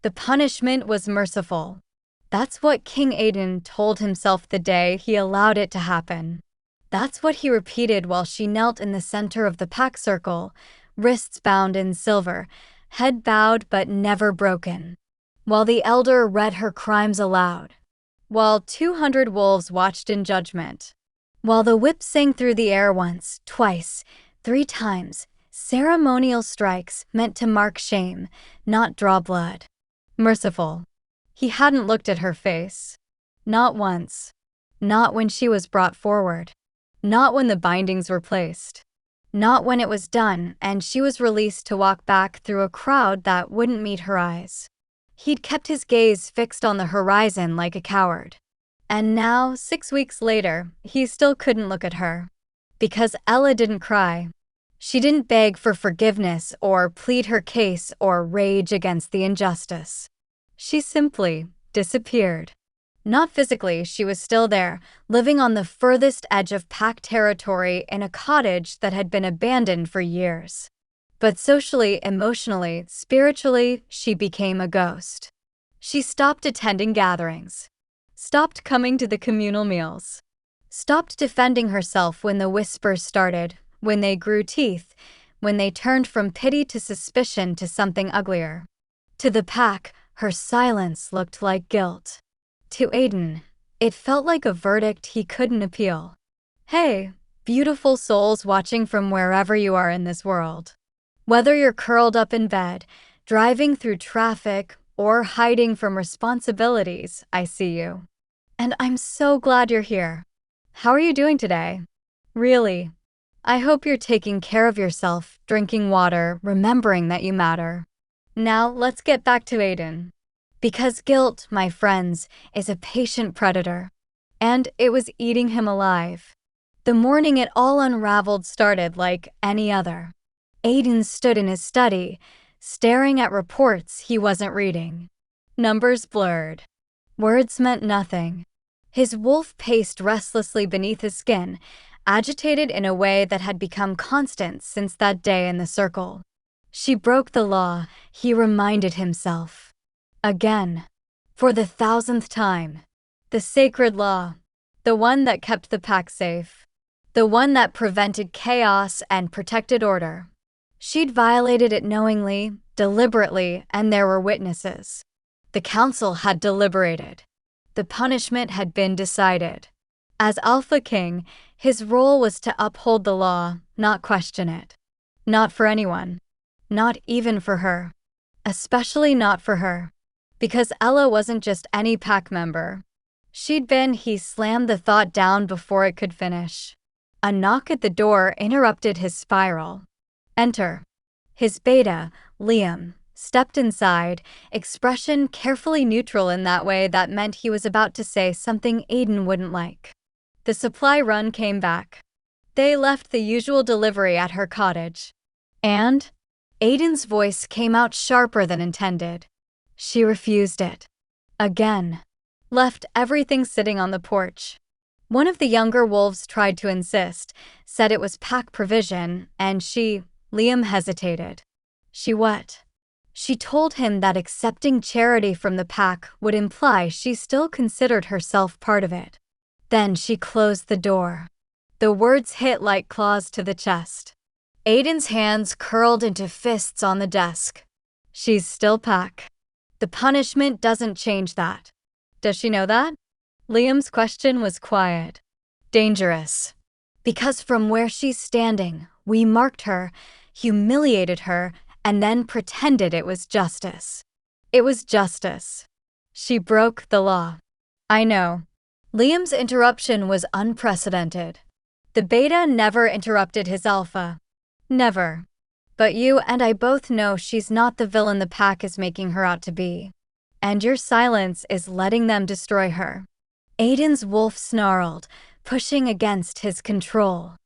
The punishment was merciful. That's what King Aiden told himself the day he allowed it to happen. That's what he repeated while she knelt in the center of the pack circle, wrists bound in silver, head bowed but never broken. While the elder read her crimes aloud. While 200 wolves watched in judgment. While the whip sang through the air once, twice, 3 times, ceremonial strikes meant to mark shame, not draw blood. Merciful. He hadn't looked at her face. Not once. Not when she was brought forward. Not when the bindings were placed. Not when it was done and she was released to walk back through a crowd that wouldn't meet her eyes. He'd kept his gaze fixed on the horizon like a coward. And now, 6 weeks later, he still couldn't look at her. Because Ella didn't cry. She didn't beg for forgiveness or plead her case or rage against the injustice. She simply disappeared. Not physically, she was still there, living on the furthest edge of pack territory in a cottage that had been abandoned for years. But socially, emotionally, spiritually, she became a ghost. She stopped attending gatherings. Stopped coming to the communal meals. Stopped defending herself when the whispers started, when they grew teeth, when they turned from pity to suspicion to something uglier. To the pack, her silence looked like guilt. To Aiden, it felt like a verdict he couldn't appeal. Hey, beautiful souls watching from wherever you are in this world. Whether you're curled up in bed, driving through traffic, or hiding from responsibilities, I see you. And I'm so glad you're here. How are you doing today? Really. I hope you're taking care of yourself, drinking water, remembering that you matter. Now let's get back to Aiden. Because guilt, my friends, is a patient predator. And it was eating him alive. The morning it all unraveled started like any other. Aiden stood in his study, staring at reports he wasn't reading. Numbers blurred. Words meant nothing. His wolf paced restlessly beneath his skin, agitated in a way that had become constant since that day in the circle. She broke the law, he reminded himself. Again. For the 1000th time. The sacred law. The one that kept the pack safe. The one that prevented chaos and protected order. She'd violated it knowingly, deliberately, and there were witnesses. The council had deliberated. The punishment had been decided. As Alpha King, his role was to uphold the law, not question it. Not for anyone. Not even for her. Especially not for her. Because Ella wasn't just any pack member. He slammed the thought down before it could finish. A knock at the door interrupted his spiral. Enter. His beta, Liam, stepped inside, expression carefully neutral in that way that meant he was about to say something Aiden wouldn't like. The supply run came back. They left the usual delivery at her cottage. And? Aiden's voice came out sharper than intended. She refused it. Again. Left everything sitting on the porch. One of the younger wolves tried to insist, said it was pack provision, and Liam hesitated. She what? She told him that accepting charity from the pack would imply she still considered herself part of it. Then she closed the door. The words hit like claws to the chest. Aiden's hands curled into fists on the desk. She's still pack. The punishment doesn't change that. Does she know that? Liam's question was quiet. Dangerous. Because from where she's standing, we marked her, humiliated her, and then pretended it was justice. It was justice. She broke the law. I know. Liam's interruption was unprecedented. The beta never interrupted his alpha. Never. But you and I both know she's not the villain the pack is making her out to be. And your silence is letting them destroy her. Aiden's wolf snarled, pushing against his control.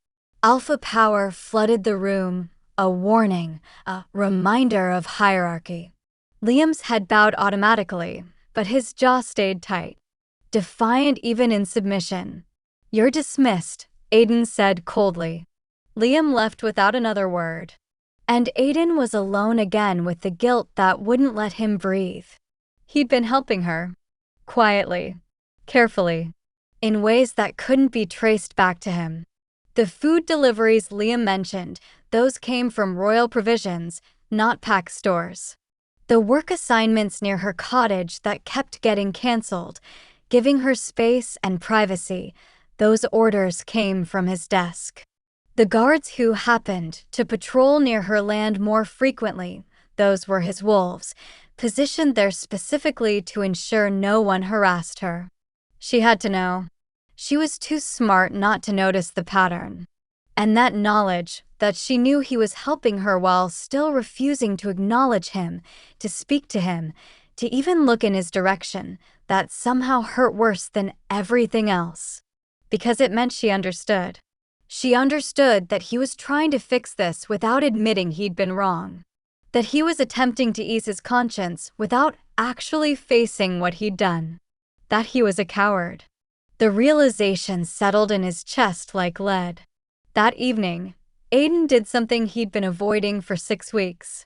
Alpha power flooded the room, a warning, a reminder of hierarchy. Liam's head bowed automatically, but his jaw stayed tight. Defiant even in submission. You're dismissed, Aiden said coldly. Liam left without another word. And Aiden was alone again with the guilt that wouldn't let him breathe. He'd been helping her. Quietly. Carefully. In ways that couldn't be traced back to him. The food deliveries Liam mentioned, those came from Royal Provisions, not pack stores. The work assignments near her cottage that kept getting cancelled, giving her space and privacy, those orders came from his desk. The guards who happened to patrol near her land more frequently, those were his wolves, positioned there specifically to ensure no one harassed her. She had to know. She was too smart not to notice the pattern. And that knowledge, that she knew he was helping her while still refusing to acknowledge him, to speak to him, to even look in his direction, that somehow hurt worse than everything else. Because it meant she understood. She understood that he was trying to fix this without admitting he'd been wrong. That he was attempting to ease his conscience without actually facing what he'd done. That he was a coward. The realization settled in his chest like lead. That evening, Aiden did something he'd been avoiding for 6 weeks.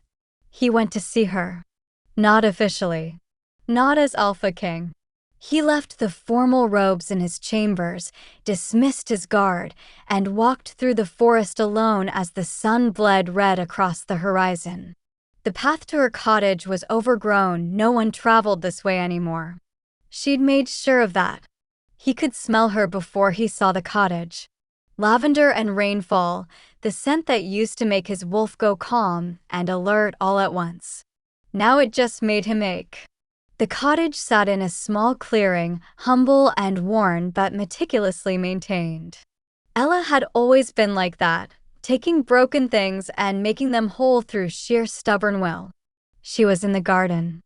He went to see her. Not officially. Not as Alpha King. He left the formal robes in his chambers, dismissed his guard, and walked through the forest alone as the sun bled red across the horizon. The path to her cottage was overgrown, no one traveled this way anymore. She'd made sure of that. He could smell her before he saw the cottage. Lavender and rainfall, the scent that used to make his wolf go calm and alert all at once. Now it just made him ache. The cottage sat in a small clearing, humble and worn but meticulously maintained. Ella had always been like that, taking broken things and making them whole through sheer stubborn will. She was in the garden.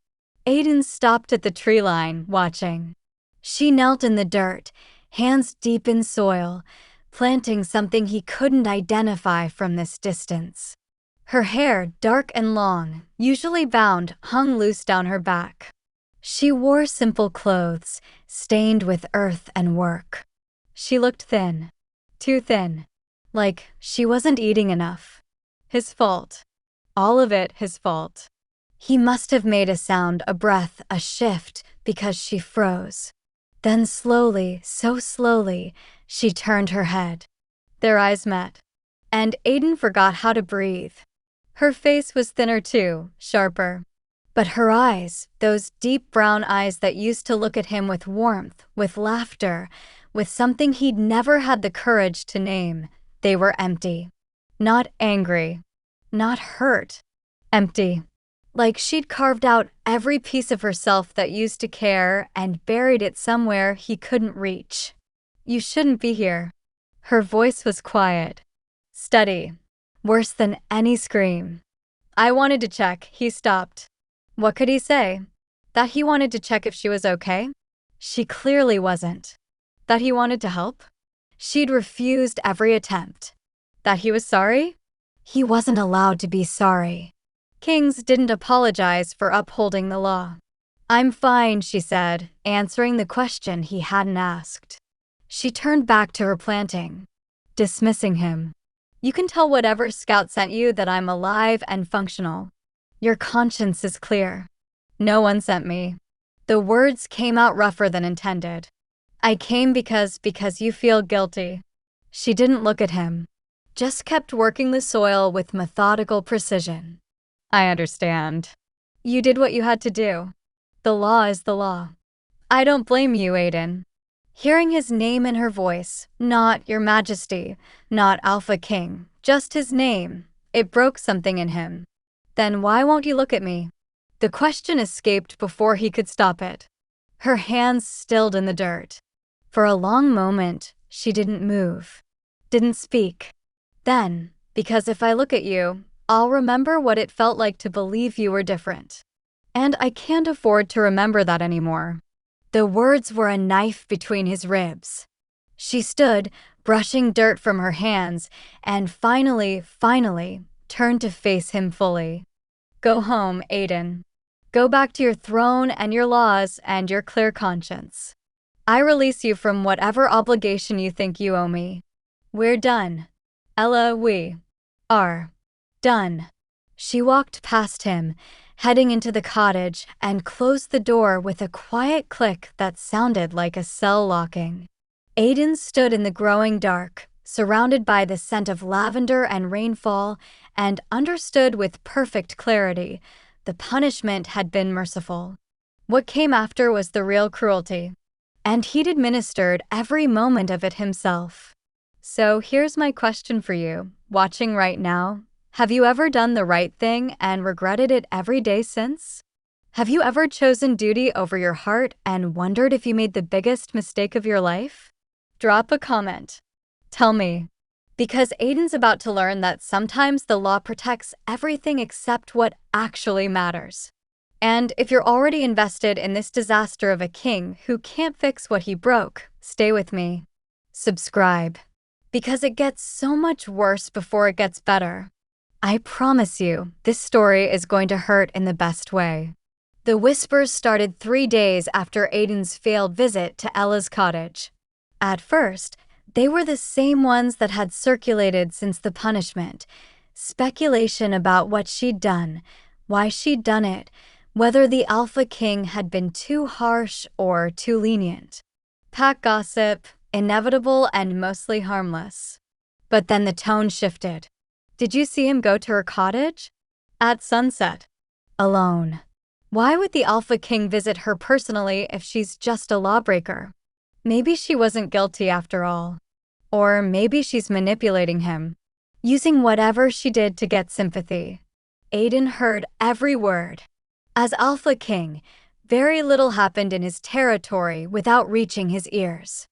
Aiden stopped at the tree line, watching. She knelt in the dirt, hands deep in soil, planting something he couldn't identify from this distance. Her hair, dark and long, usually bound, hung loose down her back. She wore simple clothes, stained with earth and work. She looked thin. Too thin. Like she wasn't eating enough. His fault. All of it his fault. He must have made a sound, a breath, a shift, because she froze. Then slowly, so slowly, she turned her head. Their eyes met. And Aiden forgot how to breathe. Her face was thinner too, sharper. But her eyes, those deep brown eyes that used to look at him with warmth, with laughter, with something he'd never had the courage to name, they were empty. Not angry. Not hurt. Empty. Like she'd carved out every piece of herself that used to care and buried it somewhere he couldn't reach. You shouldn't be here. Her voice was quiet. Steady. Worse than any scream. I wanted to check. He stopped. What could he say? That he wanted to check if she was okay? She clearly wasn't. That he wanted to help? She'd refused every attempt. That he was sorry? He wasn't allowed to be sorry. Kings didn't apologize for upholding the law. I'm fine, she said, answering the question he hadn't asked. She turned back to her planting, dismissing him. You can tell whatever scout sent you that I'm alive and functional. Your conscience is clear. No one sent me. The words came out rougher than intended. I came because you feel guilty. She didn't look at him, just kept working the soil with methodical precision. I understand. You did what you had to do. The law is the law. I don't blame you, Aiden. Hearing his name in her voice, not Your Majesty, not Alpha King, just his name, it broke something in him. Then why won't you look at me? The question escaped before he could stop it. Her hands stilled in the dirt. For a long moment, she didn't move, didn't speak. Then, because if I look at you, I'll remember what it felt like to believe you were different. And I can't afford to remember that anymore. The words were a knife between his ribs. She stood, brushing dirt from her hands, and finally, turned to face him fully. Go home, Aiden. Go back to your throne and your laws and your clear conscience. I release you from whatever obligation you think you owe me. We're done. Ella, we are done. She walked past him, heading into the cottage, and closed the door with a quiet click that sounded like a cell locking. Aiden stood in the growing dark, surrounded by the scent of lavender and rainfall, and understood with perfect clarity the punishment had been merciful. What came after was the real cruelty, and he'd administered every moment of it himself. So here's my question for you, watching right now. Have you ever done the right thing and regretted it every day since? Have you ever chosen duty over your heart and wondered if you made the biggest mistake of your life? Drop a comment. Tell me. Because Aiden's about to learn that sometimes the law protects everything except what actually matters. And if you're already invested in this disaster of a king who can't fix what he broke, stay with me. Subscribe. Because it gets so much worse before it gets better. I promise you, this story is going to hurt in the best way. The whispers started 3 days after Aiden's failed visit to Ella's cottage. At first, they were the same ones that had circulated since the punishment. Speculation about what she'd done, why she'd done it, whether the Alpha King had been too harsh or too lenient. Pack gossip, inevitable and mostly harmless. But then the tone shifted. Did you see him go to her cottage? At sunset. Alone. Why would the Alpha King visit her personally if she's just a lawbreaker? Maybe she wasn't guilty after all. Or maybe she's manipulating him, using whatever she did to get sympathy. Aiden heard every word. As Alpha King, very little happened in his territory without reaching his ears.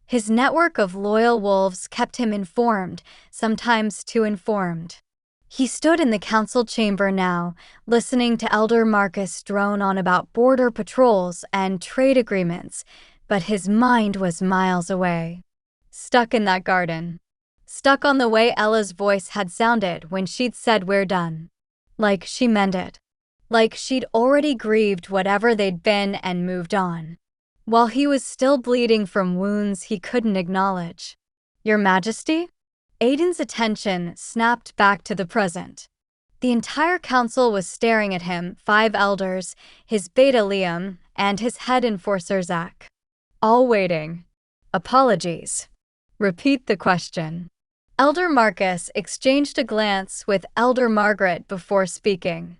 His network of loyal wolves kept him informed, sometimes too informed. He stood in the council chamber now, listening to Elder Marcus drone on about border patrols and trade agreements, but his mind was miles away. Stuck in that garden. Stuck on the way Ella's voice had sounded when she'd said we're done. Like she meant it. Like she'd already grieved whatever they'd been and moved on. While he was still bleeding from wounds he couldn't acknowledge. Your Majesty? Aiden's attention snapped back to the present. The entire council was staring at him, 5 elders, his beta Liam, and his head enforcer Zach. All waiting. Apologies. Repeat the question. Elder Marcus exchanged a glance with Elder Margaret before speaking.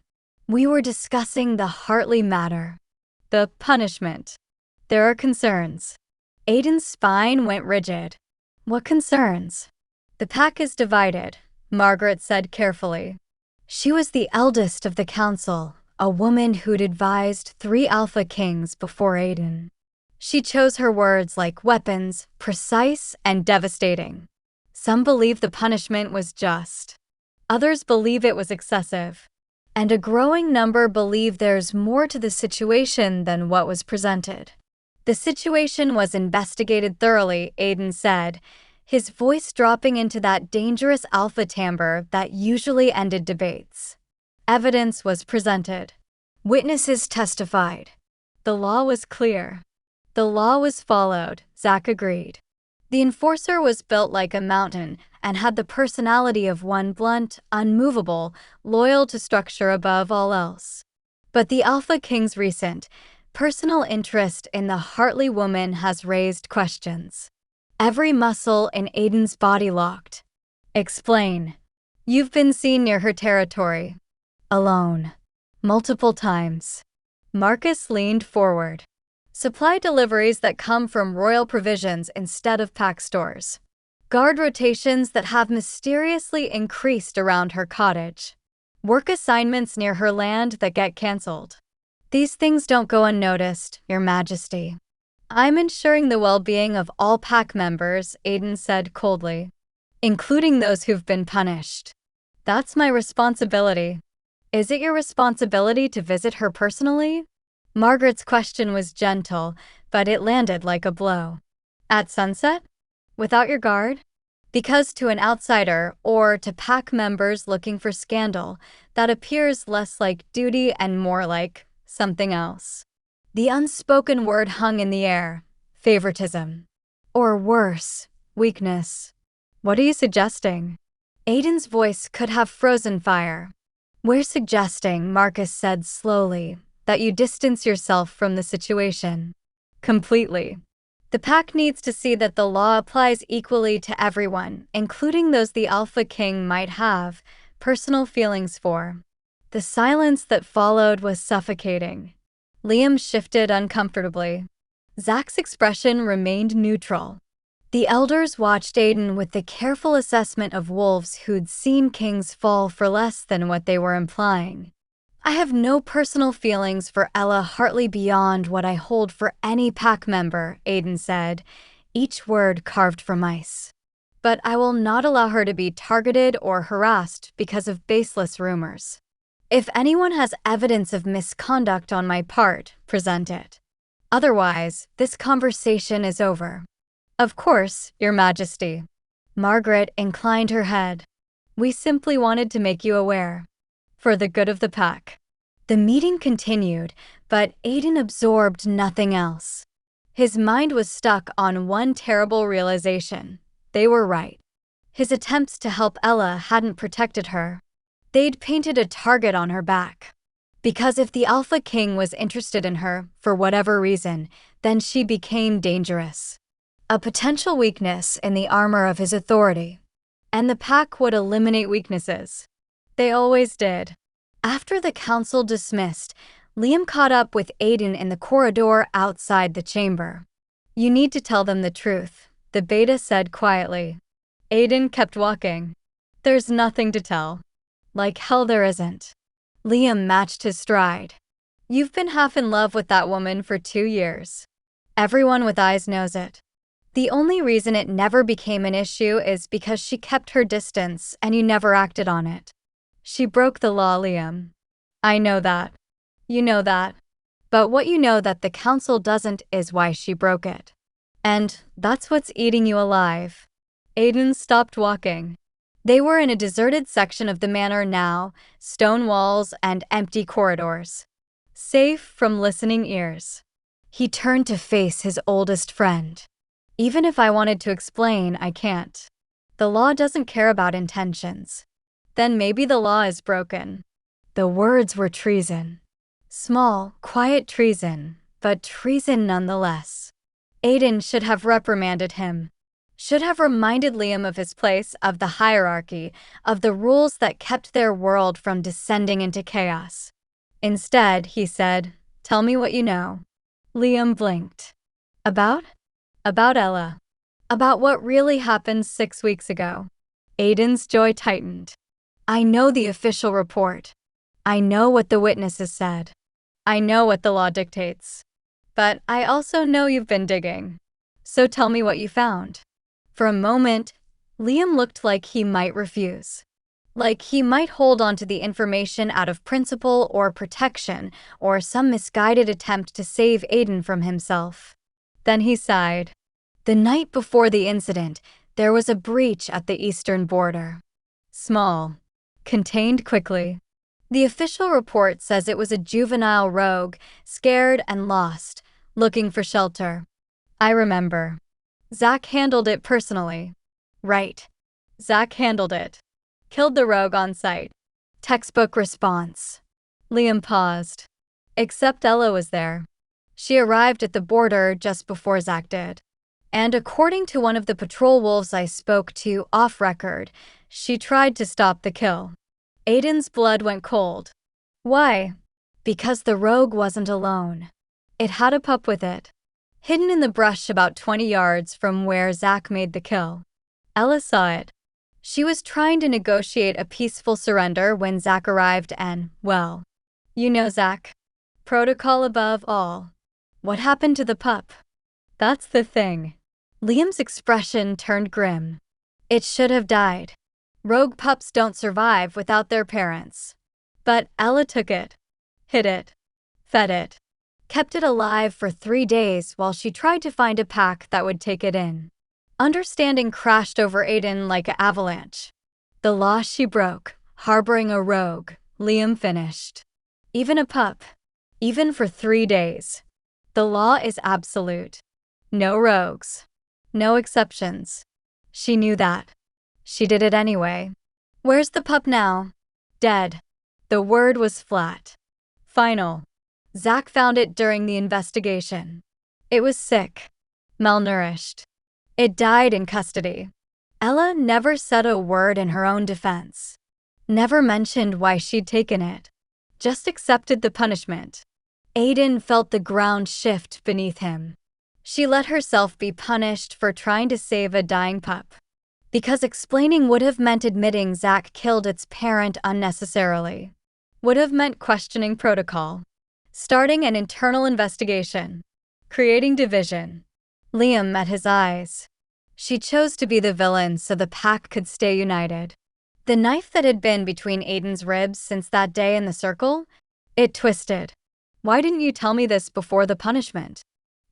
We were discussing the Hartley matter. The punishment. There are concerns. Aiden's spine went rigid. What concerns? The pack is divided, Margaret said carefully. She was the eldest of the council, a woman who'd advised 3 Alpha Kings before Aiden. She chose her words like weapons, precise and devastating. Some believe the punishment was just. Others believe it was excessive. And a growing number believe there's more to the situation than what was presented. The situation was investigated thoroughly, Aiden said, his voice dropping into that dangerous alpha timbre that usually ended debates. Evidence was presented. Witnesses testified. The law was clear. The law was followed, Zach agreed. The enforcer was built like a mountain and had the personality of one blunt, unmovable, loyal to structure above all else. But the Alpha King's recent, personal interest in the Hartley woman has raised questions. Every muscle in Aiden's body locked. Explain. You've been seen near her territory. Alone. Multiple times. Marcus leaned forward. Supply deliveries that come from royal provisions instead of pack stores. Guard rotations that have mysteriously increased around her cottage. Work assignments near her land that get cancelled. These things don't go unnoticed, Your Majesty. I'm ensuring the well-being of all pack members, Aiden said coldly, including those who've been punished. That's my responsibility. Is it your responsibility to visit her personally? Margaret's question was gentle, but it landed like a blow. At sunset? Without your guard? Because to an outsider, or to pack members looking for scandal, that appears less like duty and more like something else. The unspoken word hung in the air. Favoritism. Or worse, weakness. What are you suggesting? Aiden's voice could have frozen fire. "We're suggesting," Marcus said slowly, "that you distance yourself from the situation. Completely. The pack needs to see that the law applies equally to everyone, including those the Alpha King might have personal feelings for." The silence that followed was suffocating. Liam shifted uncomfortably. Zach's expression remained neutral. The elders watched Aiden with the careful assessment of wolves who'd seen kings fall for less than what they were implying. "I have no personal feelings for Ella Hartley beyond what I hold for any pack member," Aiden said, each word carved from ice. "But I will not allow her to be targeted or harassed because of baseless rumors. If anyone has evidence of misconduct on my part, present it. Otherwise, this conversation is over." "Of course, Your Majesty." Margaret inclined her head. "We simply wanted to make you aware. For the good of the pack." The meeting continued, but Aiden absorbed nothing else. His mind was stuck on one terrible realization. They were right. His attempts to help Ella hadn't protected her. They'd painted a target on her back. Because if the Alpha King was interested in her, for whatever reason, then she became dangerous. A potential weakness in the armor of his authority. And the pack would eliminate weaknesses. They always did. After the council dismissed, Liam caught up with Aiden in the corridor outside the chamber. "You need to tell them the truth," the beta said quietly. Aiden kept walking. "There's nothing to tell." "Like hell there isn't." Liam matched his stride. "You've been half in love with that woman for 2 years. Everyone with eyes knows it. The only reason it never became an issue is because she kept her distance and you never acted on it. She broke the law, Liam. I know that. You know that. But what you know that the council doesn't is why she broke it. And that's what's eating you alive." Aiden stopped walking. They were in a deserted section of the manor now, stone walls and empty corridors. Safe from listening ears. He turned to face his oldest friend. "Even if I wanted to explain, I can't. The law doesn't care about intentions. Then maybe the law is broken." The words were treason. Small, quiet treason, but treason nonetheless. Aiden should have reprimanded him. Should have reminded Liam of his place, of the hierarchy, of the rules that kept their world from descending into chaos. Instead, he said, "Tell me what you know." Liam blinked. About? About Ella. About what really happened 6 weeks ago. Aiden's jaw tightened. "I know the official report. I know what the witnesses said. I know what the law dictates. But I also know you've been digging. So tell me what you found." For a moment, Liam looked like he might refuse. Like he might hold on to the information out of principle or protection or some misguided attempt to save Aiden from himself. Then he sighed. The night before the incident, there was a breach at the eastern border. Small. Contained quickly. The official report says it was a juvenile rogue, scared and lost, looking for shelter. I remember. Zach handled it personally. Right. Zach handled it. Killed the rogue on sight. Textbook response. Liam paused. Except Ella was there. She arrived at the border just before Zach did. And according to one of the patrol wolves I spoke to off record, she tried to stop the kill. Aiden's blood went cold. Why? Because the rogue wasn't alone. It had a pup with it. Hidden in the brush about 20 yards from where Zach made the kill. Ella saw it. She was trying to negotiate a peaceful surrender when Zach arrived and, well, you know Zach. Protocol above all. What happened to the pup? That's the thing. Liam's expression turned grim. It should have died. Rogue pups don't survive without their parents. But Ella took it. Hid it. Fed it. Kept it alive for 3 days while she tried to find a pack that would take it in. Understanding crashed over Aiden like an avalanche. The law she broke, harboring a rogue, Liam finished. Even a pup. Even for 3 days. The law is absolute. No rogues. No exceptions. She knew that. She did it anyway. Where's the pup now? Dead. The word was flat. Final. Zach found it during the investigation. It was sick. Malnourished. It died in custody. Ella never said a word in her own defense. Never mentioned why she'd taken it. Just accepted the punishment. Aiden felt the ground shift beneath him. She let herself be punished for trying to save a dying pup. Because explaining would have meant admitting Zach killed its parent unnecessarily. Would have meant questioning protocol. Starting an internal investigation. Creating division. Liam met his eyes. She chose to be the villain so the pack could stay united. The knife that had been between Aiden's ribs since that day in the circle, it twisted. Why didn't you tell me this before the punishment?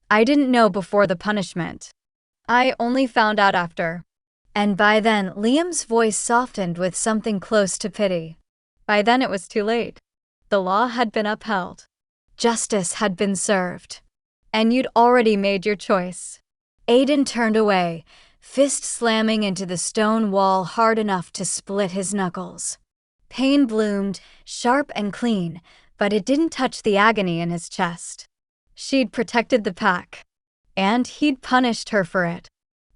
I didn't know before the punishment. I only found out after. And by then, Liam's voice softened with something close to pity. By then it was too late. The law had been upheld. Justice had been served. And you'd already made your choice. Aiden turned away, fist slamming into the stone wall hard enough to split his knuckles. Pain bloomed, sharp and clean, but it didn't touch the agony in his chest. She'd protected the pack. And he'd punished her for it.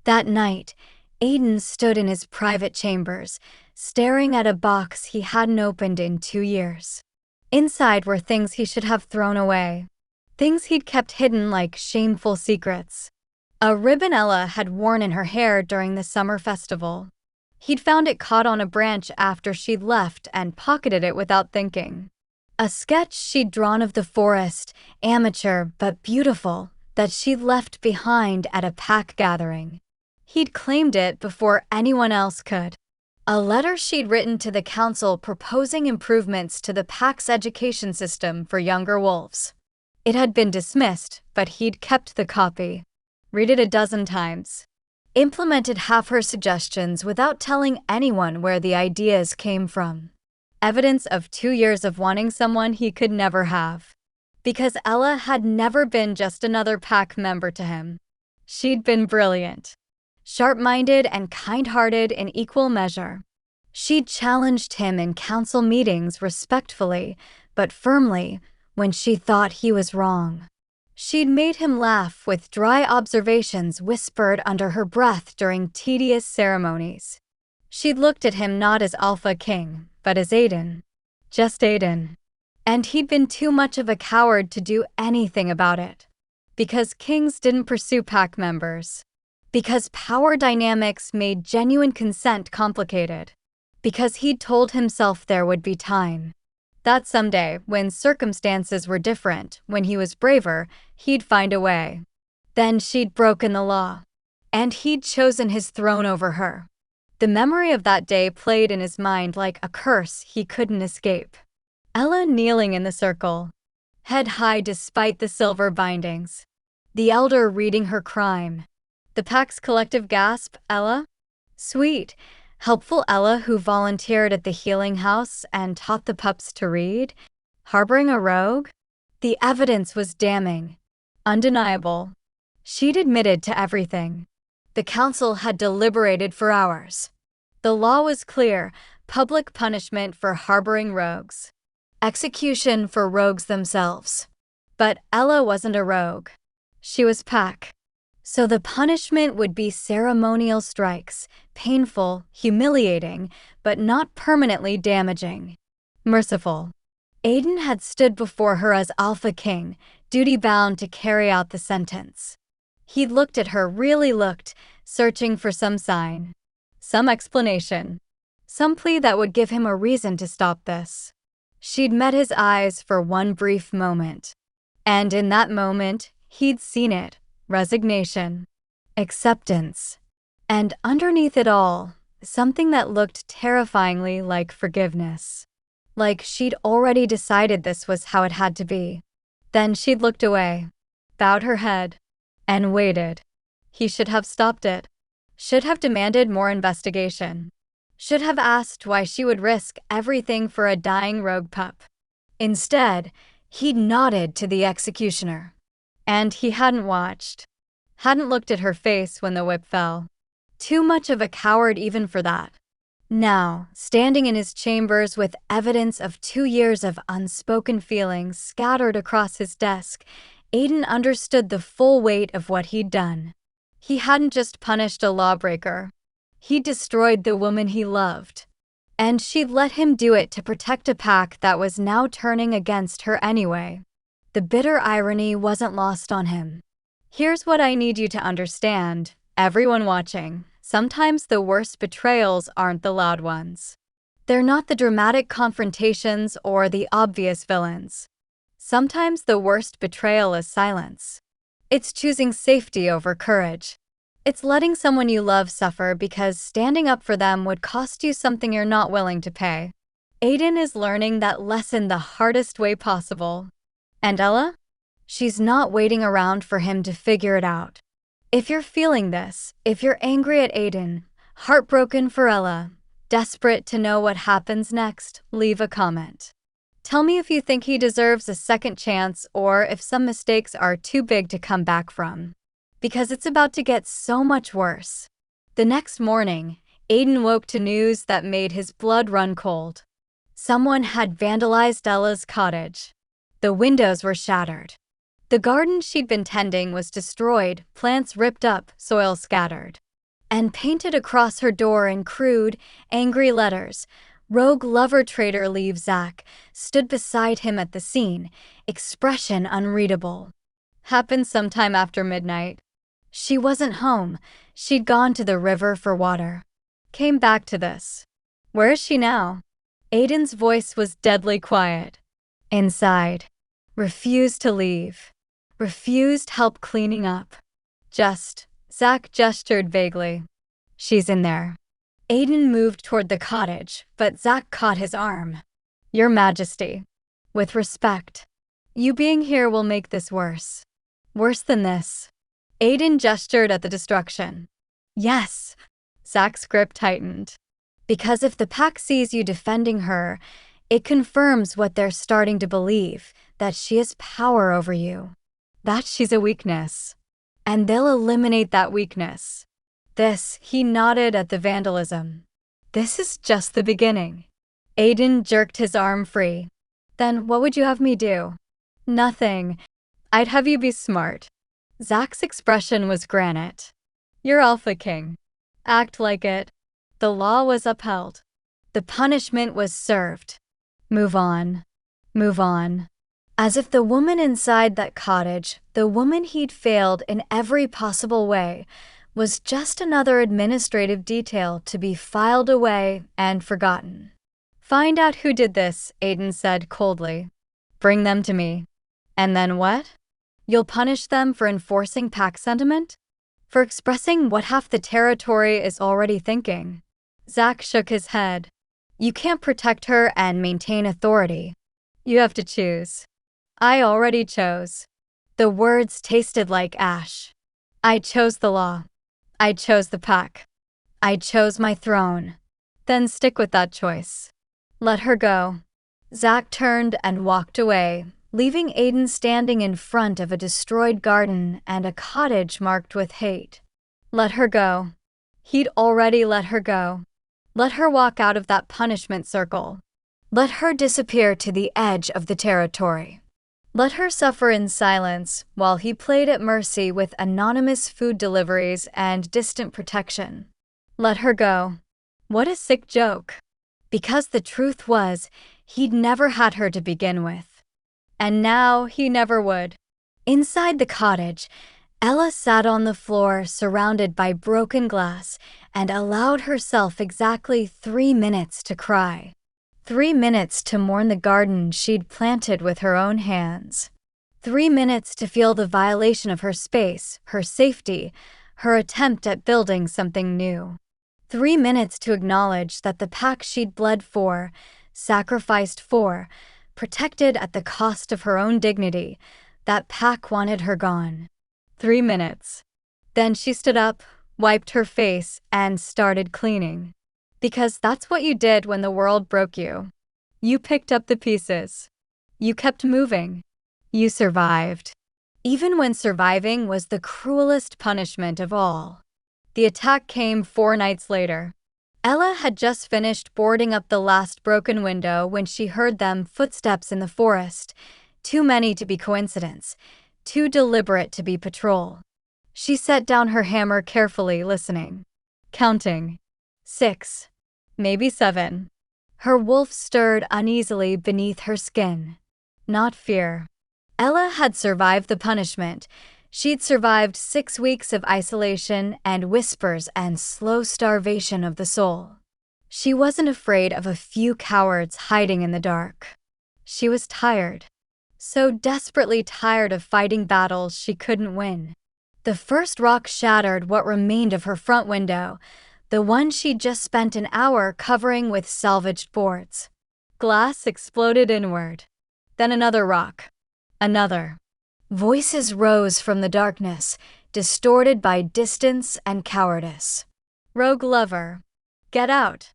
That night, Aiden stood in his private chambers, staring at a box he hadn't opened in 2 years. Inside were things he should have thrown away. Things he'd kept hidden like shameful secrets. A ribbon Ella had worn in her hair during the summer festival. He'd found it caught on a branch after she'd left and pocketed it without thinking. A sketch she'd drawn of the forest, amateur but beautiful, that she'd left behind at a pack gathering. He'd claimed it before anyone else could. A letter she'd written to the council proposing improvements to the pack's education system for younger wolves. It had been dismissed, but he'd kept the copy. Read it 12 times. Implemented half her suggestions without telling anyone where the ideas came from. Evidence of 2 years of wanting someone he could never have. Because Ella had never been just another pack member to him. She'd been brilliant. Sharp-minded and kind-hearted in equal measure. She'd challenged him in council meetings respectfully, but firmly, when she thought he was wrong. She'd made him laugh with dry observations whispered under her breath during tedious ceremonies. She'd looked at him not as Alpha King, but as Aiden. Just Aiden. And he'd been too much of a coward to do anything about it. Because kings didn't pursue pack members. Because power dynamics made genuine consent complicated. Because he'd told himself there would be time. That someday, when circumstances were different, when he was braver, he'd find a way. Then she'd broken the law. And he'd chosen his throne over her. The memory of that day played in his mind like a curse he couldn't escape. Ella kneeling in the circle. Head high despite the silver bindings. The elder reading her crime. The pack's collective gasp, Ella? Sweet, helpful Ella who volunteered at the healing house and taught the pups to read? Harboring a rogue? The evidence was damning. Undeniable. She'd admitted to everything. The council had deliberated for hours. The law was clear: public punishment for harboring rogues. Execution for rogues themselves. But Ella wasn't a rogue. She was pack. So the punishment would be ceremonial strikes, painful, humiliating, but not permanently damaging. Merciful. Aiden had stood before her as Alpha King, duty-bound to carry out the sentence. He'd looked at her, really looked, searching for some sign. Some explanation. Some plea that would give him a reason to stop this. She'd met his eyes for one brief moment. And in that moment, he'd seen it. Resignation. Acceptance. And underneath it all, something that looked terrifyingly like forgiveness. Like she'd already decided this was how it had to be. Then she'd looked away, bowed her head, and waited. He should have stopped it. Should have demanded more investigation. Should have asked why she would risk everything for a dying rogue pup. Instead, he'd nodded to the executioner. And he hadn't watched. Hadn't looked at her face when the whip fell. Too much of a coward even for that. Now, standing in his chambers with evidence of 2 years of unspoken feelings scattered across his desk, Aiden understood the full weight of what he'd done. He hadn't just punished a lawbreaker. He destroyed the woman he loved. And she'd let him do it to protect a pack that was now turning against her anyway. The bitter irony wasn't lost on him. Here's what I need you to understand, everyone watching. Sometimes the worst betrayals aren't the loud ones. They're not the dramatic confrontations or the obvious villains. Sometimes the worst betrayal is silence. It's choosing safety over courage. It's letting someone you love suffer because standing up for them would cost you something you're not willing to pay. Aiden is learning that lesson the hardest way possible. And Ella? She's not waiting around for him to figure it out. If you're feeling this, if you're angry at Aiden, heartbroken for Ella, desperate to know what happens next, leave a comment. Tell me if you think he deserves a second chance or if some mistakes are too big to come back from. Because it's about to get so much worse. The next morning, Aiden woke to news that made his blood run cold. Someone had vandalized Ella's cottage. The windows were shattered. The garden she'd been tending was destroyed, plants ripped up, soil scattered. And painted across her door in crude, angry letters, "Rogue lover traitor leave Zach," stood beside him at the scene, expression unreadable. Happened sometime after midnight. She wasn't home. She'd gone to the river for water. Came back to this. Where is she now? Aiden's voice was deadly quiet. Inside. Refused to leave. Refused help cleaning up. Zach gestured vaguely. She's in there. Aiden moved toward the cottage, but Zach caught his arm. Your Majesty. With respect. You being here will make this worse. Worse than this. Aiden gestured at the destruction. Yes. Zach's grip tightened. Because if the pack sees you defending her, it confirms what they're starting to believe, that she has power over you. That she's a weakness. And they'll eliminate that weakness. He nodded at the vandalism. This is just the beginning. Aiden jerked his arm free. Then what would you have me do? Nothing. I'd have you be smart. Zach's expression was granite. You're Alpha King. Act like it. The law was upheld. The punishment was served. Move on. Move on. As if the woman inside that cottage, the woman he'd failed in every possible way, was just another administrative detail to be filed away and forgotten. Find out who did this, Aiden said coldly. Bring them to me. And then what? You'll punish them for enforcing pack sentiment? For expressing what half the territory is already thinking? Zach shook his head. You can't protect her and maintain authority. You have to choose. I already chose. The words tasted like ash. I chose the law. I chose the pack. I chose my throne. Then stick with that choice. Let her go. Zach turned and walked away, leaving Aiden standing in front of a destroyed garden and a cottage marked with hate. Let her go. He'd already let her go. Let her walk out of that punishment circle. Let her disappear to the edge of the territory. Let her suffer in silence while he played at mercy with anonymous food deliveries and distant protection. Let her go. What a sick joke. Because the truth was, he'd never had her to begin with. And now he never would. Inside the cottage, Ella sat on the floor surrounded by broken glass and allowed herself exactly 3 minutes to cry. 3 minutes to mourn the garden she'd planted with her own hands. 3 minutes to feel the violation of her space, her safety, her attempt at building something new. 3 minutes to acknowledge that the pack she'd bled for, sacrificed for, protected at the cost of her own dignity, that pack wanted her gone. 3 minutes. Then she stood up, wiped her face, and started cleaning. Because that's what you did when the world broke you. You picked up the pieces. You kept moving. You survived. Even when surviving was the cruelest punishment of all. The attack came 4 nights later. Ella had just finished boarding up the last broken window when she heard them footsteps in the forest, too many to be coincidence, too deliberate to be patrol. She set down her hammer carefully, listening. Counting. 6. Maybe 7. Her wolf stirred uneasily beneath her skin. Not fear. Ella had survived the punishment. She'd survived 6 weeks of isolation and whispers and slow starvation of the soul. She wasn't afraid of a few cowards hiding in the dark. She was tired. So desperately tired of fighting battles she couldn't win. The first rock shattered what remained of her front window, the one she'd just spent an hour covering with salvaged boards. Glass exploded inward. Then another rock. Another. Voices rose from the darkness, distorted by distance and cowardice. Rogue lover. Get out.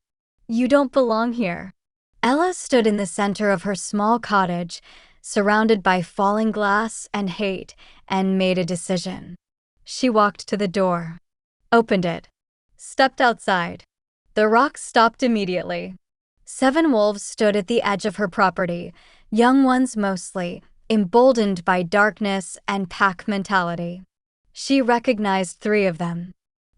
You don't belong here. Ella stood in the center of her small cottage, surrounded by falling glass and hate, and made a decision. She walked to the door, opened it, stepped outside. The rocks stopped immediately. 7 wolves stood at the edge of her property, young ones mostly, emboldened by darkness and pack mentality. She recognized 3 of them.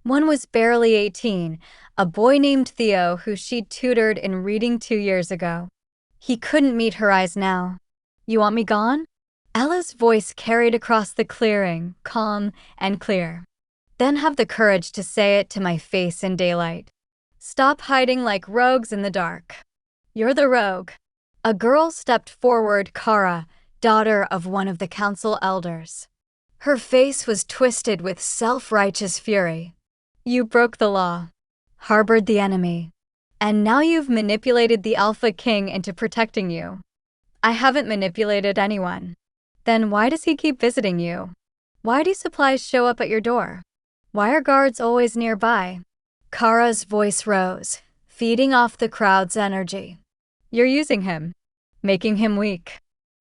One was barely 18, a boy named Theo who she'd tutored in reading 2 years ago. He couldn't meet her eyes now. You want me gone? Ella's voice carried across the clearing, calm and clear. Then have the courage to say it to my face in daylight. Stop hiding like rogues in the dark. You're the rogue. A girl stepped forward, Kara, daughter of one of the council elders. Her face was twisted with self-righteous fury. You broke the law, harbored the enemy, and now you've manipulated the Alpha King into protecting you. I haven't manipulated anyone. Then why does he keep visiting you? Why do supplies show up at your door? Why are guards always nearby? Kara's voice rose, feeding off the crowd's energy. You're using him, making him weak.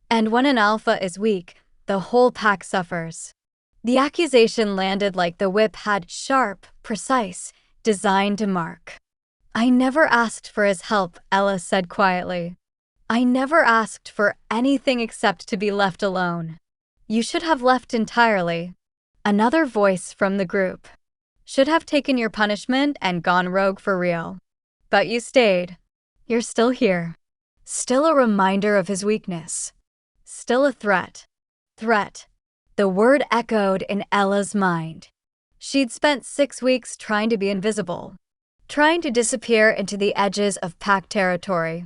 And when an alpha is weak, the whole pack suffers. The accusation landed like the whip had sharp, precise, designed to mark. I never asked for his help, Ella said quietly. I never asked for anything except to be left alone. You should have left entirely. Another voice from the group. Should have taken your punishment and gone rogue for real. But you stayed. You're still here. Still a reminder of his weakness. Still a threat. Threat. The word echoed in Ella's mind. She'd spent 6 weeks trying to be invisible. Trying to disappear into the edges of pack territory.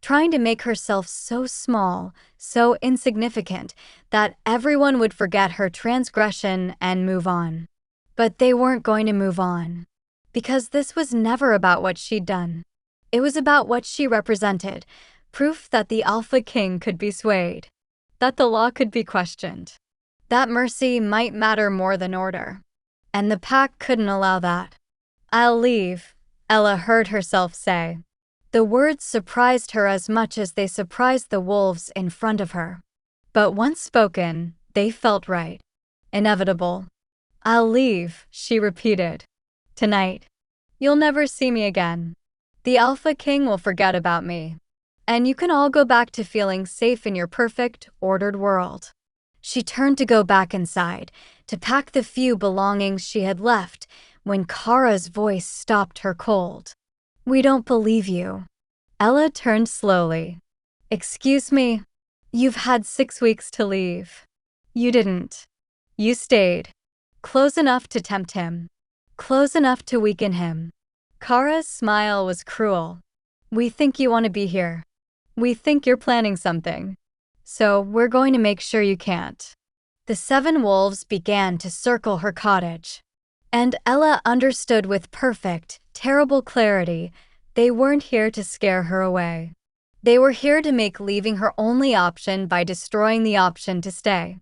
Trying to make herself so small, so insignificant, that everyone would forget her transgression and move on. But they weren't going to move on. Because this was never about what she'd done. It was about what she represented, proof that the Alpha King could be swayed. That the law could be questioned. That mercy might matter more than order. And the pack couldn't allow that. I'll leave, Ella heard herself say. The words surprised her as much as they surprised the wolves in front of her. But once spoken, they felt right. Inevitable. I'll leave, she repeated. Tonight. You'll never see me again. The Alpha King will forget about me. And you can all go back to feeling safe in your perfect, ordered world. She turned to go back inside, to pack the few belongings she had left, when Kara's voice stopped her cold. We don't believe you. Ella turned slowly. Excuse me. You've had 6 weeks to leave. You didn't. You stayed. Close enough to tempt him. Close enough to weaken him. Kara's smile was cruel. We think you want to be here. We think you're planning something. So we're going to make sure you can't. The 7 wolves began to circle her cottage. And Ella understood with perfect, terrible clarity, they weren't here to scare her away. They were here to make leaving her only option by destroying the option to stay.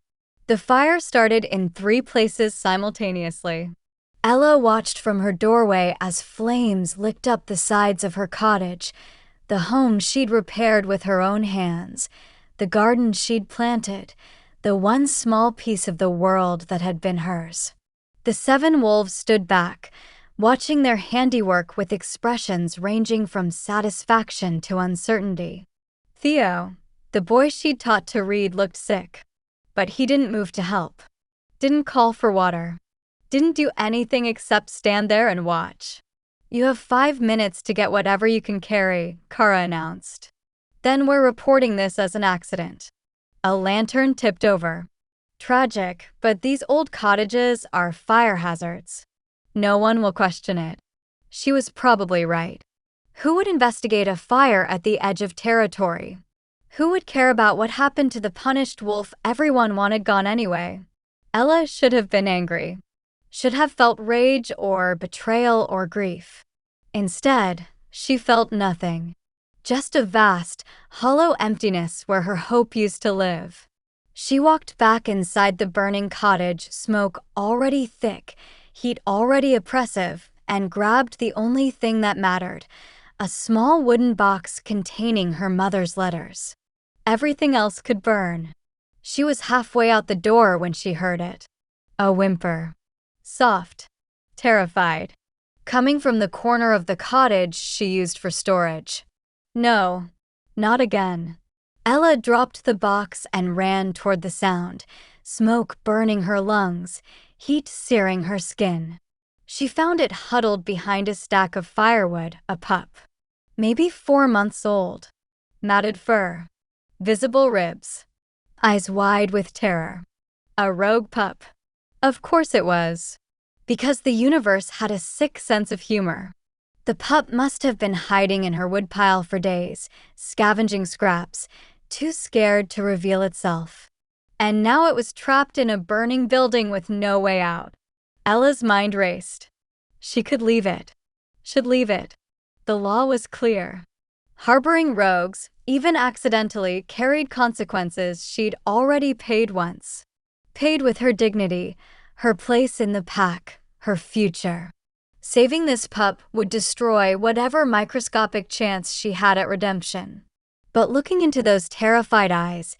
The fire started in 3 places simultaneously. Ella watched from her doorway as flames licked up the sides of her cottage, the home she'd repaired with her own hands, the garden she'd planted, the one small piece of the world that had been hers. The 7 wolves stood back, watching their handiwork with expressions ranging from satisfaction to uncertainty. Theo, the boy she'd taught to read, looked sick, but he didn't move to help. Didn't call for water. Didn't do anything except stand there and watch. "You have 5 minutes to get whatever you can carry," Kara announced. "Then we're reporting this as an accident." A lantern tipped over. Tragic, but these old cottages are fire hazards. No one will question it. She was probably right. Who would investigate a fire at the edge of territory? Who would care about what happened to the punished wolf everyone wanted gone anyway? Ella should have been angry. Should have felt rage or betrayal or grief. Instead, she felt nothing. Just a vast, hollow emptiness where her hope used to live. She walked back inside the burning cottage, smoke already thick, heat already oppressive, and grabbed the only thing that mattered, a small wooden box containing her mother's letters. Everything else could burn. She was halfway out the door when she heard it. A whimper. Soft. Terrified. Coming from the corner of the cottage she used for storage. No, not again. Ella dropped the box and ran toward the sound, smoke burning her lungs, heat searing her skin. She found it huddled behind a stack of firewood, a pup. Maybe 4 months old. Matted fur. Visible ribs. Eyes wide with terror. A rogue pup. Of course it was. Because the universe had a sick sense of humor. The pup must have been hiding in her woodpile for days, scavenging scraps, too scared to reveal itself. And now it was trapped in a burning building with no way out. Ella's mind raced. She could leave it. Should leave it. The law was clear. Harboring rogues, even accidentally, carried consequences she'd already paid once. Paid with her dignity, her place in the pack, her future. Saving this pup would destroy whatever microscopic chance she had at redemption. But looking into those terrified eyes,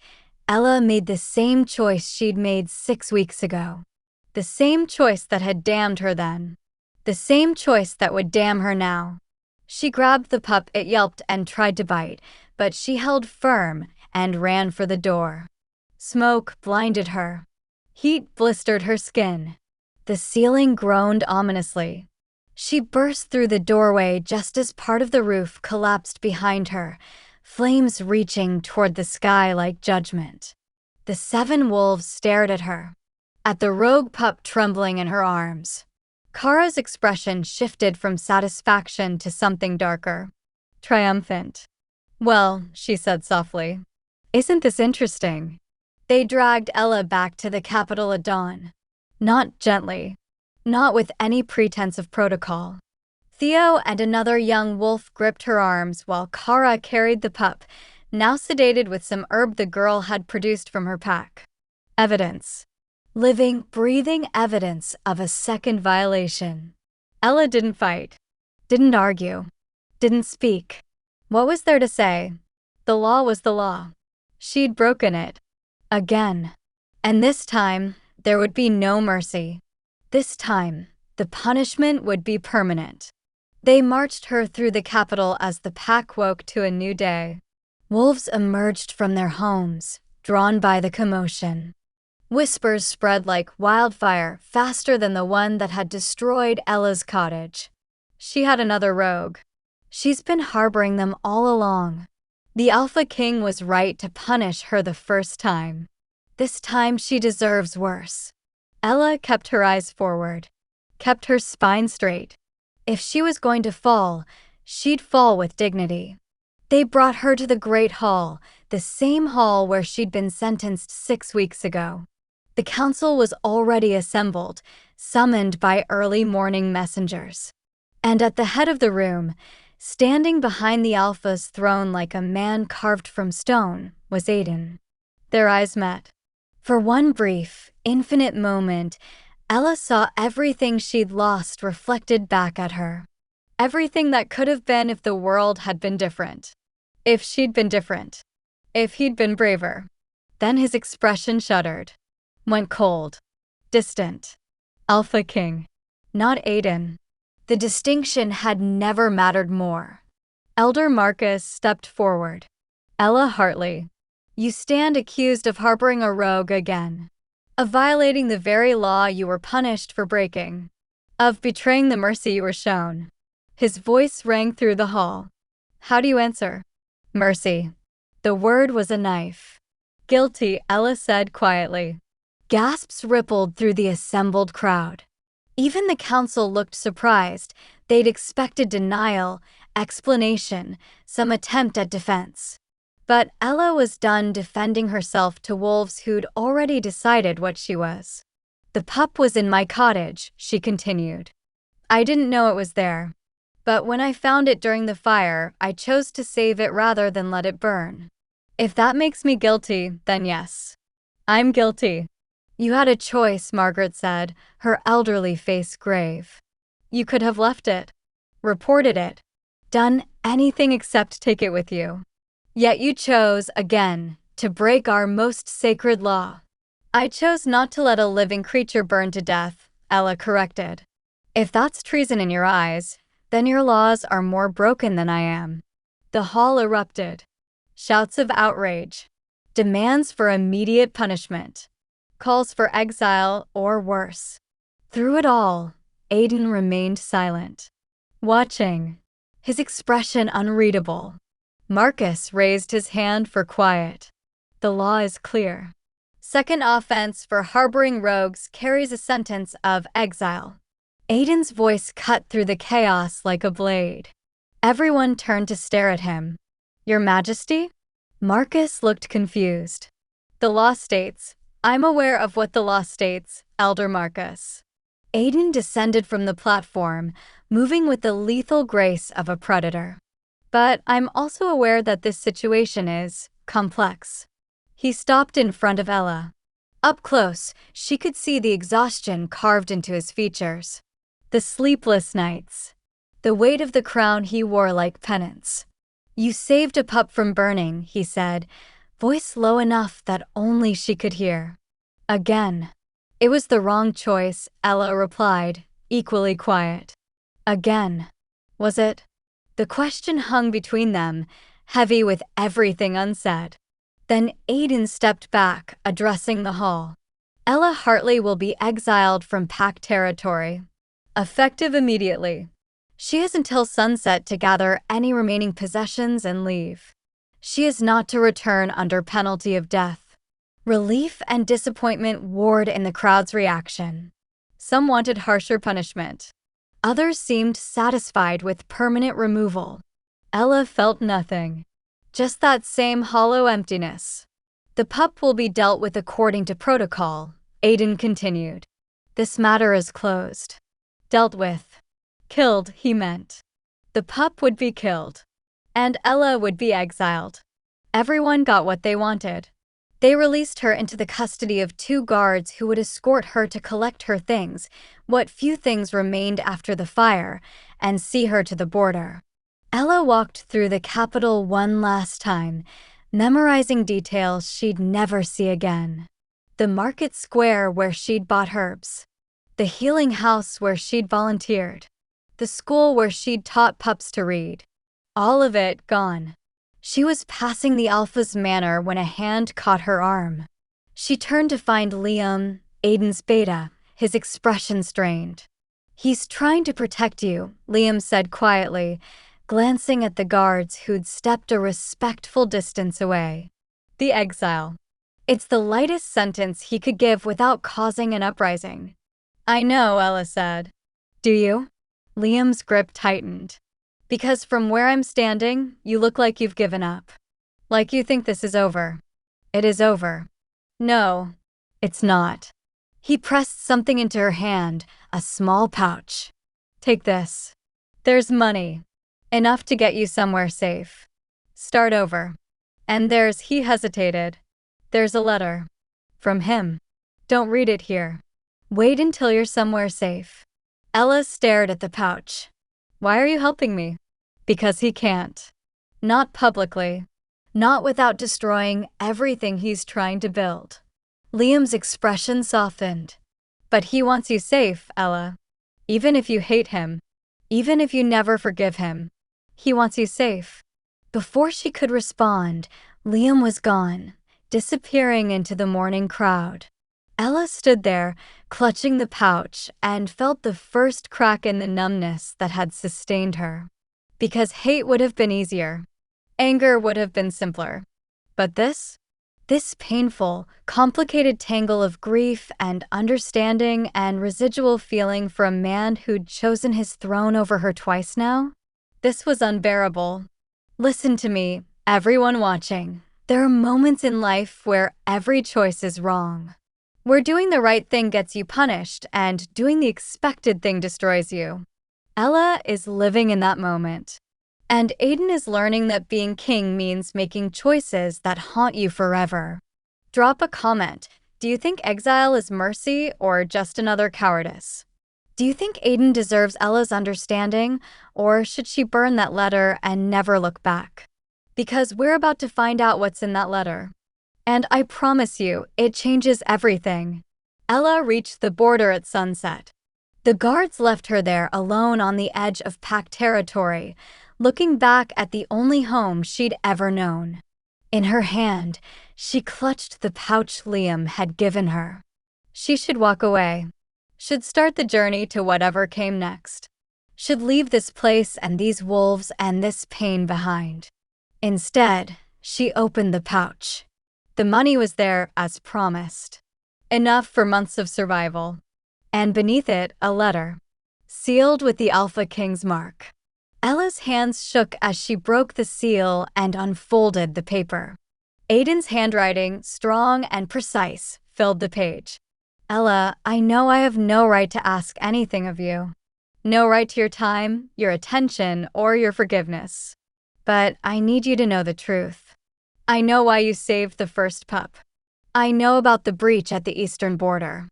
Ella made the same choice she'd made 6 weeks ago. The same choice that had damned her then. The same choice that would damn her now. She grabbed the pup, it yelped and tried to bite, but she held firm and ran for the door. Smoke blinded her. Heat blistered her skin. The ceiling groaned ominously. She burst through the doorway just as part of the roof collapsed behind her, flames reaching toward the sky like judgment. The 7 wolves stared at her, at the rogue pup trembling in her arms. Kara's expression shifted from satisfaction to something darker. Triumphant. "Well," she said softly, "isn't this interesting?" They dragged Ella back to the capital at dawn. Not gently. Not with any pretense of protocol. Theo and another young wolf gripped her arms while Kara carried the pup, now sedated with some herb the girl had produced from her pack. Evidence. Living, breathing evidence of a second violation. Ella didn't fight. Didn't argue. Didn't speak. What was there to say? The law was the law. She'd broken it. Again. And this time, there would be no mercy. This time, the punishment would be permanent. They marched her through the capital as the pack woke to a new day. Wolves emerged from their homes, drawn by the commotion. Whispers spread like wildfire, faster than the one that had destroyed Ella's cottage. She had another rogue. She's been harboring them all along. The Alpha King was right to punish her the first time. This time she deserves worse. Ella kept her eyes forward, kept her spine straight. If she was going to fall, she'd fall with dignity. They brought her to the Great Hall, the same hall where she'd been sentenced 6 weeks ago. The council was already assembled, summoned by early morning messengers. And at the head of the room, standing behind the Alpha's throne like a man carved from stone, was Aiden. Their eyes met. For one brief, infinite moment, Ella saw everything she'd lost reflected back at her. Everything that could have been if the world had been different. If she'd been different. If he'd been braver. Then his expression shuddered. Went cold. Distant. Alpha King. Not Aiden. The distinction had never mattered more. Elder Marcus stepped forward. Ella Hartley, you stand accused of harboring a rogue again. Of violating the very law you were punished for breaking. Of betraying the mercy you were shown. His voice rang through the hall. How do you answer? Mercy. The word was a knife. Guilty, Ella said quietly. Gasps rippled through the assembled crowd. Even the council looked surprised. They'd expected denial, explanation, some attempt at defense. But Ella was done defending herself to wolves who'd already decided what she was. The pup was in my cottage, she continued. I didn't know it was there. But when I found it during the fire, I chose to save it rather than let it burn. If that makes me guilty, then yes. I'm guilty. You had a choice, Margaret said, her elderly face grave. You could have left it, reported it, done anything except take it with you. Yet you chose, again, to break our most sacred law. I chose not to let a living creature burn to death, Ella corrected. If that's treason in your eyes, then your laws are more broken than I am. The hall erupted. Shouts of outrage. Demands for immediate punishment. Calls for exile or worse. Through it all, Aiden remained silent. Watching. His expression unreadable. Marcus raised his hand for quiet. The law is clear. Second offense for harboring rogues carries a sentence of exile. Aiden's voice cut through the chaos like a blade. Everyone turned to stare at him. Your Majesty? Marcus looked confused. The law states. I'm aware of what the law states, Elder Marcus. Aiden descended from the platform, moving with the lethal grace of a predator. But I'm also aware that this situation is complex. He stopped in front of Ella. Up close, she could see the exhaustion carved into his features. The sleepless nights. The weight of the crown he wore like penance. You saved a pup from burning, he said, voice low enough that only she could hear. Again. It was the wrong choice, Ella replied, equally quiet. Again. Was it? The question hung between them, heavy with everything unsaid. Then Aiden stepped back, addressing the hall. Ella Hartley will be exiled from Pack territory. Effective immediately. She has until sunset to gather any remaining possessions and leave. She is not to return under penalty of death. Relief and disappointment warred in the crowd's reaction. Some wanted harsher punishment. Others seemed satisfied with permanent removal. Ella felt nothing. Just that same hollow emptiness. The pup will be dealt with according to protocol, Aiden continued. This matter is closed. Dealt with. Killed, he meant. The pup would be killed. And Ella would be exiled. Everyone got what they wanted. They released her into the custody of 2 guards who would escort her to collect her things, what few things remained after the fire, and see her to the border. Ella walked through the capital one last time, memorizing details she'd never see again. The market square where she'd bought herbs. The healing house where she'd volunteered. The school where she'd taught pups to read. All of it gone. She was passing the Alpha's manor when a hand caught her arm. She turned to find Liam, Aiden's beta, his expression strained. He's trying to protect you, Liam said quietly, glancing at the guards who'd stepped a respectful distance away. The exile. It's the lightest sentence he could give without causing an uprising. I know, Ella said. Do you? Liam's grip tightened. Because from where I'm standing, you look like you've given up. Like you think this is over. It is over. No, it's not. He pressed something into her hand, a small pouch. Take this. There's money. Enough to get you somewhere safe. Start over. And he hesitated. There's a letter. From him. Don't read it here. Wait until you're somewhere safe. Ella stared at the pouch. Why are you helping me? Because he can't. Not publicly. Not without destroying everything he's trying to build. Liam's expression softened. But he wants you safe, Ella. Even if you hate him. even if you never forgive him. He wants you safe." Before she could respond, Liam was gone, disappearing into the morning crowd. Ella stood there, clutching the pouch, and felt the first crack in the numbness that had sustained her. Because hate would have been easier. Anger would have been simpler. But this painful, complicated tangle of grief and understanding and residual feeling for a man who'd chosen his throne over her twice now? This was unbearable. Listen to me, everyone watching. There are moments in life where every choice is wrong. Where doing the right thing gets you punished and doing the expected thing destroys you. Ella is living in that moment. And Aiden is learning that being king means making choices that haunt you forever. Drop a comment. Do you think Exile is mercy or just another cowardice? Do you think Aiden deserves Ella's understanding, or should she burn that letter and never look back? Because we're about to find out what's in that letter. And I promise you, it changes everything. Ella reached the border at sunset. The guards left her there alone on the edge of Pack territory, looking back at the only home she'd ever known. In her hand, she clutched the pouch Liam had given her. She should walk away. Should start the journey to whatever came next. Should leave this place and these wolves and this pain behind. Instead, she opened the pouch. The money was there as promised. Enough for months of survival. And beneath it, a letter. Sealed with the Alpha King's mark. Ella's hands shook as she broke the seal and unfolded the paper. Aiden's handwriting, strong and precise, filled the page. Ella, I know I have no right to ask anything of you. No right to your time, your attention, or your forgiveness. But I need you to know the truth. I know why you saved the first pup. I know about the breach at the eastern border.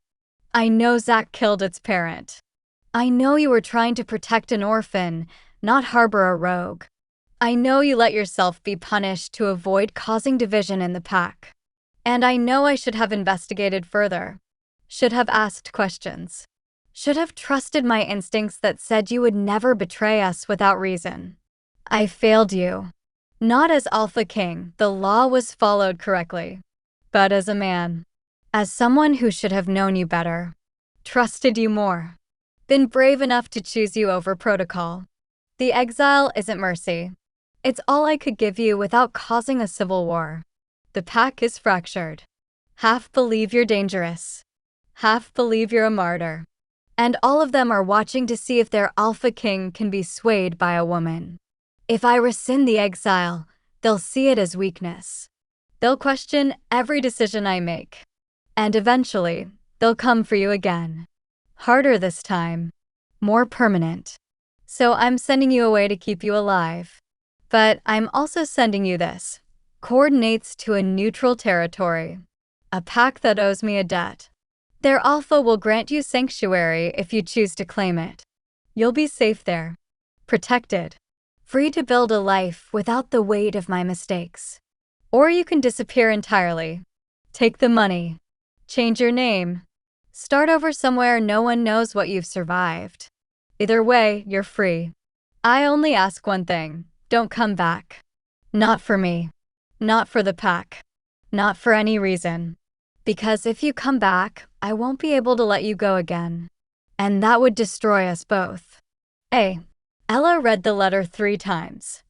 I know Zach killed its parent. I know you were trying to protect an orphan, not harbor a rogue. I know you let yourself be punished to avoid causing division in the pack. And I know I should have investigated further. Should have asked questions. Should have trusted my instincts that said you would never betray us without reason. I failed you. Not as Alpha King, the law was followed correctly. But as a man. As someone who should have known you better. Trusted you more. Been brave enough to choose you over protocol. The exile isn't mercy. It's all I could give you without causing a civil war. The pack is fractured. Half believe you're dangerous. Half believe you're a martyr. And all of them are watching to see if their Alpha King can be swayed by a woman. If I rescind the exile, they'll see it as weakness. They'll question every decision I make. And eventually, they'll come for you again. Harder this time. More permanent. So I'm sending you away to keep you alive. But I'm also sending you this. Coordinates to a neutral territory. A pack that owes me a debt. Their alpha will grant you sanctuary if you choose to claim it. You'll be safe there. Protected. Free to build a life without the weight of my mistakes. Or you can disappear entirely. Take the money. Change your name. Start over somewhere no one knows what you've survived. Either way, you're free. I only ask one thing. Don't come back. Not for me. Not for the pack. Not for any reason. Because if you come back, I won't be able to let you go again. And that would destroy us both. Ella read the letter 3 times.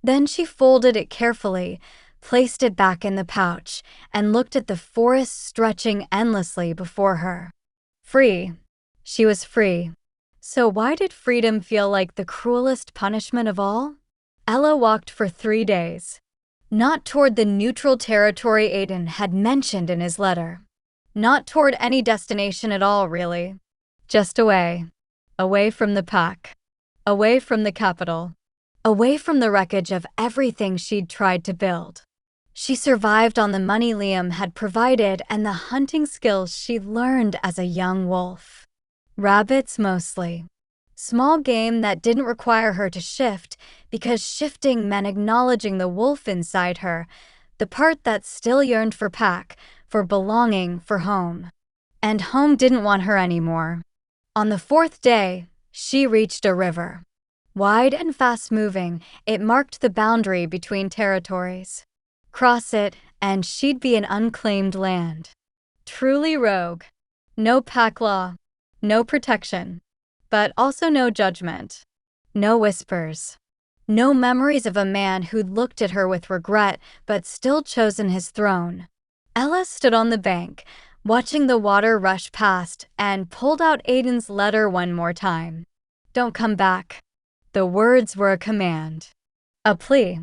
Then she folded it carefully, placed it back in the pouch, and looked at the forest stretching endlessly before her. Free. She was free. So why did freedom feel like the cruelest punishment of all? Ella walked for 3 days. Not toward the neutral territory Aiden had mentioned in his letter. Not toward any destination at all, really. Just away. Away from the pack. Away from the capital. Away from the wreckage of everything she'd tried to build. She survived on the money Liam had provided and the hunting skills she'd learned as a young wolf. Rabbits mostly. Small game that didn't require her to shift, because shifting meant acknowledging the wolf inside her, the part that still yearned for pack, for belonging, for home. And home didn't want her anymore. On the 4th day, she reached a river. Wide and fast-moving, it marked the boundary between territories. Cross it, and she'd be in unclaimed land. Truly rogue. No pack law. No protection. But also no judgment. No whispers. No memories of a man who'd looked at her with regret but still chosen his throne. Ella stood on the bank, watching the water rush past, and pulled out Aiden's letter one more time. Don't come back. The words were a command. A plea.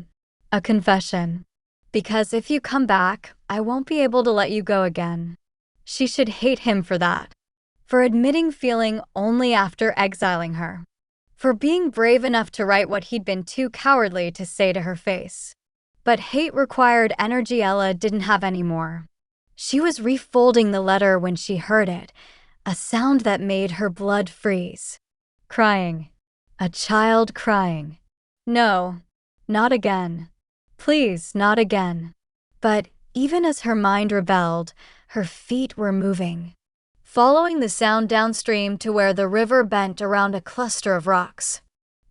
A confession. Because if you come back, I won't be able to let you go again. She should hate him for that. For admitting feeling only after exiling her. For being brave enough to write what he'd been too cowardly to say to her face. But hate required energy Ella didn't have anymore. She was refolding the letter when she heard it, a sound that made her blood freeze. Crying. A child crying. No, not again. Please, not again. But even as her mind rebelled, her feet were moving. Following the sound downstream to where the river bent around a cluster of rocks.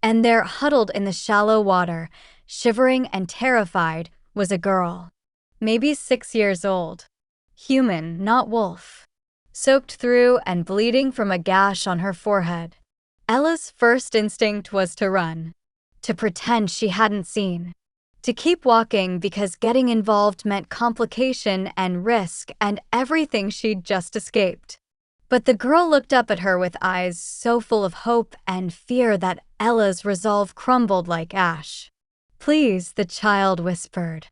And there, huddled in the shallow water, shivering and terrified, was a girl. Maybe 6 years old. Human, not wolf. Soaked through and bleeding from a gash on her forehead. Ella's first instinct was to run. To pretend she hadn't seen. To keep walking because getting involved meant complication and risk and everything she'd just escaped. But the girl looked up at her with eyes so full of hope and fear that Ella's resolve crumbled like ash. Please, the child whispered.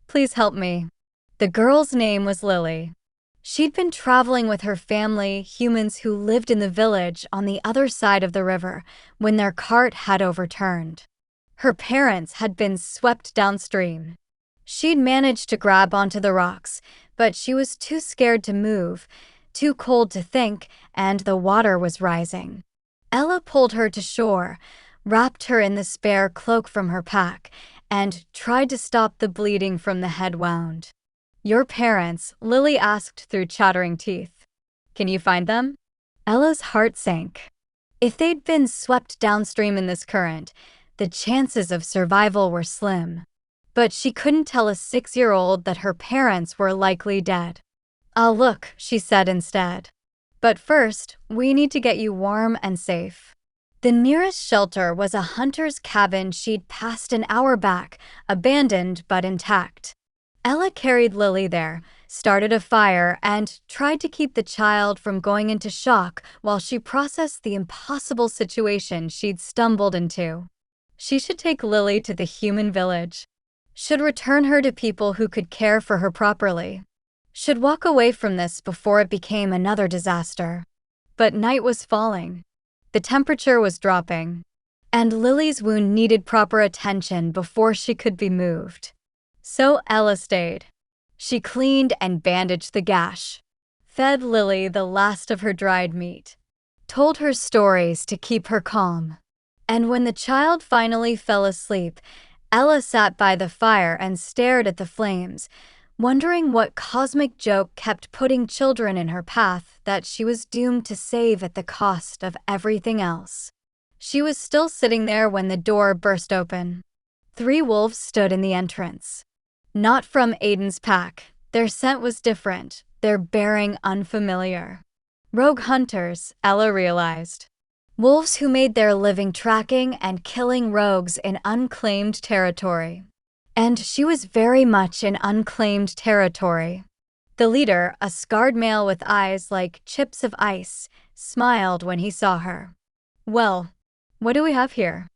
Please help me. The girl's name was Lily. She'd been traveling with her family, humans who lived in the village on the other side of the river, when their cart had overturned. Her parents had been swept downstream. She'd managed to grab onto the rocks, but she was too scared to move, too cold to think, and the water was rising. Ella pulled her to shore, wrapped her in the spare cloak from her pack, and tried to stop the bleeding from the head wound. Your parents, Lily asked through chattering teeth. Can you find them? Ella's heart sank. If they'd been swept downstream in this current, the chances of survival were slim. But she couldn't tell a 6-year-old that her parents were likely dead. I'll look, she said instead. But first, we need to get you warm and safe. The nearest shelter was a hunter's cabin she'd passed an hour back, abandoned but intact. Ella carried Lily there, started a fire, and tried to keep the child from going into shock while she processed the impossible situation she'd stumbled into. She should take Lily to the human village. Should return her to people who could care for her properly. Should walk away from this before it became another disaster. But night was falling. The temperature was dropping. And Lily's wound needed proper attention before she could be moved. So Ella stayed. She cleaned and bandaged the gash. Fed Lily the last of her dried meat. Told her stories to keep her calm. And when the child finally fell asleep, Ella sat by the fire and stared at the flames, wondering what cosmic joke kept putting children in her path that she was doomed to save at the cost of everything else. She was still sitting there when the door burst open. 3 wolves stood in the entrance. Not from Aiden's pack. Their scent was different, their bearing unfamiliar. Rogue hunters, Ella realized. Wolves who made their living tracking and killing rogues in unclaimed territory. And she was very much in unclaimed territory. The leader, a scarred male with eyes like chips of ice, smiled when he saw her. Well, what do we have here?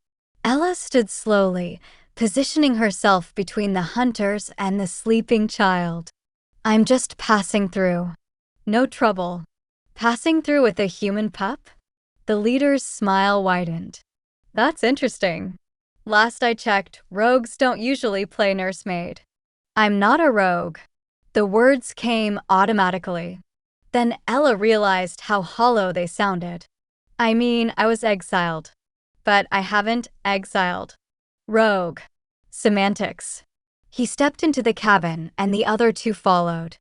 Ella stood slowly, positioning herself between the hunters and the sleeping child. I'm just passing through. No trouble. Passing through with a human pup? The leader's smile widened. That's interesting. Last I checked, rogues don't usually play nursemaid. I'm not a rogue. The words came automatically. Then Ella realized how hollow they sounded. I mean, I was exiled. But I haven't exiled. Rogue. Semantics. He stepped into the cabin, and the other 2 followed.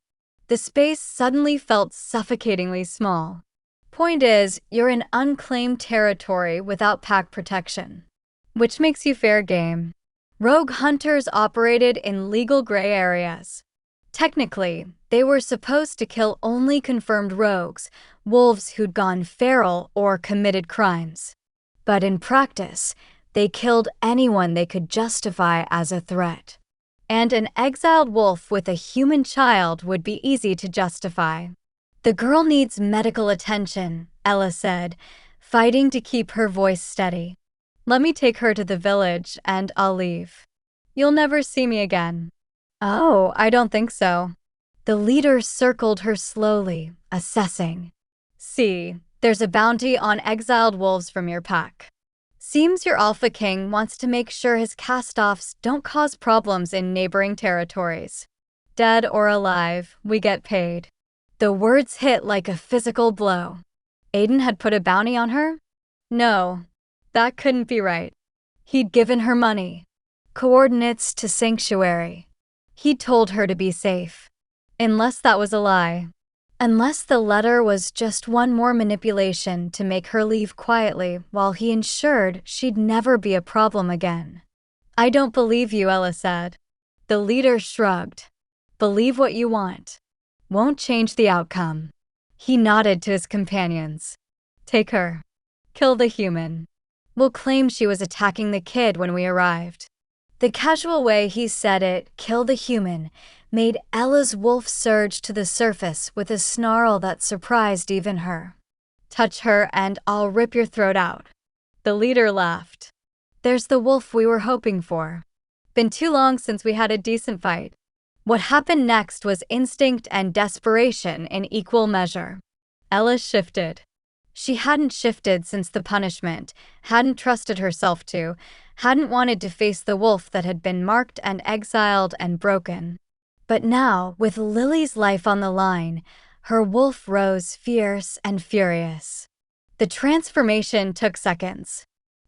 The space suddenly felt suffocatingly small. Point is, you're in unclaimed territory without pack protection. which makes you fair game. Rogue hunters operated in legal gray areas. Technically, they were supposed to kill only confirmed rogues, wolves who'd gone feral or committed crimes. But in practice, they killed anyone they could justify as a threat. And an exiled wolf with a human child would be easy to justify. "The girl needs medical attention," Ella said, fighting to keep her voice steady. "Let me take her to the village and I'll leave. You'll never see me again." "Oh, I don't think so." The leader circled her slowly, assessing. "See, there's a bounty on exiled wolves from your pack. Seems your alpha king wants to make sure his cast-offs don't cause problems in neighboring territories. Dead or alive, we get paid." The words hit like a physical blow. Aiden had put a bounty on her? No, that couldn't be right. He'd given her money, coordinates to Sanctuary. He'd told her to be safe. Unless that was a lie. Unless the letter was just one more manipulation to make her leave quietly while he ensured she'd never be a problem again. "I don't believe you," Ella said. The leader shrugged. "Believe what you want. Won't change the outcome." He nodded to his companions. "Take her. Kill the human. We'll claim she was attacking the kid when we arrived." The casual way he said it, "kill the human," made Ella's wolf surge to the surface with a snarl that surprised even her. "Touch her and I'll rip your throat out." The leader laughed. "There's the wolf we were hoping for. Been too long since we had a decent fight." What happened next was instinct and desperation in equal measure. Ella shifted. She hadn't shifted since the punishment, hadn't trusted herself to, hadn't wanted to face the wolf that had been marked and exiled and broken. But now, with Lily's life on the line, her wolf rose fierce and furious. The transformation took seconds.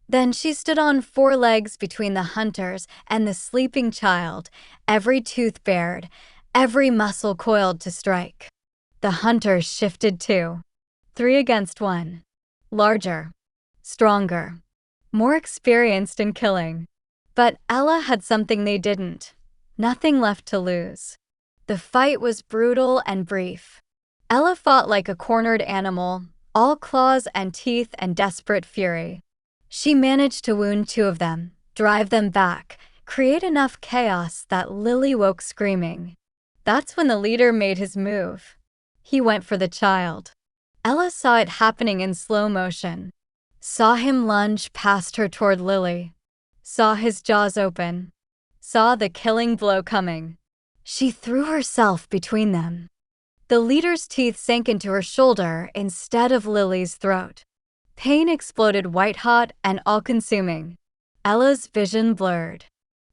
Then she stood on 4 legs between the hunters and the sleeping child, every tooth bared, every muscle coiled to strike. The hunters shifted too. 3 against 1. Larger. Stronger. More experienced in killing. But Ella had something they didn't. Nothing left to lose. The fight was brutal and brief. Ella fought like a cornered animal, all claws and teeth and desperate fury. She managed to wound 2 of them, drive them back, create enough chaos that Lily woke screaming. That's when the leader made his move. He went for the child. Ella saw it happening in slow motion. Saw him lunge past her toward Lily. Saw his jaws open. Saw the killing blow coming. She threw herself between them. The leader's teeth sank into her shoulder instead of Lily's throat. Pain exploded white-hot and all-consuming. Ella's vision blurred.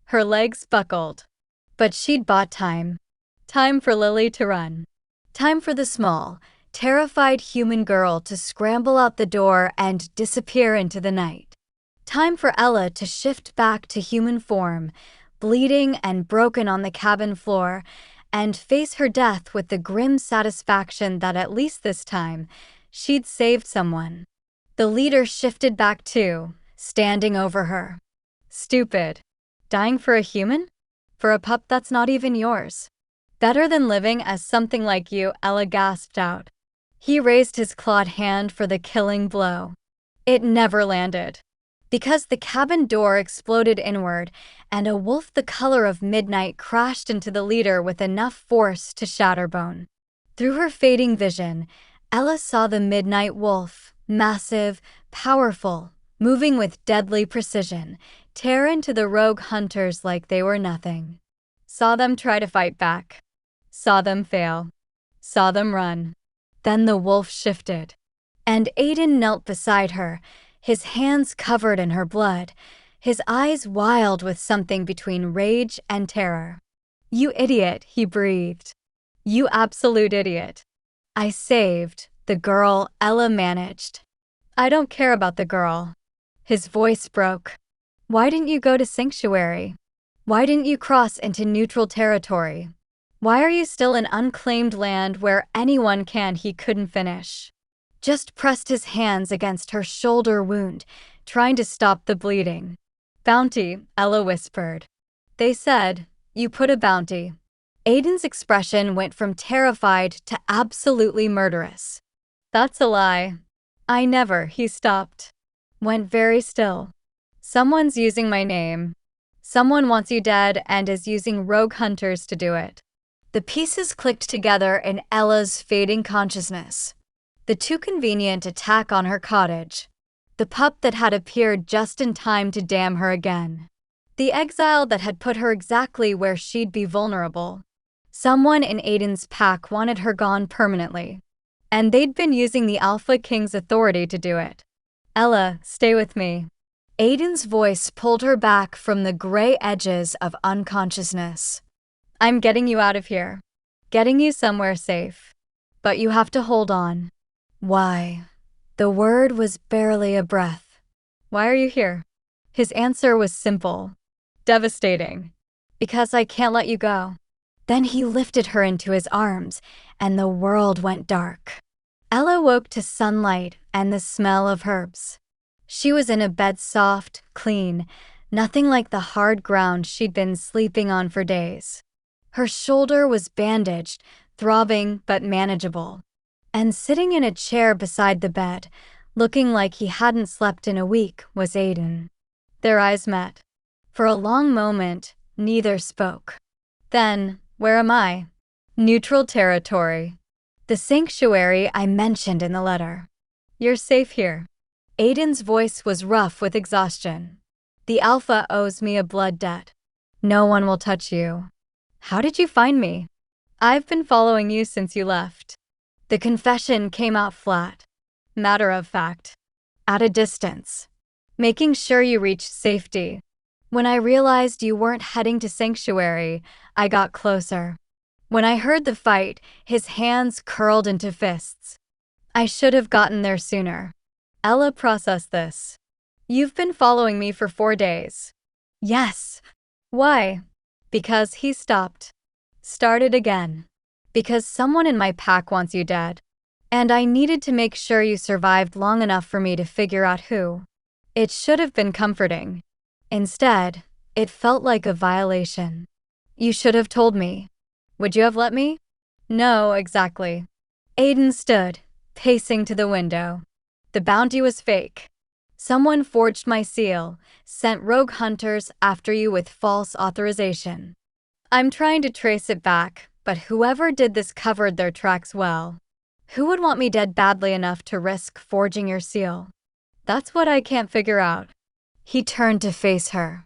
Her legs buckled. But she'd bought time. Time for Lily to run. Time for the small, terrified human girl to scramble out the door and disappear into the night. Time for Ella to shift back to human form, bleeding and broken on the cabin floor, and face her death with the grim satisfaction that at least this time, she'd saved someone. The leader shifted back too, standing over her. "Stupid. Dying for a human? For a pup that's not even yours. Better than living as something like you," Ella gasped out. He raised his clawed hand for the killing blow. It never landed. Because the cabin door exploded inward, and a wolf the color of midnight crashed into the leader with enough force to shatter bone. Through her fading vision, Ella saw the midnight wolf, massive, powerful, moving with deadly precision, tear into the rogue hunters like they were nothing. Saw them try to fight back. Saw them fail. Saw them run. Then the wolf shifted. And Aiden knelt beside her, his hands covered in her blood, his eyes wild with something between rage and terror. "You idiot," he breathed. "You absolute idiot." "I saved the girl," Ella managed. "I don't care about the girl." His voice broke. "Why didn't you go to Sanctuary? Why didn't you cross into neutral territory? Why are you still in unclaimed land where anyone can?" He couldn't finish. Just pressed his hands against her shoulder wound, trying to stop the bleeding. Bounty, Ella whispered. They said, you put a bounty. Aiden's expression went from terrified to absolutely murderous. That's a lie. I never, he stopped. Went very still. Someone's using my name. Someone wants you dead and is using rogue hunters to do it. The pieces clicked together in Ella's fading consciousness. The too convenient attack on her cottage. The pup that had appeared just in time to damn her again. The exile that had put her exactly where she'd be vulnerable. Someone in Aiden's pack wanted her gone permanently. And they'd been using the Alpha King's authority to do it. Ella, stay with me. Aiden's voice pulled her back from the gray edges of unconsciousness. I'm getting you out of here. Getting you somewhere safe. But you have to hold on. Why? The word was barely a breath. Why are you here? His answer was simple. Devastating. Because I can't let you go. Then he lifted her into his arms, and the world went dark. Ella woke to sunlight and the smell of herbs. She was in a bed soft, clean, nothing like the hard ground she'd been sleeping on for days. Her shoulder was bandaged, throbbing but manageable. And sitting in a chair beside the bed, looking like he hadn't slept in a week, was Aiden. Their eyes met. For a long moment, neither spoke. Then, where am I? Neutral territory. The sanctuary I mentioned in the letter. You're safe here. Aiden's voice was rough with exhaustion. The Alpha owes me a blood debt. No one will touch you. How did you find me? I've been following you since you left. The confession came out flat. Matter of fact. At a distance. Making sure you reached safety. When I realized you weren't heading to Sanctuary, I got closer. When I heard the fight, his hands curled into fists. I should have gotten there sooner. Ella processed this. You've been following me for 4 days. Yes. Why? Because he stopped. Started again. Because someone in my pack wants you dead. And I needed to make sure you survived long enough for me to figure out who. It should have been comforting. Instead, it felt like a violation. You should have told me. Would you have let me? No, exactly. Aiden stood, pacing to the window. The bounty was fake. Someone forged my seal, sent rogue hunters after you with false authorization. I'm trying to trace it back, but whoever did this covered their tracks well. Who would want me dead badly enough to risk forging your seal? That's what I can't figure out. He turned to face her.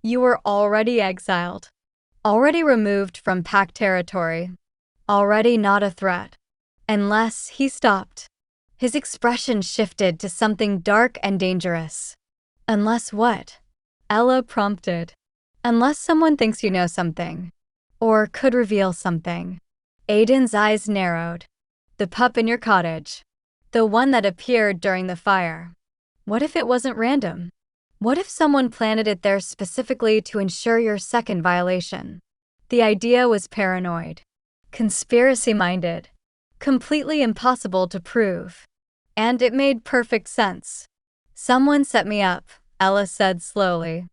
You were already exiled. Already removed from pack territory. Already not a threat. Unless he stopped. His expression shifted to something dark and dangerous. Unless what? Ella prompted. Unless someone thinks you know something. Or could reveal something. Aiden's eyes narrowed. The pup in your cottage. The one that appeared during the fire. What if it wasn't random? What if someone planted it there specifically to ensure your second violation? The idea was paranoid. Conspiracy-minded. Completely impossible to prove. And it made perfect sense. Someone set me up, Ella said slowly.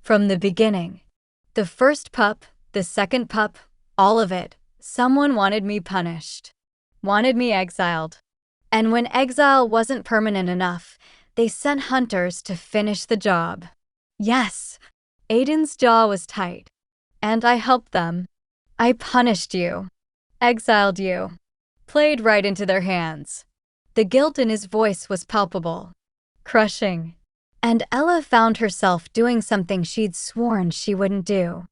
From the beginning. The first pup, the second pup, all of it. Someone wanted me punished. Wanted me exiled. And when exile wasn't permanent enough, they sent hunters to finish the job. Yes. Aiden's jaw was tight. And I helped them. I punished you. Exiled you. Played right into their hands. The guilt in his voice was palpable. Crushing. And Ella found herself doing something she'd sworn she wouldn't do.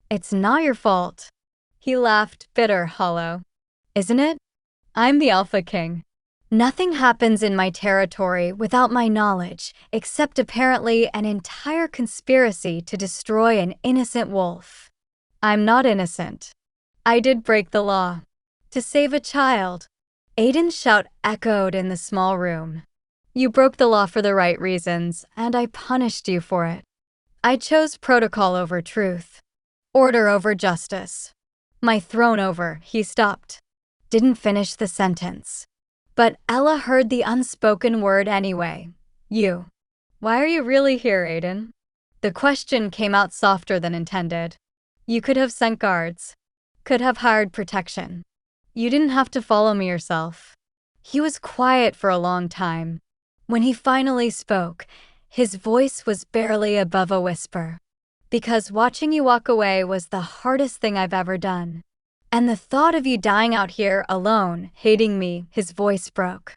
It's not your fault. He laughed, bitter, hollow. Isn't it? I'm the Alpha King. Nothing happens in my territory without my knowledge, except apparently an entire conspiracy to destroy an innocent wolf. I'm not innocent. I did break the law. To save a child. Aiden's shout echoed in the small room. You broke the law for the right reasons, and I punished you for it. I chose protocol over truth. Order over justice. My throne over, he stopped. Didn't finish the sentence. But Ella heard the unspoken word anyway. You. Why are you really here, Aiden? The question came out softer than intended. You could have sent guards. Could have hired protection. You didn't have to follow me yourself. He was quiet for a long time. When he finally spoke, his voice was barely above a whisper. Because watching you walk away was the hardest thing I've ever done. And the thought of you dying out here alone, hating me, his voice broke.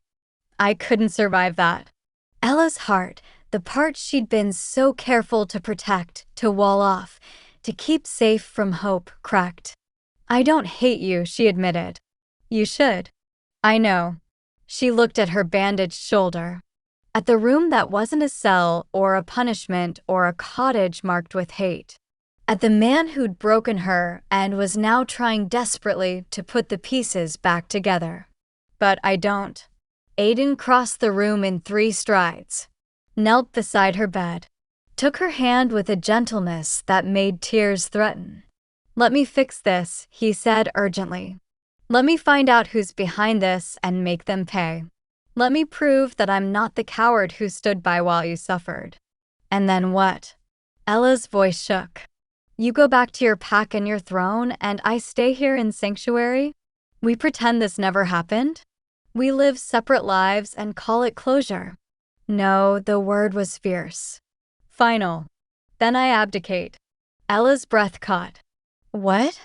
I couldn't survive that. Ella's heart, the part she'd been so careful to protect, to wall off, to keep safe from hope, cracked. I don't hate you, she admitted. You should. I know. She looked at her bandaged shoulder. At the room that wasn't a cell or a punishment or a cottage marked with hate. At the man who'd broken her and was now trying desperately to put the pieces back together. But I don't. Aiden crossed the room in 3 strides. Knelt beside her bed. Took her hand with a gentleness that made tears threaten. Let me fix this, he said urgently. Let me find out who's behind this and make them pay. Let me prove that I'm not the coward who stood by while you suffered. And then what? Ella's voice shook. You go back to your pack and your throne, and I stay here in sanctuary? We pretend this never happened? We live separate lives and call it closure. No, the word was fierce. Final. Then I abdicate. Ella's breath caught. What?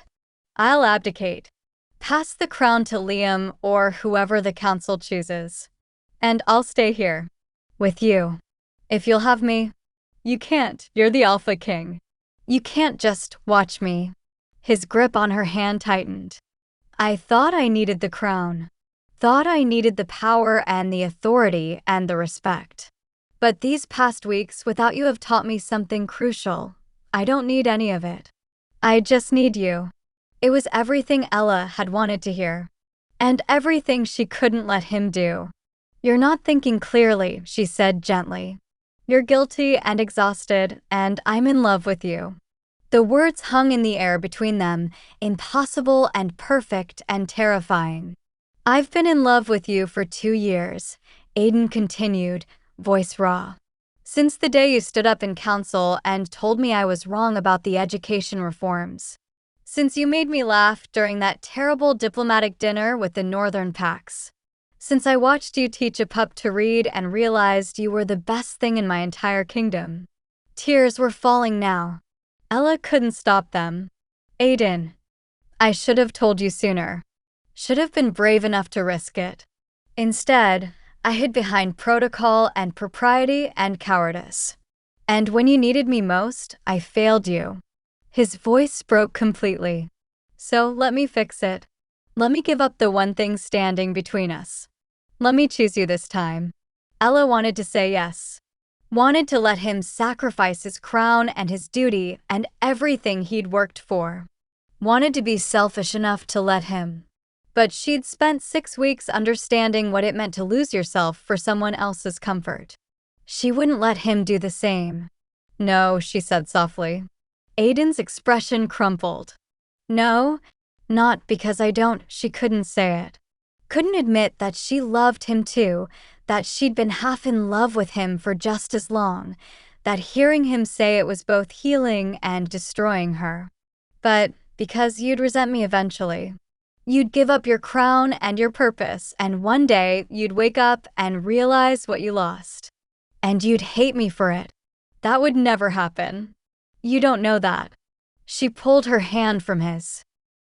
I'll abdicate. Pass the crown to Liam or whoever the council chooses. And I'll stay here. With you. If you'll have me. You can't. You're the Alpha King. You can't just watch me. His grip on her hand tightened. I thought I needed the crown. Thought I needed the power and the authority and the respect. But these past weeks without you have taught me something crucial. I don't need any of it. I just need you. It was everything Ella had wanted to hear. And everything she couldn't let him do. You're not thinking clearly, she said gently. You're guilty and exhausted, and I'm in love with you. The words hung in the air between them, impossible and perfect and terrifying. I've been in love with you for 2 years, Aiden continued, voice raw. Since the day you stood up in council and told me I was wrong about the education reforms. Since you made me laugh during that terrible diplomatic dinner with the Northern Pax. Since I watched you teach a pup to read and realized you were the best thing in my entire kingdom. Tears were falling now. Ella couldn't stop them. Aiden. I should have told you sooner. Should have been brave enough to risk it. Instead, I hid behind protocol and propriety and cowardice. And when you needed me most, I failed you. His voice broke completely. So let me fix it. Let me give up the one thing standing between us. Let me choose you this time. Ella wanted to say yes. Wanted to let him sacrifice his crown and his duty and everything he'd worked for. Wanted to be selfish enough to let him. But she'd spent 6 weeks understanding what it meant to lose yourself for someone else's comfort. She wouldn't let him do the same. No, she said softly. Aiden's expression crumpled. No, not because I don't, she couldn't say it. Couldn't admit that she loved him too, that she'd been half in love with him for just as long, that hearing him say it was both healing and destroying her. But because you'd resent me eventually. You'd give up your crown and your purpose, and one day you'd wake up and realize what you lost. And you'd hate me for it. That would never happen. You don't know that. She pulled her hand from his.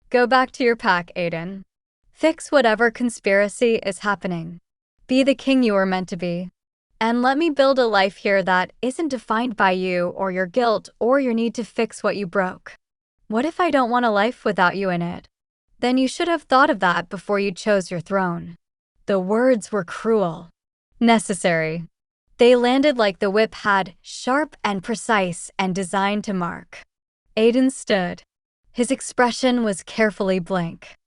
Go back to your pack, Aiden. Fix whatever conspiracy is happening. Be the king you were meant to be. And let me build a life here that isn't defined by you or your guilt or your need to fix what you broke. What if I don't want a life without you in it? Then you should have thought of that before you chose your throne. The words were cruel. Necessary. They landed like the whip had, sharp and precise and designed to mark. Aiden stood. His expression was carefully blank.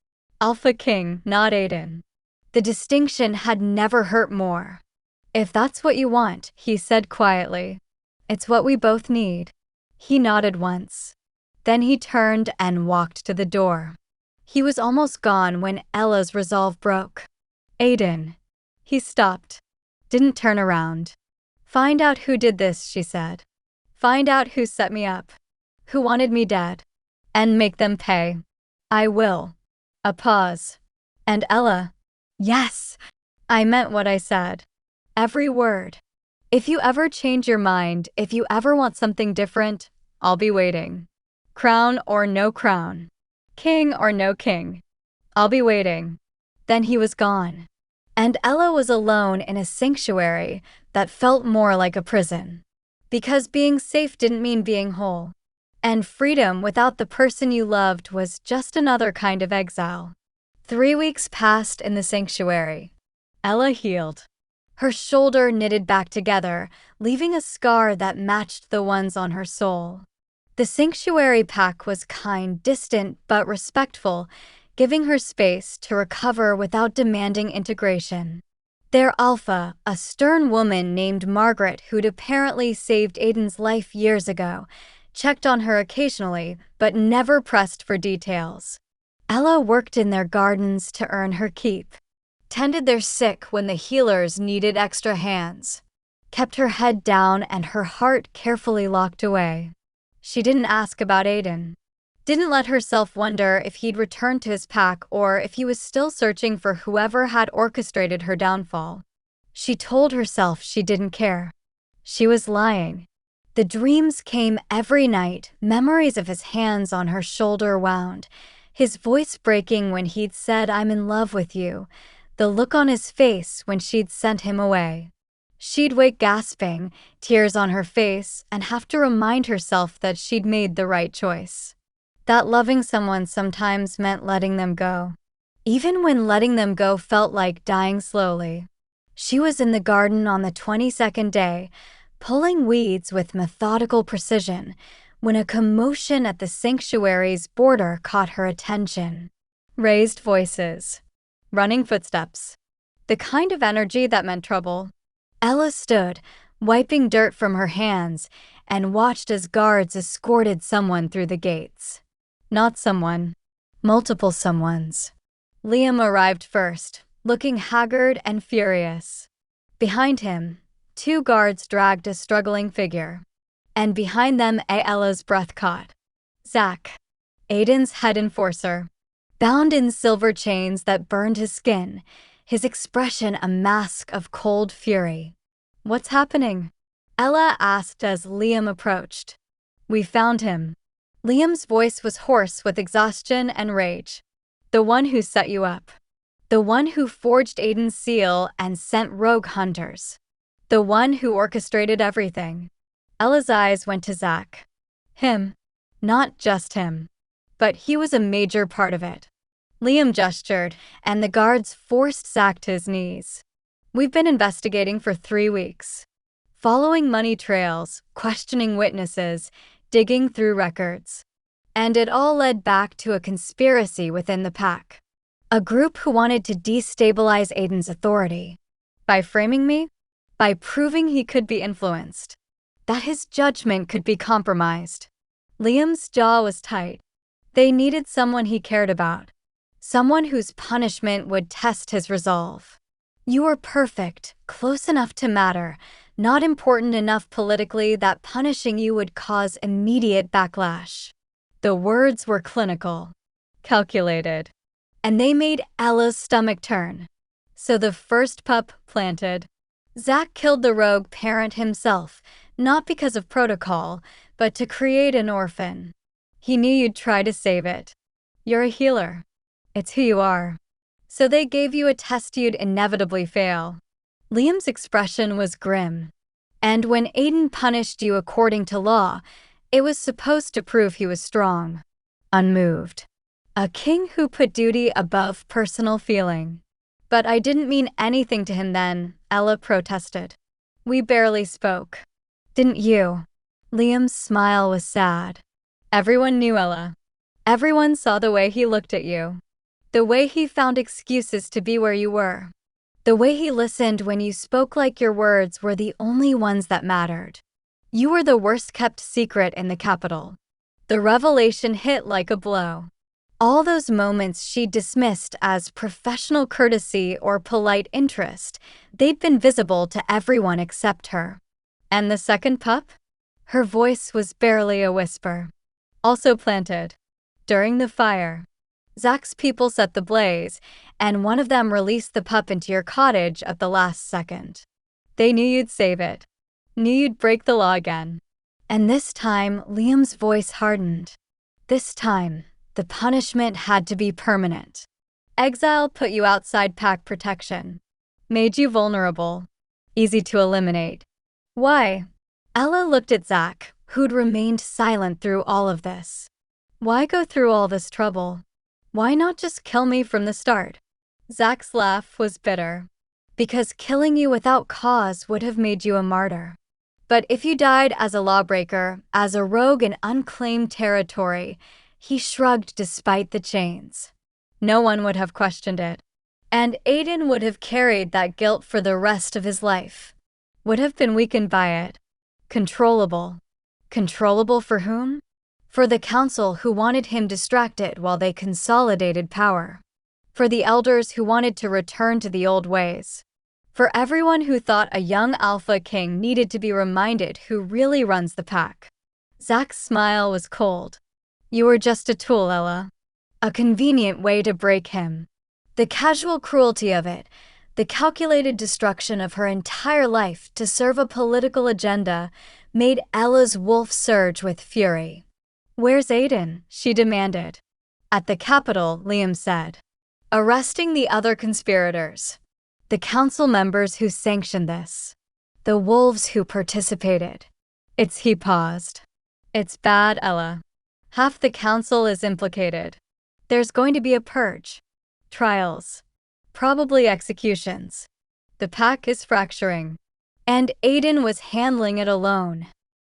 Alpha King, not Aiden. The distinction had never hurt more. If that's what you want, he said quietly. It's what we both need. He nodded once. Then he turned and walked to the door. He was almost gone when Ella's resolve broke. Aiden. He stopped. Didn't turn around. Find out who did this, she said. Find out who set me up, who wanted me dead, and make them pay. I will. A pause. And Ella, yes, I meant what I said. Every word. If you ever change your mind, if you ever want something different, I'll be waiting. Crown or no crown. King or no king. I'll be waiting. Then he was gone. And Ella was alone in a sanctuary that felt more like a prison. Because being safe didn't mean being whole. And freedom without the person you loved was just another kind of exile. 3 weeks passed in the sanctuary. Ella healed. Her shoulder knitted back together, leaving a scar that matched the ones on her soul. The sanctuary pack was kind, distant, but respectful, giving her space to recover without demanding integration. Their alpha, a stern woman named Margaret who'd apparently saved Aiden's life years ago, checked on her occasionally, but never pressed for details. Ella worked in their gardens to earn her keep, tended their sick when the healers needed extra hands, kept her head down and her heart carefully locked away. She didn't ask about Aiden, didn't let herself wonder if he'd returned to his pack or if he was still searching for whoever had orchestrated her downfall. She told herself she didn't care. She was lying. The dreams came every night, memories of his hands on her shoulder wound, his voice breaking when he'd said, "I'm in love with you," the look on his face when she'd sent him away. She'd wake gasping, tears on her face, and have to remind herself that she'd made the right choice. That loving someone sometimes meant letting them go. Even when letting them go felt like dying slowly. She was in the garden on the 22nd day, pulling weeds with methodical precision, when a commotion at the sanctuary's border caught her attention. Raised voices. Running footsteps. The kind of energy that meant trouble. Ella stood, wiping dirt from her hands, and watched as guards escorted someone through the gates. Not someone. Multiple someones. Liam arrived first, looking haggard and furious. Behind him, 2 guards dragged a struggling figure. And behind them, Ella's breath caught. Zach, Aiden's head enforcer. Bound in silver chains that burned his skin, his expression a mask of cold fury. "What's happening?" Ella asked as Liam approached. "We found him." Liam's voice was hoarse with exhaustion and rage. "The one who set you up. The one who forged Aiden's seal and sent rogue hunters. The one who orchestrated everything." Ella's eyes went to Zach. Him. Not just him. But he was a major part of it. Liam gestured, and the guards forced Zach to his knees. "We've been investigating for 3 weeks. Following money trails, questioning witnesses, digging through records. And it all led back to a conspiracy within the pack. A group who wanted to destabilize Aiden's authority. By framing me? By proving he could be influenced. That his judgment could be compromised." Liam's jaw was tight. They needed someone he cared about. Someone whose punishment would test his resolve. "You were perfect, close enough to matter, not important enough politically that punishing you would cause immediate backlash." The words were clinical, calculated, and they made Ella's stomach turn. So the first pup planted. Zach killed the rogue parent himself, not because of protocol, but to create an orphan. He knew you'd try to save it. You're a healer. It's who you are. So they gave you a test you'd inevitably fail. Liam's expression was grim. And when Aiden punished you according to law, it was supposed to prove he was strong, unmoved. A king who put duty above personal feeling. "But I didn't mean anything to him then," Ella protested. "We barely spoke." "Didn't you?" Liam's smile was sad. Everyone knew Ella. Everyone saw the way he looked at you. The way he found excuses to be where you were. The way he listened when you spoke like your words were the only ones that mattered. You were the worst-kept secret in the capital. The revelation hit like a blow. All those moments she dismissed as professional courtesy or polite interest, they'd been visible to everyone except her. And the second pup? Her voice was barely a whisper. Also planted. During the fire, Zach's people set the blaze, and one of them released the pup into your cottage at the last second. They knew you'd save it. Knew you'd break the law again. And this time, Liam's voice hardened. This time, the punishment had to be permanent. Exile put you outside pack protection. Made you vulnerable. Easy to eliminate. Why? Ella looked at Zach, who'd remained silent through all of this. Why go through all this trouble? Why not just kill me from the start? Zach's laugh was bitter. Because killing you without cause would have made you a martyr. But if you died as a lawbreaker, as a rogue in unclaimed territory, he shrugged despite the chains. No one would have questioned it. And Aiden would have carried that guilt for the rest of his life. Would have been weakened by it. Controllable. Controllable for whom? For the council who wanted him distracted while they consolidated power. For the elders who wanted to return to the old ways. For everyone who thought a young alpha king needed to be reminded who really runs the pack. Zach's smile was cold. You were just a tool, Ella. A convenient way to break him. The casual cruelty of it, the calculated destruction of her entire life to serve a political agenda, made Ella's wolf surge with fury. Where's Aiden? She demanded. At the Capitol, Liam said. Arresting the other conspirators. The council members who sanctioned this. The wolves who participated. He paused. It's bad, Ella. Half the council is implicated. There's going to be a purge. Trials. Probably executions. The pack is fracturing. And Aiden was handling it alone.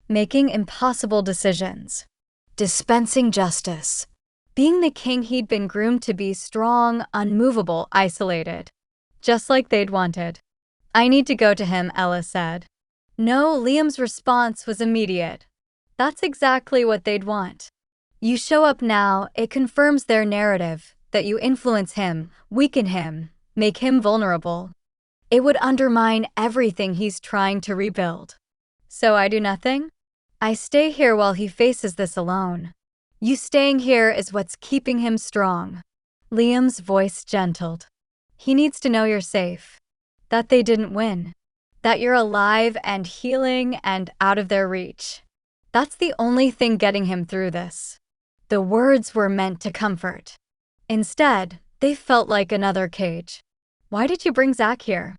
Making impossible decisions. Dispensing justice. Being the king he'd been groomed to be, strong, unmovable, isolated. Just like they'd wanted. I need to go to him, Ella said. No, Liam's response was immediate. That's exactly what they'd want. You show up now, it confirms their narrative, that you influence him, weaken him, make him vulnerable. It would undermine everything he's trying to rebuild. So I do nothing? I stay here while he faces this alone. You staying here is what's keeping him strong. Liam's voice gentled. He needs to know you're safe. That they didn't win. That you're alive and healing and out of their reach. That's the only thing getting him through this. The words were meant to comfort. Instead, they felt like another cage. Why did you bring Zach here?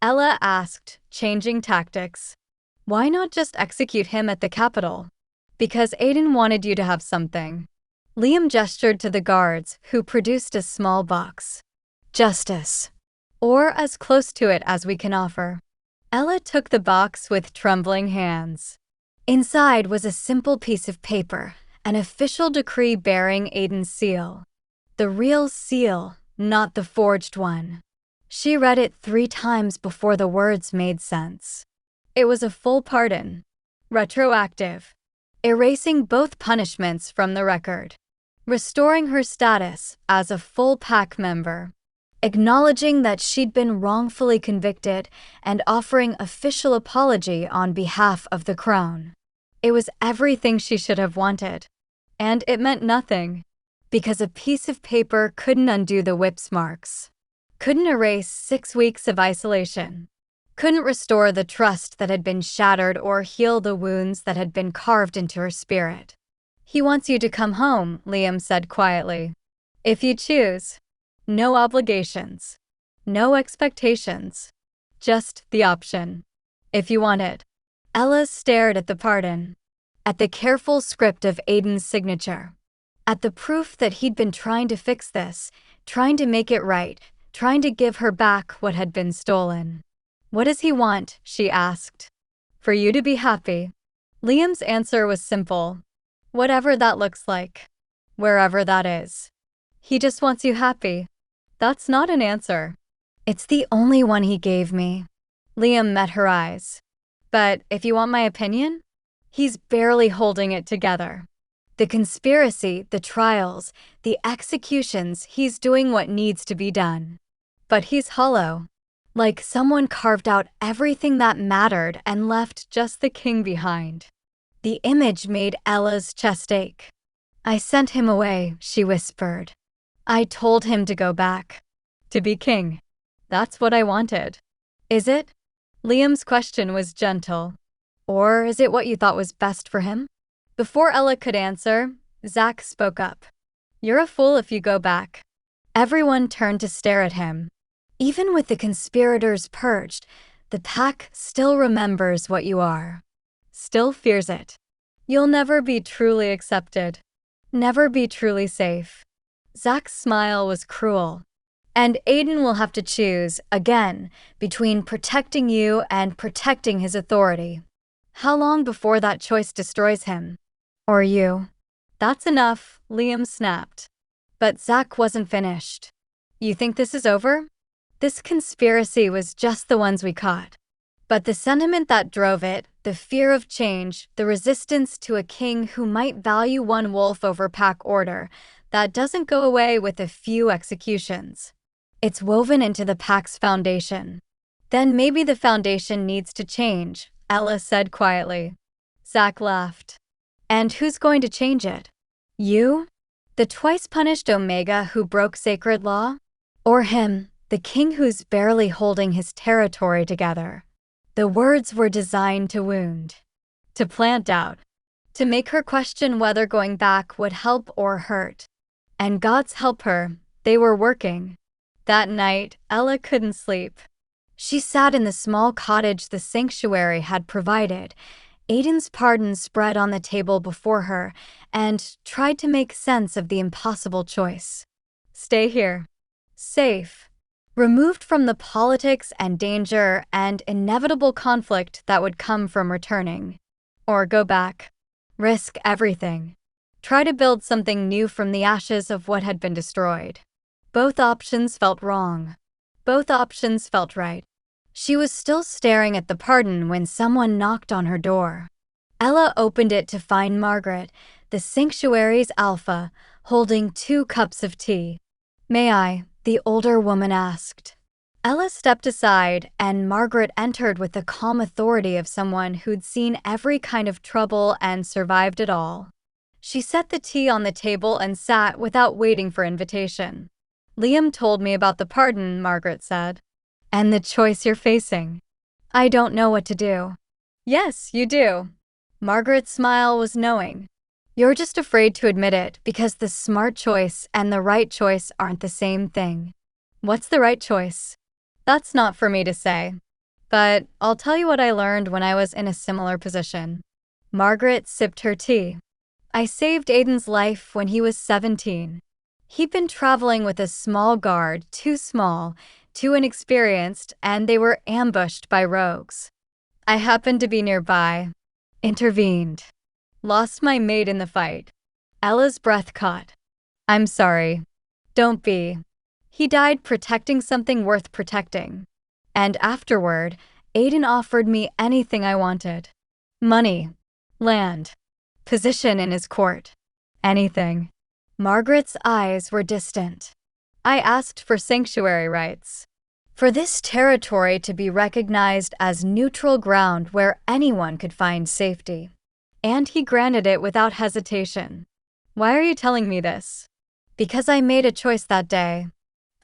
Ella asked, changing tactics. Why not just execute him at the Capitol? Because Aiden wanted you to have something. Liam gestured to the guards, who produced a small box. Justice. Or as close to it as we can offer. Ella took the box with trembling hands. Inside was a simple piece of paper, an official decree bearing Aiden's seal. The real seal, not the forged one. She read it 3 times before the words made sense. It was a full pardon. Retroactive. Erasing both punishments from the record. Restoring her status as a full pack member. Acknowledging that she'd been wrongfully convicted and offering official apology on behalf of the crown. It was everything she should have wanted. And it meant nothing. Because a piece of paper couldn't undo the whip's marks. Couldn't erase 6 weeks of isolation. Couldn't restore the trust that had been shattered or heal the wounds that had been carved into her spirit. He wants you to come home, Liam said quietly. If you choose. No obligations. No expectations. Just the option. If you want it. Ella stared at the pardon. At the careful script of Aiden's signature. At the proof that he'd been trying to fix this, trying to make it right, trying to give her back what had been stolen. What does he want? She asked. For you to be happy. Liam's answer was simple. Whatever that looks like. Wherever that is. He just wants you happy. That's not an answer. It's the only one he gave me. Liam met her eyes. But if you want my opinion? He's barely holding it together. The conspiracy, the trials, the executions, he's doing what needs to be done. But he's hollow. Like someone carved out everything that mattered and left just the king behind. The image made Ella's chest ache. I sent him away, she whispered. I told him to go back. To be king. That's what I wanted. Is it? Liam's question was gentle. Or is it what you thought was best for him? Before Ella could answer, Zach spoke up. You're a fool if you go back. Everyone turned to stare at him. Even with the conspirators purged, the pack still remembers what you are. Still fears it. You'll never be truly accepted. Never be truly safe. Zach's smile was cruel. And Aiden will have to choose, again, between protecting you and protecting his authority. How long before that choice destroys him? Or you? That's enough, Liam snapped. But Zach wasn't finished. You think this is over? This conspiracy was just the ones we caught. But the sentiment that drove it, the fear of change, the resistance to a king who might value one wolf over pack order, that doesn't go away with a few executions. It's woven into the pack's foundation. Then maybe the foundation needs to change, Ella said quietly. Zach laughed. And who's going to change it? You? The twice-punished Omega who broke sacred law? Or him, the king who's barely holding his territory together? The words were designed to wound, to plant doubt, to make her question whether going back would help or hurt. And God's help her, they were working. That night, Ella couldn't sleep. She sat in the small cottage the sanctuary had provided, Aiden's pardon spread on the table before her, and tried to make sense of the impossible choice. Stay here. Safe. Removed from the politics and danger and inevitable conflict that would come from returning. Or go back. Risk everything. Try to build something new from the ashes of what had been destroyed. Both options felt wrong. Both options felt right. She was still staring at the pardon when someone knocked on her door. Ella opened it to find Margaret, the sanctuary's alpha, holding 2 cups of tea. May I? The older woman asked. Ella stepped aside, and Margaret entered with the calm authority of someone who'd seen every kind of trouble and survived it all. She set the tea on the table and sat without waiting for invitation. Liam told me about the pardon, Margaret said. And the choice you're facing. I don't know what to do. Yes, you do. Margaret's smile was knowing. You're just afraid to admit it because the smart choice and the right choice aren't the same thing. What's the right choice? That's not for me to say. But I'll tell you what I learned when I was in a similar position. Margaret sipped her tea. I saved Aiden's life when he was 17. He'd been traveling with a small guard, too small, too inexperienced, and they were ambushed by rogues. I happened to be nearby. Intervened. Lost my mate in the fight. Ella's breath caught. I'm sorry. Don't be. He died protecting something worth protecting. And afterward, Aiden offered me anything I wanted. Money. Land. Position in his court. Anything. Margaret's eyes were distant. I asked for sanctuary rights. For this territory to be recognized as neutral ground where anyone could find safety. And he granted it without hesitation. Why are you telling me this? Because I made a choice that day.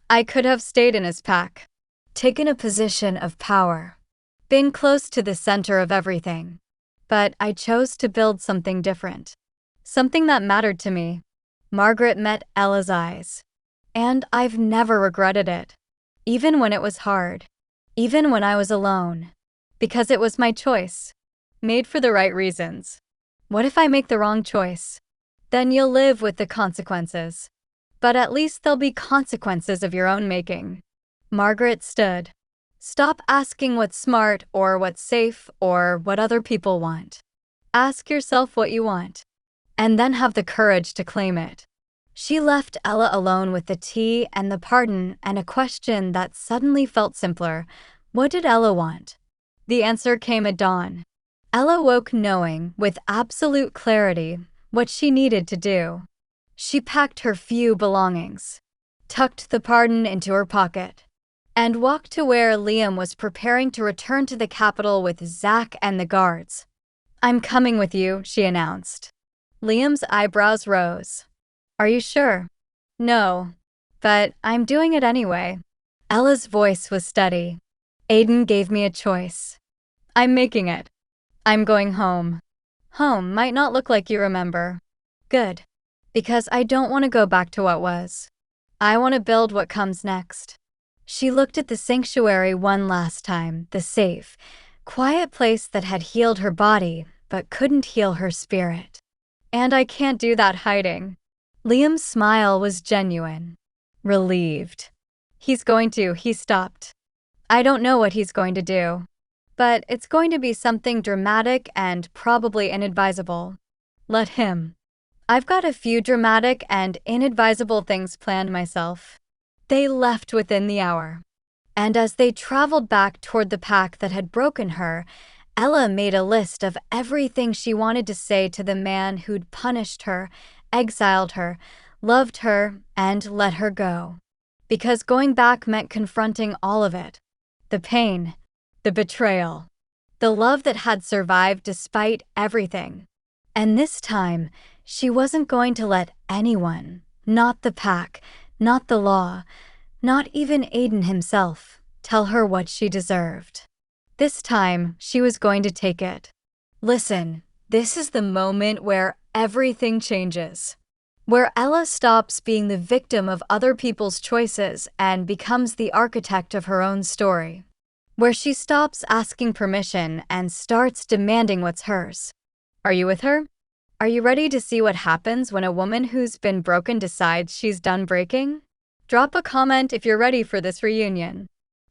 I could have stayed in his pack. Taken a position of power. Been close to the center of everything. But I chose to build something different. Something that mattered to me. Margaret met Ella's eyes. And I've never regretted it. Even when it was hard. Even when I was alone. Because it was my choice. Made for the right reasons. What if I make the wrong choice? Then you'll live with the consequences. But at least there'll be consequences of your own making. Margaret stood. Stop asking what's smart or what's safe or what other people want. Ask yourself what you want. And then have the courage to claim it. She left Ella alone with the tea and the pardon and a question that suddenly felt simpler. What did Ella want? The answer came at dawn. Ella woke knowing, with absolute clarity, what she needed to do. She packed her few belongings, tucked the pardon into her pocket, and walked to where Liam was preparing to return to the capital with Zach and the guards. I'm coming with you, she announced. Liam's eyebrows rose. Are you sure? No, but I'm doing it anyway. Ella's voice was steady. Aiden gave me a choice. I'm making it. I'm going home. Home might not look like you remember. Good. Because I don't want to go back to what was. I want to build what comes next. She looked at the sanctuary one last time, the safe, quiet place that had healed her body but couldn't heal her spirit. And I can't do that hiding. Liam's smile was genuine. Relieved. He stopped. I don't know what he's going to do. But it's going to be something dramatic and probably inadvisable. Let him. I've got a few dramatic and inadvisable things planned myself. They left within the hour. And as they traveled back toward the pack that had broken her, Ella made a list of everything she wanted to say to the man who'd punished her, exiled her, loved her, and let her go. Because going back meant confronting all of it. The pain, the betrayal, the love that had survived despite everything. And this time, she wasn't going to let anyone, not the pack, not the law, not even Aiden himself, tell her what she deserved. This time, she was going to take it. Listen, this is the moment where everything changes. Where Ella stops being the victim of other people's choices and becomes the architect of her own story. Where she stops asking permission and starts demanding what's hers. Are you with her? Are you ready to see what happens when a woman who's been broken decides she's done breaking? Drop a comment if you're ready for this reunion.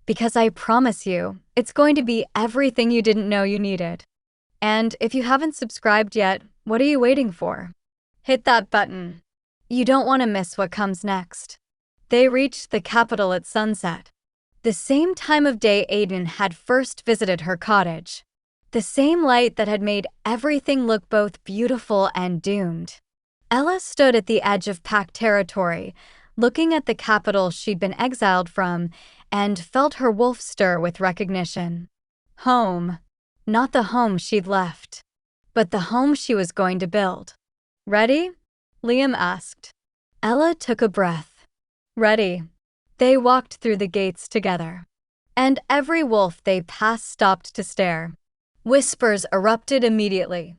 Because I promise you, it's going to be everything you didn't know you needed. And if you haven't subscribed yet, what are you waiting for? Hit that button. You don't want to miss what comes next. They reached the capital at sunset. The same time of day Aiden had first visited her cottage. The same light that had made everything look both beautiful and doomed. Ella stood at the edge of pack territory, looking at the capital she'd been exiled from, and felt her wolf stir with recognition. Home. Not the home she'd left, but the home she was going to build. Ready? Liam asked. Ella took a breath. Ready. They walked through the gates together. And every wolf they passed stopped to stare. Whispers erupted immediately.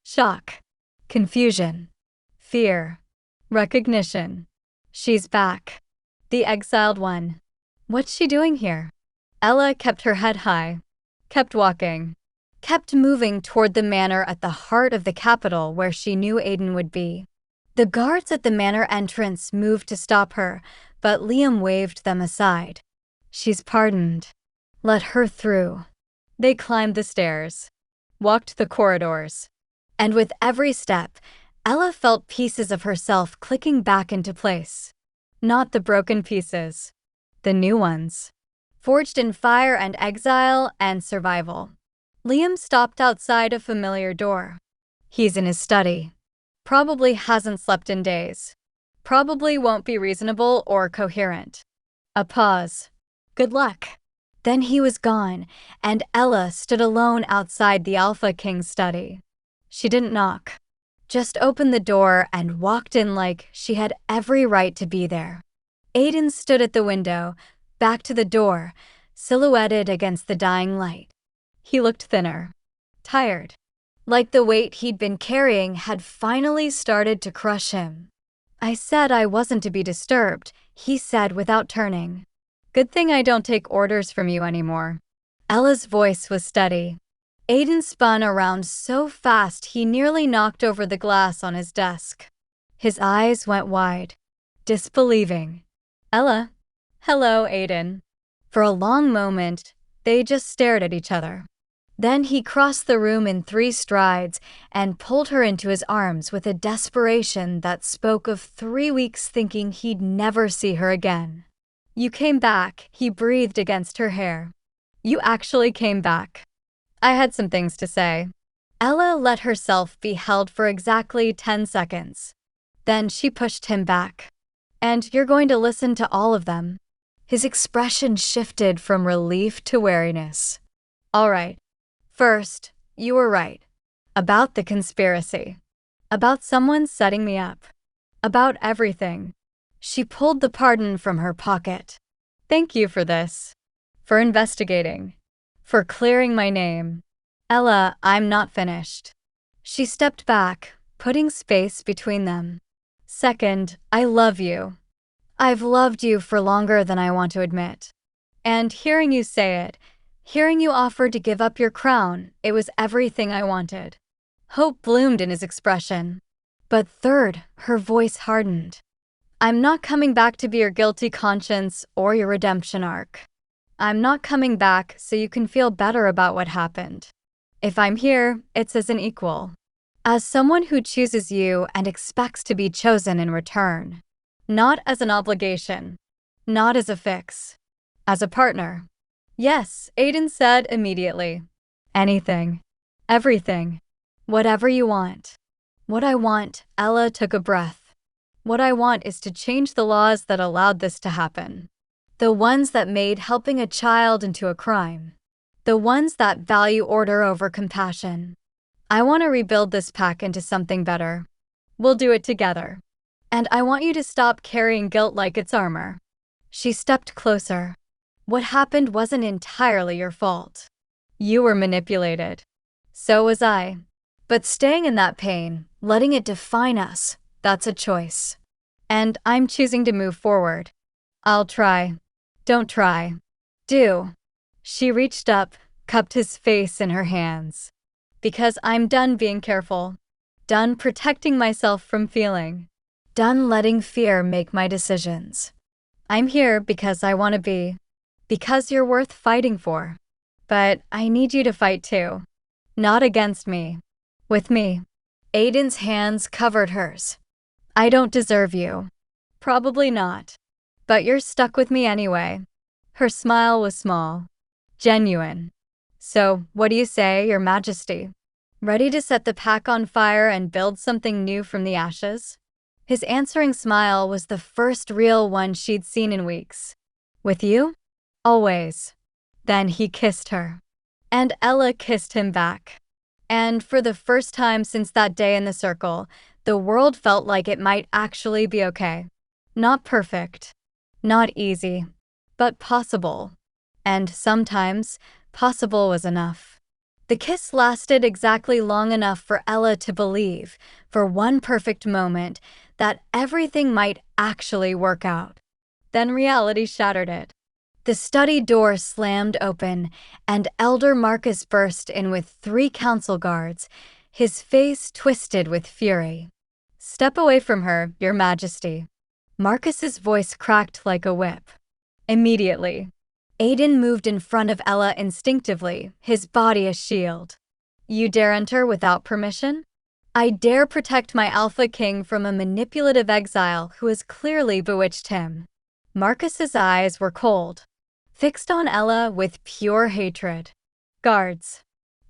Shock. Confusion. Fear. Recognition. She's back. The exiled one. What's she doing here? Ella kept her head high. Kept walking. Kept moving toward the manor at the heart of the capital where she knew Aiden would be. The guards at the manor entrance moved to stop her, but Liam waved them aside. She's pardoned. Let her through. They climbed the stairs, walked the corridors, and with every step, Ella felt pieces of herself clicking back into place. Not the broken pieces, the new ones, forged in fire and exile and survival. Liam stopped outside a familiar door. He's in his study. Probably hasn't slept in days. Probably won't be reasonable or coherent. A pause. Good luck. Then he was gone, and Ella stood alone outside the Alpha King's study. She didn't knock, just opened the door and walked in like she had every right to be there. Aiden stood at the window, back to the door, silhouetted against the dying light. He looked thinner, tired, like the weight he'd been carrying had finally started to crush him. I said I wasn't to be disturbed, he said without turning. Good thing I don't take orders from you anymore. Ella's voice was steady. Aiden spun around so fast he nearly knocked over the glass on his desk. His eyes went wide, disbelieving. Ella. Hello, Aiden. For a long moment, they just stared at each other. Then he crossed the room in 3 strides and pulled her into his arms with a desperation that spoke of 3 weeks thinking he'd never see her again. You came back, he breathed against her hair. You actually came back. I had some things to say. Ella let herself be held for exactly 10 seconds. Then she pushed him back. And you're going to listen to all of them. His expression shifted from relief to wariness. All right. First, you were right. About the conspiracy. About someone setting me up. About everything. She pulled the pardon from her pocket. Thank you for this. For investigating. For clearing my name. Ella, I'm not finished. She stepped back, putting space between them. Second, I love you. I've loved you for longer than I want to admit. And hearing you say it, hearing you offer to give up your crown, it was everything I wanted. Hope bloomed in his expression. But third, her voice hardened. I'm not coming back to be your guilty conscience or your redemption arc. I'm not coming back so you can feel better about what happened. If I'm here, it's as an equal. As someone who chooses you and expects to be chosen in return. Not as an obligation. Not as a fix. As a partner. Yes, Aiden said immediately. Anything. Everything. Whatever you want. What I want, Ella took a breath. What I want is to change the laws that allowed this to happen. The ones that made helping a child into a crime. The ones that value order over compassion. I want to rebuild this pack into something better. We'll do it together. And I want you to stop carrying guilt like it's armor. She stepped closer. What happened wasn't entirely your fault. You were manipulated. So was I. But staying in that pain, letting it define us, that's a choice. And I'm choosing to move forward. I'll try. Don't try. Do. She reached up, cupped his face in her hands. Because I'm done being careful. Done protecting myself from feeling. Done letting fear make my decisions. I'm here because I want to be. Because you're worth fighting for. But I need you to fight too. Not against me. With me. Aiden's hands covered hers. I don't deserve you. Probably not. But you're stuck with me anyway. Her smile was small. Genuine. So, what do you say, Your Majesty? Ready to set the pack on fire and build something new from the ashes? His answering smile was the first real one she'd seen in weeks. With you? Always. Then he kissed her. And Ella kissed him back. And for the first time since that day in the circle, the world felt like it might actually be okay. Not perfect. Not easy. But possible. And sometimes, possible was enough. The kiss lasted exactly long enough for Ella to believe, for one perfect moment, that everything might actually work out. Then reality shattered it. The study door slammed open, and Elder Marcus burst in with 3 council guards, his face twisted with fury. Step away from her, Your Majesty. Marcus's voice cracked like a whip. Immediately. Aiden moved in front of Ella instinctively, his body a shield. You dare enter without permission? I dare protect my Alpha King from a manipulative exile who has clearly bewitched him. Marcus's eyes were cold. Fixed on Ella with pure hatred. Guards.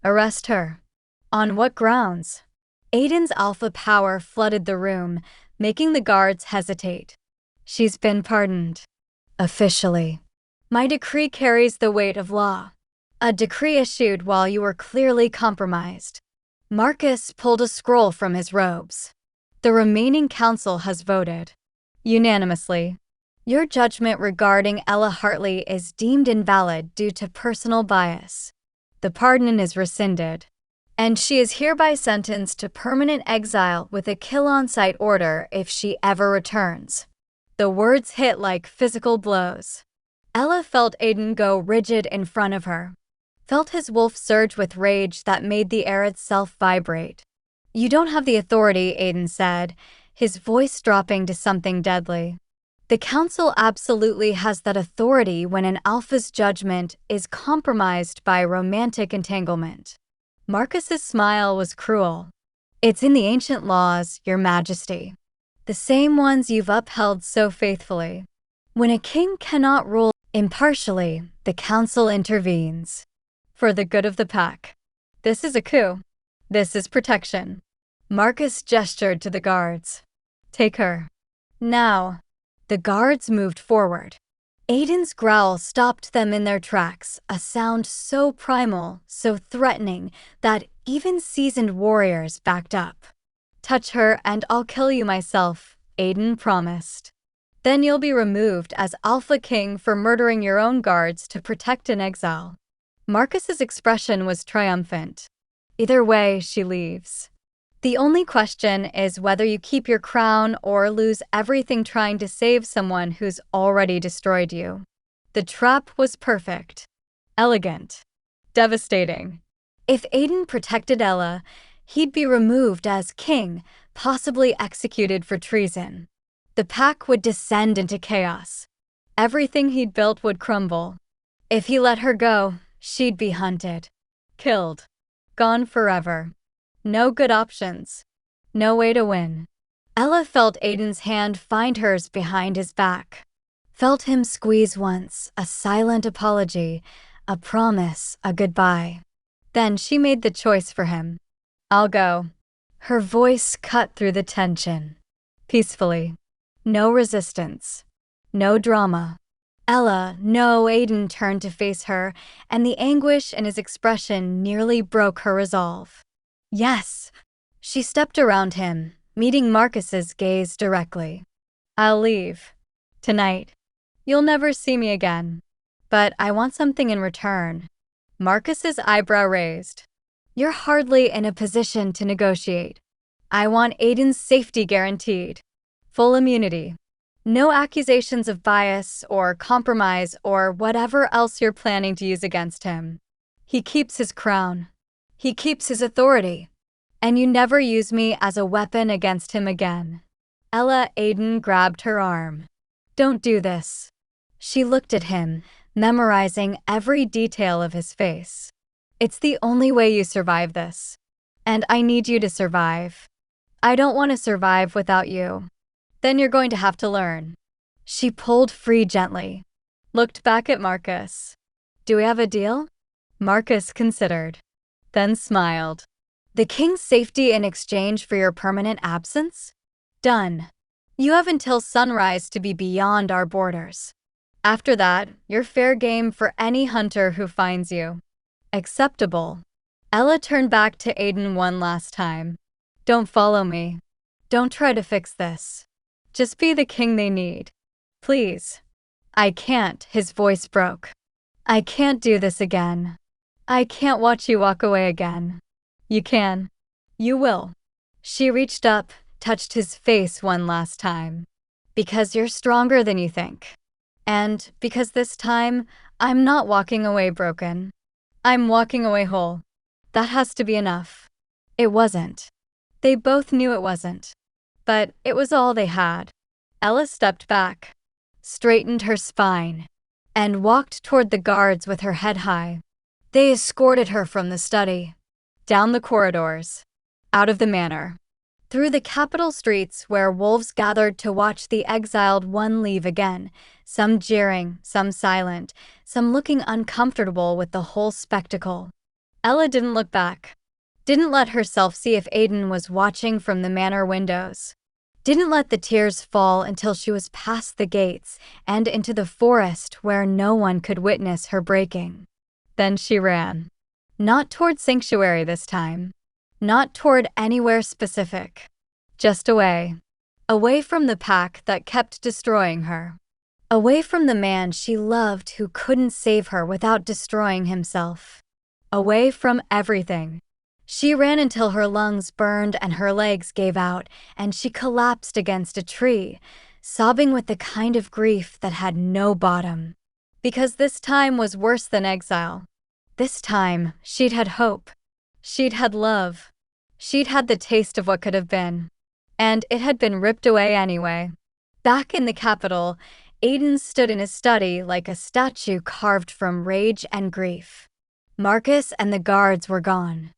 Arrest her. On what grounds? Aiden's alpha power flooded the room, making the guards hesitate. She's been pardoned. Officially. My decree carries the weight of law. A decree issued while you were clearly compromised. Marcus pulled a scroll from his robes. The remaining council has voted. Unanimously. Your judgment regarding Ella Hartley is deemed invalid due to personal bias. The pardon is rescinded, and she is hereby sentenced to permanent exile with a kill-on-sight order if she ever returns. The words hit like physical blows. Ella felt Aiden go rigid in front of her, felt his wolf surge with rage that made the air itself vibrate. You don't have the authority, Aiden said, his voice dropping to something deadly. The council absolutely has that authority when an alpha's judgment is compromised by romantic entanglement. Marcus's smile was cruel. It's in the ancient laws, Your Majesty. The same ones you've upheld so faithfully. When a king cannot rule impartially, the council intervenes. For the good of the pack. This is a coup. This is protection. Marcus gestured to the guards. Take her. Now. The guards moved forward. Aiden's growl stopped them in their tracks, a sound so primal, so threatening, that Even seasoned warriors backed up. "Touch her and I'll kill you myself," Aiden promised. "Then you'll be removed as Alpha King for murdering your own guards to protect an exile." Marcus's expression was triumphant. "Either way, she leaves. The only question is whether you keep your crown or lose everything trying to save someone who's already destroyed you." The trap was perfect. Elegant. Devastating. If Aiden protected Ella, he'd be removed as king, possibly executed for treason. The pack would descend into chaos. Everything he'd built would crumble. If he let her go, she'd be hunted. Killed. Gone forever. No good options. No way to win. Ella felt Aiden's hand find hers behind his back. Felt him squeeze once, a silent apology, a promise, a goodbye. Then she made the choice for him. "I'll go." Her voice cut through the tension. Peacefully. No resistance. No drama. "Ella, no." Aiden turned to face her, and the anguish in his expression nearly broke her resolve. "Yes." She stepped around him, meeting Marcus's gaze directly. "I'll leave. Tonight. You'll never see me again. But I want something in return." Marcus's eyebrow raised. "You're hardly in a position to negotiate. I want Aiden's safety guaranteed. Full immunity. No accusations of bias or compromise or whatever else you're planning to use against him. He keeps his crown. He keeps his authority. And you never use me as a weapon against him again." Aiden grabbed her arm. "Don't do this." She looked at him, memorizing every detail of his face. "It's the only way you survive this. And I need you to survive. I don't want to survive without you. Then you're going to have to learn." She pulled free gently. Looked back at Marcus. "Do we have a deal?" Marcus considered. Then smiled. "The king's safety in exchange for your permanent absence? Done. You have until sunrise to be beyond our borders. After that, you're fair game for any hunter who finds you." "Acceptable." Ella turned back to Aiden one last time. "Don't follow me. Don't try to fix this. Just be the king they need. Please." "I can't." His voice broke. "I can't do this again. I can't watch you walk away again." "You can. You will." She reached up, touched his face one last time. "Because you're stronger than you think. And because this time, I'm not walking away broken. I'm walking away whole. That has to be enough." It wasn't. They both knew it wasn't. But it was all they had. Ella stepped back, straightened her spine, and walked toward the guards with her head high. They escorted her from the study, down the corridors, out of the manor, through the capital streets where wolves gathered to watch the exiled one leave again, some jeering, some silent, some looking uncomfortable with the whole spectacle. Ella didn't look back, didn't let herself see if Aiden was watching from the manor windows, didn't let the tears fall until she was past the gates and into the forest where no one could witness her breaking. Then she ran. Not toward sanctuary this time. Not toward anywhere specific. Just away. Away from the pack that kept destroying her. Away from the man she loved who couldn't save her without destroying himself. Away from everything. She ran until her lungs burned and her legs gave out, and she collapsed against a tree, sobbing with the kind of grief that had no bottom. Because this time was worse than exile. This time, she'd had hope. She'd had love. She'd had the taste of what could have been. And it had been ripped away anyway. Back in the capital, Aiden stood in his study like a statue carved from rage and grief. Marcus and the guards were gone.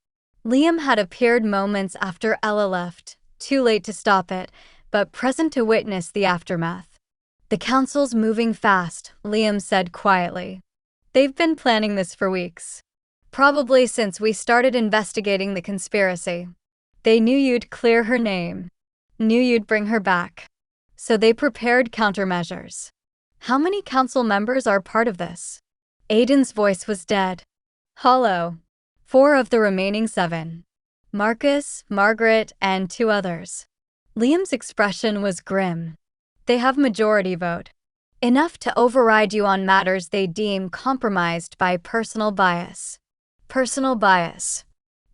Liam had appeared moments after Ella left, too late to stop it, but present to witness the aftermath. "The council's moving fast," Liam said quietly. "They've been planning this for weeks. Probably since we started investigating the conspiracy. They knew you'd clear her name. Knew you'd bring her back. So they prepared countermeasures." "How many council members are part of this?" Aiden's voice was dead. Hollow. 4 of the remaining 7. Marcus, Margaret, and 2 others. Liam's expression was grim. They have majority vote. Enough to override you on matters they deem compromised by personal bias. Personal bias.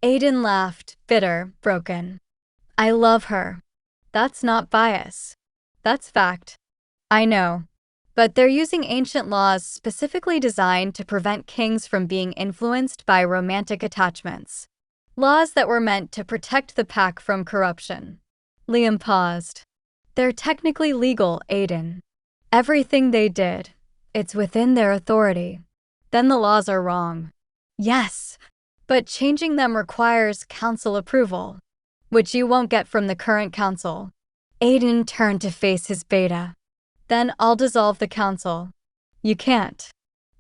Aiden laughed, bitter, broken. I love her. That's not bias. That's fact. I know. But they're using ancient laws specifically designed to prevent kings from being influenced by romantic attachments. Laws that were meant to protect the pack from corruption. Liam paused. They're technically legal, Aiden. Everything they did, it's within their authority. Then the laws are wrong. Yes, but changing them requires council approval, which you won't get from the current council. Aiden turned to face his beta. Then I'll dissolve the council. You can't.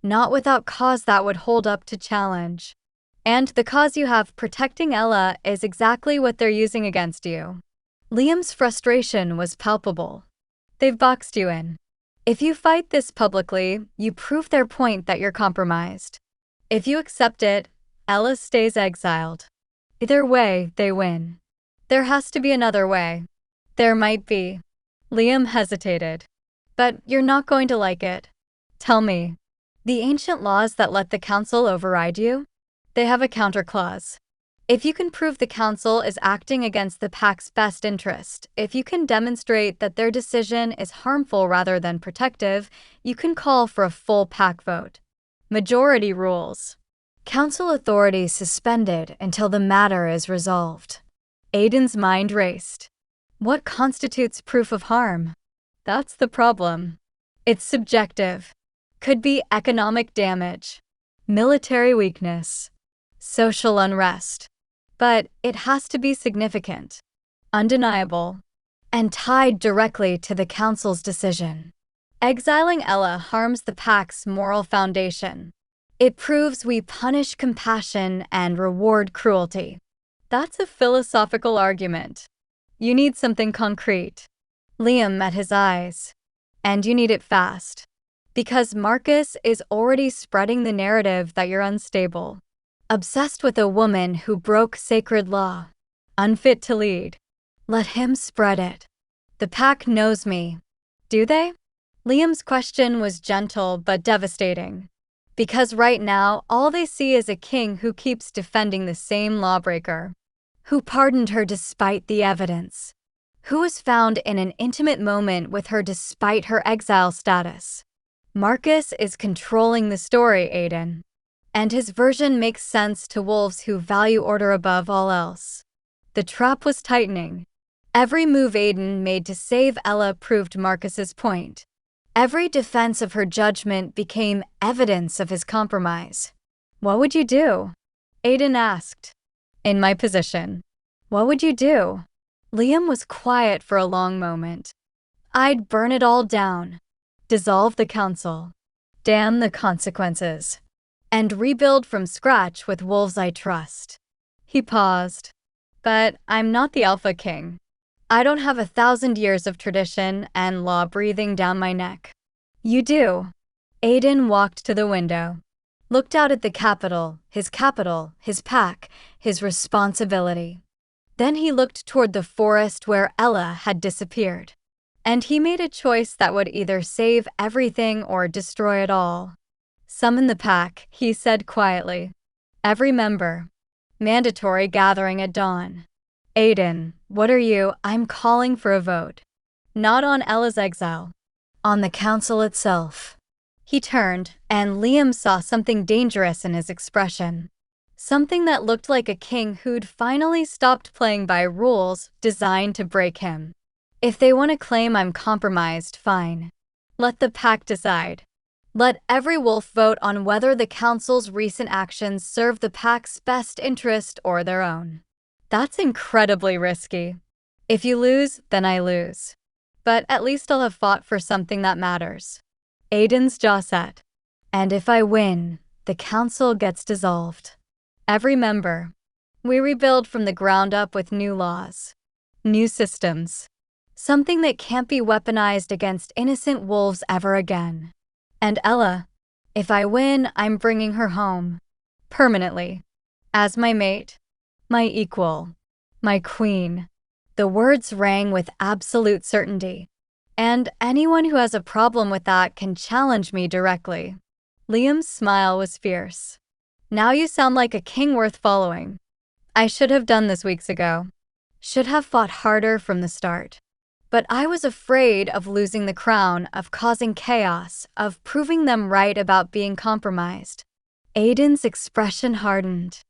Not without cause that would hold up to challenge. And the cause you have protecting Ella is exactly what they're using against you. Liam's frustration was palpable. They've boxed you in. If you fight this publicly, you prove their point that you're compromised. If you accept it, Ella stays exiled. Either way, they win. There has to be another way. There might be. Liam hesitated. But you're not going to like it. Tell me. The ancient laws that let the council override you? They have a counter clause. If you can prove the council is acting against the pack's best interest, if you can demonstrate that their decision is harmful rather than protective, you can call for a full pack vote. Majority rules. Council authority suspended until the matter is resolved. Aiden's mind raced. What constitutes proof of harm? That's the problem. It's subjective. Could be economic damage, military weakness, social unrest. But it has to be significant, undeniable, and tied directly to the council's decision. Exiling Ella harms the pack's moral foundation. It proves we punish compassion and reward cruelty. That's a philosophical argument. You need something concrete. Liam met his eyes. And you need it fast. Because Marcus is already spreading the narrative that you're unstable. Obsessed with a woman who broke sacred law. Unfit to lead. Let him spread it. The pack knows me. Do they? Liam's question was gentle but devastating. Because right now, all they see is a king who keeps defending the same lawbreaker. Who pardoned her despite the evidence. Who was found in an intimate moment with her despite her exile status. Marcus is controlling the story, Aiden. And his version makes sense to wolves who value order above all else. The trap was tightening. Every move Aiden made to save Ella proved Marcus's point. Every defense of her judgment became evidence of his compromise. What would you do? Aiden asked. In my position. What would you do? Liam was quiet for a long moment. I'd burn it all down. Dissolve the council. Damn the consequences. And rebuild from scratch with wolves I trust. He paused. But I'm not the Alpha King. I don't have 1,000 years of tradition and law breathing down my neck. You do. Aiden walked to the window. Looked out at the capital, his pack, his responsibility. Then he looked toward the forest where Ella had disappeared. And he made a choice that would either save everything or destroy it all. Summon the pack, he said quietly. Every member. Mandatory gathering at dawn. Aiden, what are you? I'm calling for a vote. Not on Ella's exile. On the council itself. He turned, and Liam saw something dangerous in his expression. Something that looked like a king who'd finally stopped playing by rules designed to break him. If they want to claim I'm compromised, fine. Let the pack decide. Let every wolf vote on whether the council's recent actions serve the pack's best interest or their own. That's incredibly risky. If you lose, then I lose. But at least I'll have fought for something that matters. Aiden's jaw set. And if I win, the council gets dissolved. Every member. We rebuild from the ground up with new laws. New systems. Something that can't be weaponized against innocent wolves ever again. And Ella, if I win, I'm bringing her home. Permanently. As my mate, my equal, my queen. The words rang with absolute certainty. And anyone who has a problem with that can challenge me directly. Liam's smile was fierce. Now you sound like a king worth following. I should have done this weeks ago. Should have fought harder from the start. But I was afraid of losing the crown, of causing chaos, of proving them right about being compromised. Aiden's expression hardened.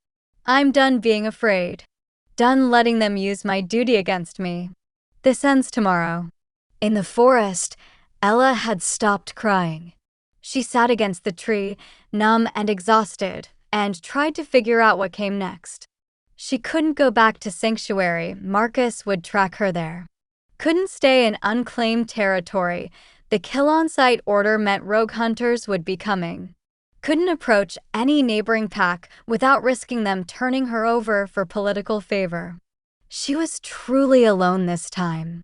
I'm done being afraid. Done letting them use my duty against me. This ends tomorrow. In the forest, Ella had stopped crying. She sat against the tree, numb and exhausted, and tried to figure out what came next. She couldn't go back to Sanctuary. Marcus would track her there. Couldn't stay in unclaimed territory. The kill-on-sight order meant rogue hunters would be coming. Couldn't approach any neighboring pack without risking them turning her over for political favor. She was truly alone this time.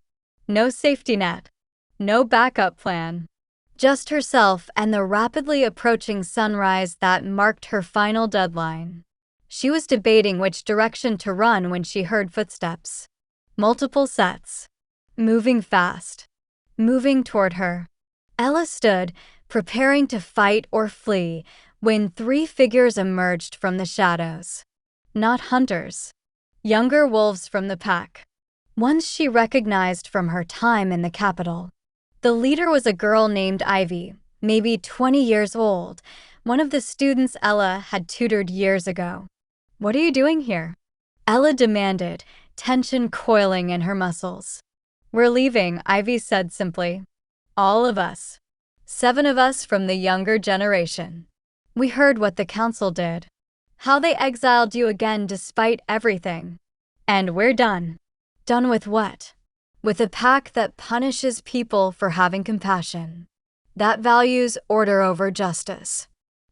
No safety net. No backup plan. Just herself and the rapidly approaching sunrise that marked her final deadline. She was debating which direction to run when she heard footsteps. Multiple sets. Moving fast. Moving toward her. Ella stood, preparing to fight or flee, when 3 figures emerged from the shadows. Not hunters. Younger wolves from the pack. Ones she recognized from her time in the capital. The leader was a girl named Ivy, maybe 20 years old, one of the students Ella had tutored years ago. What are you doing here? Ella demanded, tension coiling in her muscles. We're leaving, Ivy said simply. All of us. 7 of us from the younger generation. We heard what the council did. How they exiled you again despite everything. And we're done. Done with what? With a pack that punishes people for having compassion. That values order over justice.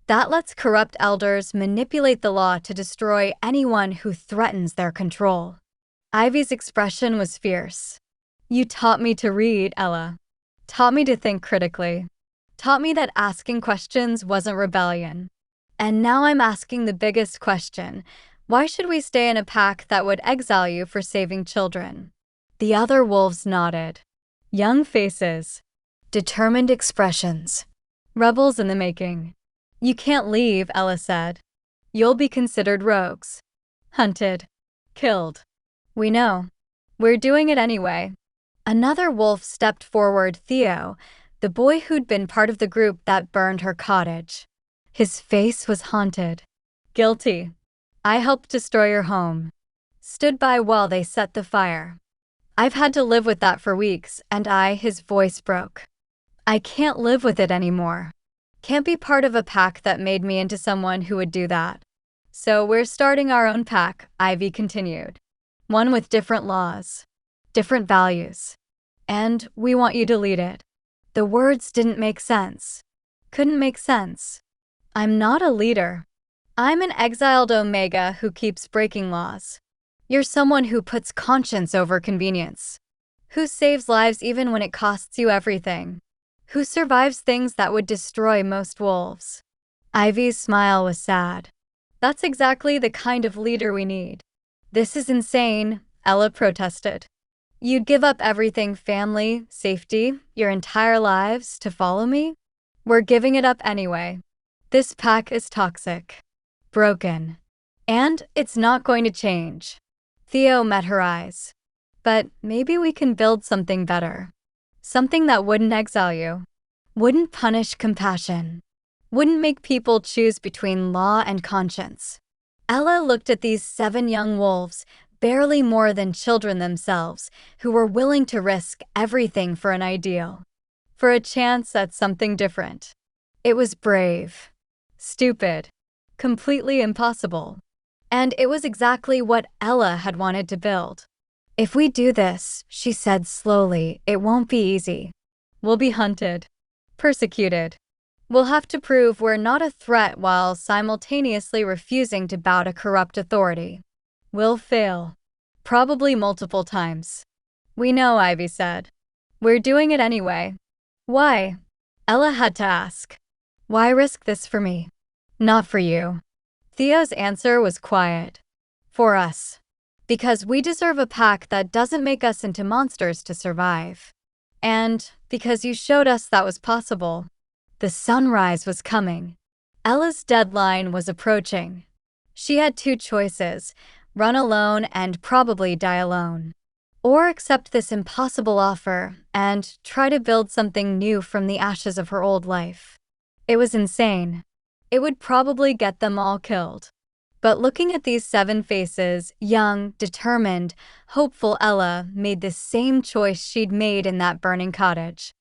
That lets corrupt elders manipulate the law to destroy anyone who threatens their control. Ivy's expression was fierce. You taught me to read, Ella. Taught me to think critically. Taught me that asking questions wasn't rebellion. And now I'm asking the biggest question. Why should we stay in a pack that would exile you for saving children? The other wolves nodded. Young faces. Determined expressions. Rebels in the making. You can't leave, Ella said. You'll be considered rogues. Hunted. Killed. We know. We're doing it anyway. Another wolf stepped forward, Theo, the boy who'd been part of the group that burned her cottage. His face was haunted. Guilty. I helped destroy your home. Stood by while they set the fire. I've had to live with that for weeks, and his voice broke. I can't live with it anymore. Can't be part of a pack that made me into someone who would do that. So we're starting our own pack, Ivy continued. One with different laws. Different values. And we want you to lead it. The words didn't make sense. Couldn't make sense. I'm not a leader. I'm an exiled Omega who keeps breaking laws. You're someone who puts conscience over convenience. Who saves lives even when it costs you everything. Who survives things that would destroy most wolves. Ivy's smile was sad. That's exactly the kind of leader we need. This is insane, Ella protested. You'd give up everything, family, safety, your entire lives, to follow me? We're giving it up anyway. This pack is toxic. Broken. And it's not going to change. Theo met her eyes. But maybe we can build something better. Something that wouldn't exile you. Wouldn't punish compassion. Wouldn't make people choose between law and conscience. Ella looked at these 7 young wolves, barely more than children themselves, who were willing to risk everything for an ideal. For a chance at something different. It was brave. Stupid. Completely impossible. And it was exactly what Ella had wanted to build. If we do this, she said slowly, it won't be easy. We'll be hunted. Persecuted. We'll have to prove we're not a threat while simultaneously refusing to bow to corrupt authority. We'll fail. Probably multiple times. We know, Ivy said. We're doing it anyway. Why? Ella had to ask. Why risk this for me? Not for you. Theo's answer was quiet. For us. Because we deserve a pack that doesn't make us into monsters to survive. And because you showed us that was possible. The sunrise was coming. Ella's deadline was approaching. She had two choices: run alone and probably die alone. Or accept this impossible offer and try to build something new from the ashes of her old life. It was insane. It would probably get them all killed. But looking at these 7 faces, young, determined, hopeful Ella made the same choice she'd made in that burning cottage.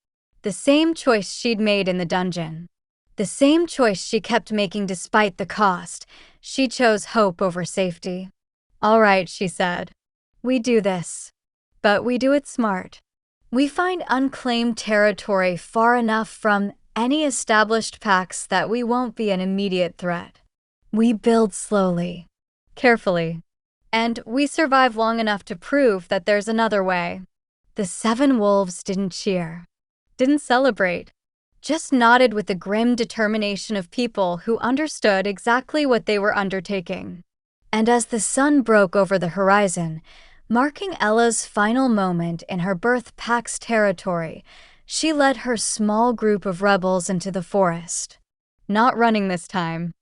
The same choice she'd made in the dungeon. The same choice she kept making despite the cost. She chose hope over safety. "All right," she said. "We do this. But we do it smart. We find unclaimed territory far enough from any established packs that we won't be an immediate threat. We build slowly, carefully, and we survive long enough to prove that there's another way." The 7 wolves didn't cheer, didn't celebrate, just nodded with the grim determination of people who understood exactly what they were undertaking. And as the sun broke over the horizon, marking Ella's final moment in her birth pack's territory, she led her small group of rebels into the forest. Not running this time.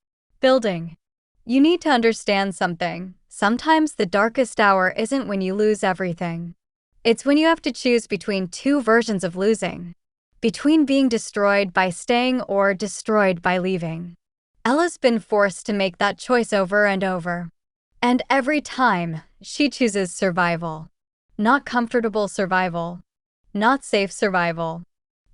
Building. You need to understand something. Sometimes the darkest hour isn't when you lose everything. It's when you have to choose between 2 versions of losing. Between being destroyed by staying or destroyed by leaving. Ella's been forced to make that choice over and over. And every time, she chooses survival. Not comfortable survival. Not safe survival.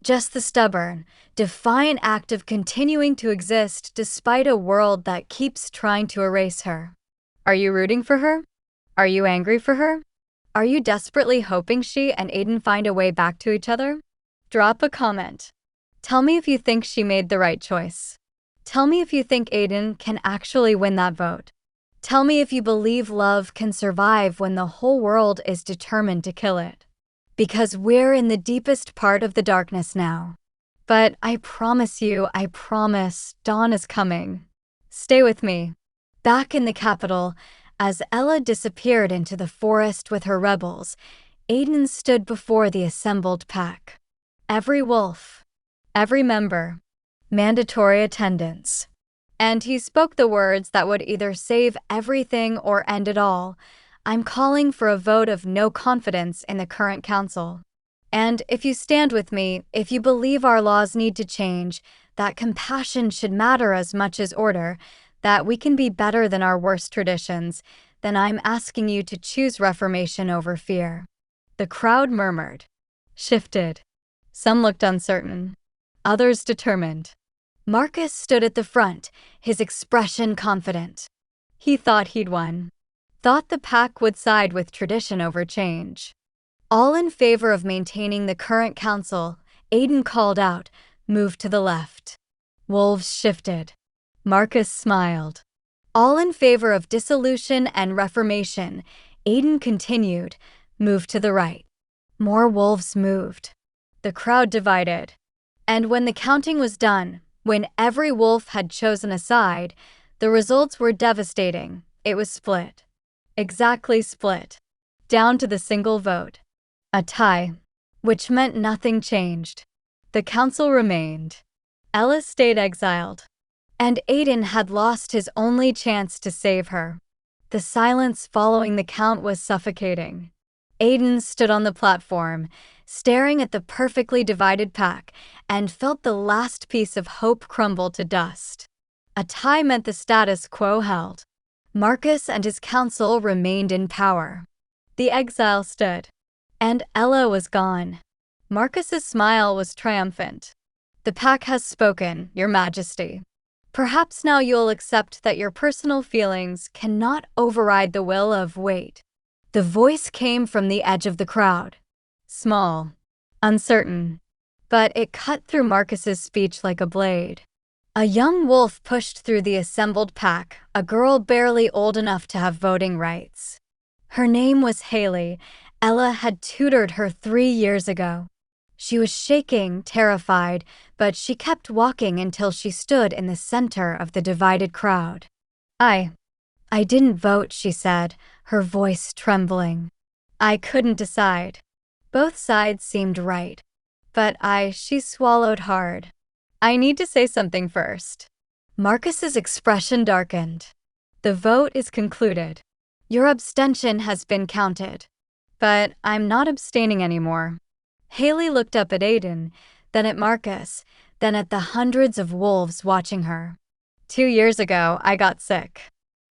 Just the stubborn, defiant act of continuing to exist despite a world that keeps trying to erase her. Are you rooting for her? Are you angry for her? Are you desperately hoping she and Aiden find a way back to each other? Drop a comment. Tell me if you think she made the right choice. Tell me if you think Aiden can actually win that vote. Tell me if you believe love can survive when the whole world is determined to kill it. Because we're in the deepest part of the darkness now. But I promise, dawn is coming. Stay with me. Back in the capital, as Ella disappeared into the forest with her rebels, Aiden stood before the assembled pack. Every wolf, every member, mandatory attendance. And he spoke the words that would either save everything or end it all. "I'm calling for a vote of no confidence in the current council. And if you stand with me, if you believe our laws need to change, that compassion should matter as much as order, that we can be better than our worst traditions, then I'm asking you to choose reformation over fear." The crowd murmured, shifted. Some looked uncertain, others determined. Marcus stood at the front, his expression confident. He thought he'd won. Thought the pack would side with tradition over change. All in favor of maintaining the current council, Aiden called out, "Move to the left." Wolves shifted. Marcus smiled. All in favor of dissolution and reformation, Aiden continued, "Move to the right." More wolves moved. The crowd divided. And when the counting was done, when every wolf had chosen a side, the results were devastating. It was split. Exactly split. Down to the single vote. A tie. Which meant nothing changed. The council remained. Ella stayed exiled. And Aiden had lost his only chance to save her. The silence following the count was suffocating. Aiden stood on the platform, staring at the perfectly divided pack, and felt the last piece of hope crumble to dust. A tie meant the status quo held. Marcus and his council remained in power. The exile stood. And Ella was gone. Marcus's smile was triumphant. "The pack has spoken, Your Majesty. Perhaps now you'll accept that your personal feelings cannot override the will of wait." The voice came from the edge of the crowd. Small, uncertain, but it cut through Marcus's speech like a blade. A young wolf pushed through the assembled pack, a girl barely old enough to have voting rights. Her name was Haley. Ella had tutored her 3 years ago. She was shaking, terrified, but she kept walking until she stood in the center of the divided crowd. I didn't vote, she said, her voice trembling. I couldn't decide. Both sides seemed right. But she swallowed hard. I need to say something first. Marcus's expression darkened. The vote is concluded. Your abstention has been counted. But I'm not abstaining anymore. Haley looked up at Aiden, then at Marcus, then at the hundreds of wolves watching her. 2 years ago, I got sick.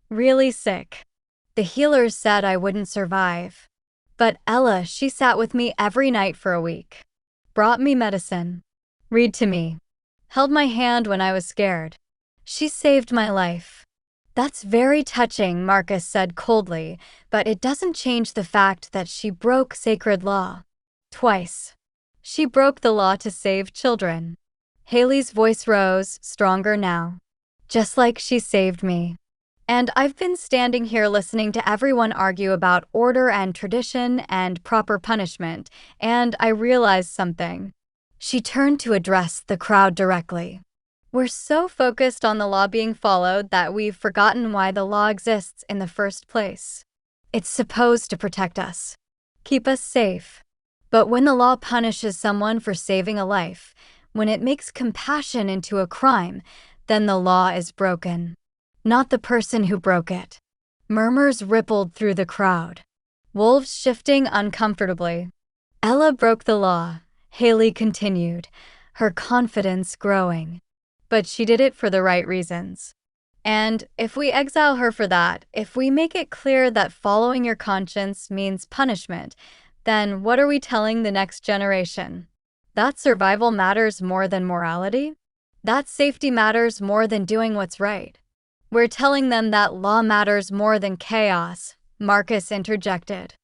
Really sick. The healers said I wouldn't survive. But Ella, she sat with me every night for a week. Brought me medicine. Read to me. Held my hand when I was scared. She saved my life. That's very touching, Marcus said coldly, but it doesn't change the fact that she broke sacred law. Twice. She broke the law to save children. Haley's voice rose, stronger now. Just like she saved me. And I've been standing here listening to everyone argue about order and tradition and proper punishment, and I realized something. She turned to address the crowd directly. We're so focused on the law being followed that we've forgotten why the law exists in the first place. It's supposed to protect us, keep us safe. But when the law punishes someone for saving a life, when it makes compassion into a crime, then the law is broken. Not the person who broke it. Murmurs rippled through the crowd. Wolves shifting uncomfortably. Ella broke the law, Haley continued, her confidence growing. But she did it for the right reasons. And if we exile her for that, if we make it clear that following your conscience means punishment, then what are we telling the next generation? That survival matters more than morality? That safety matters more than doing what's right? We're telling them that law matters more than chaos, Marcus interjected.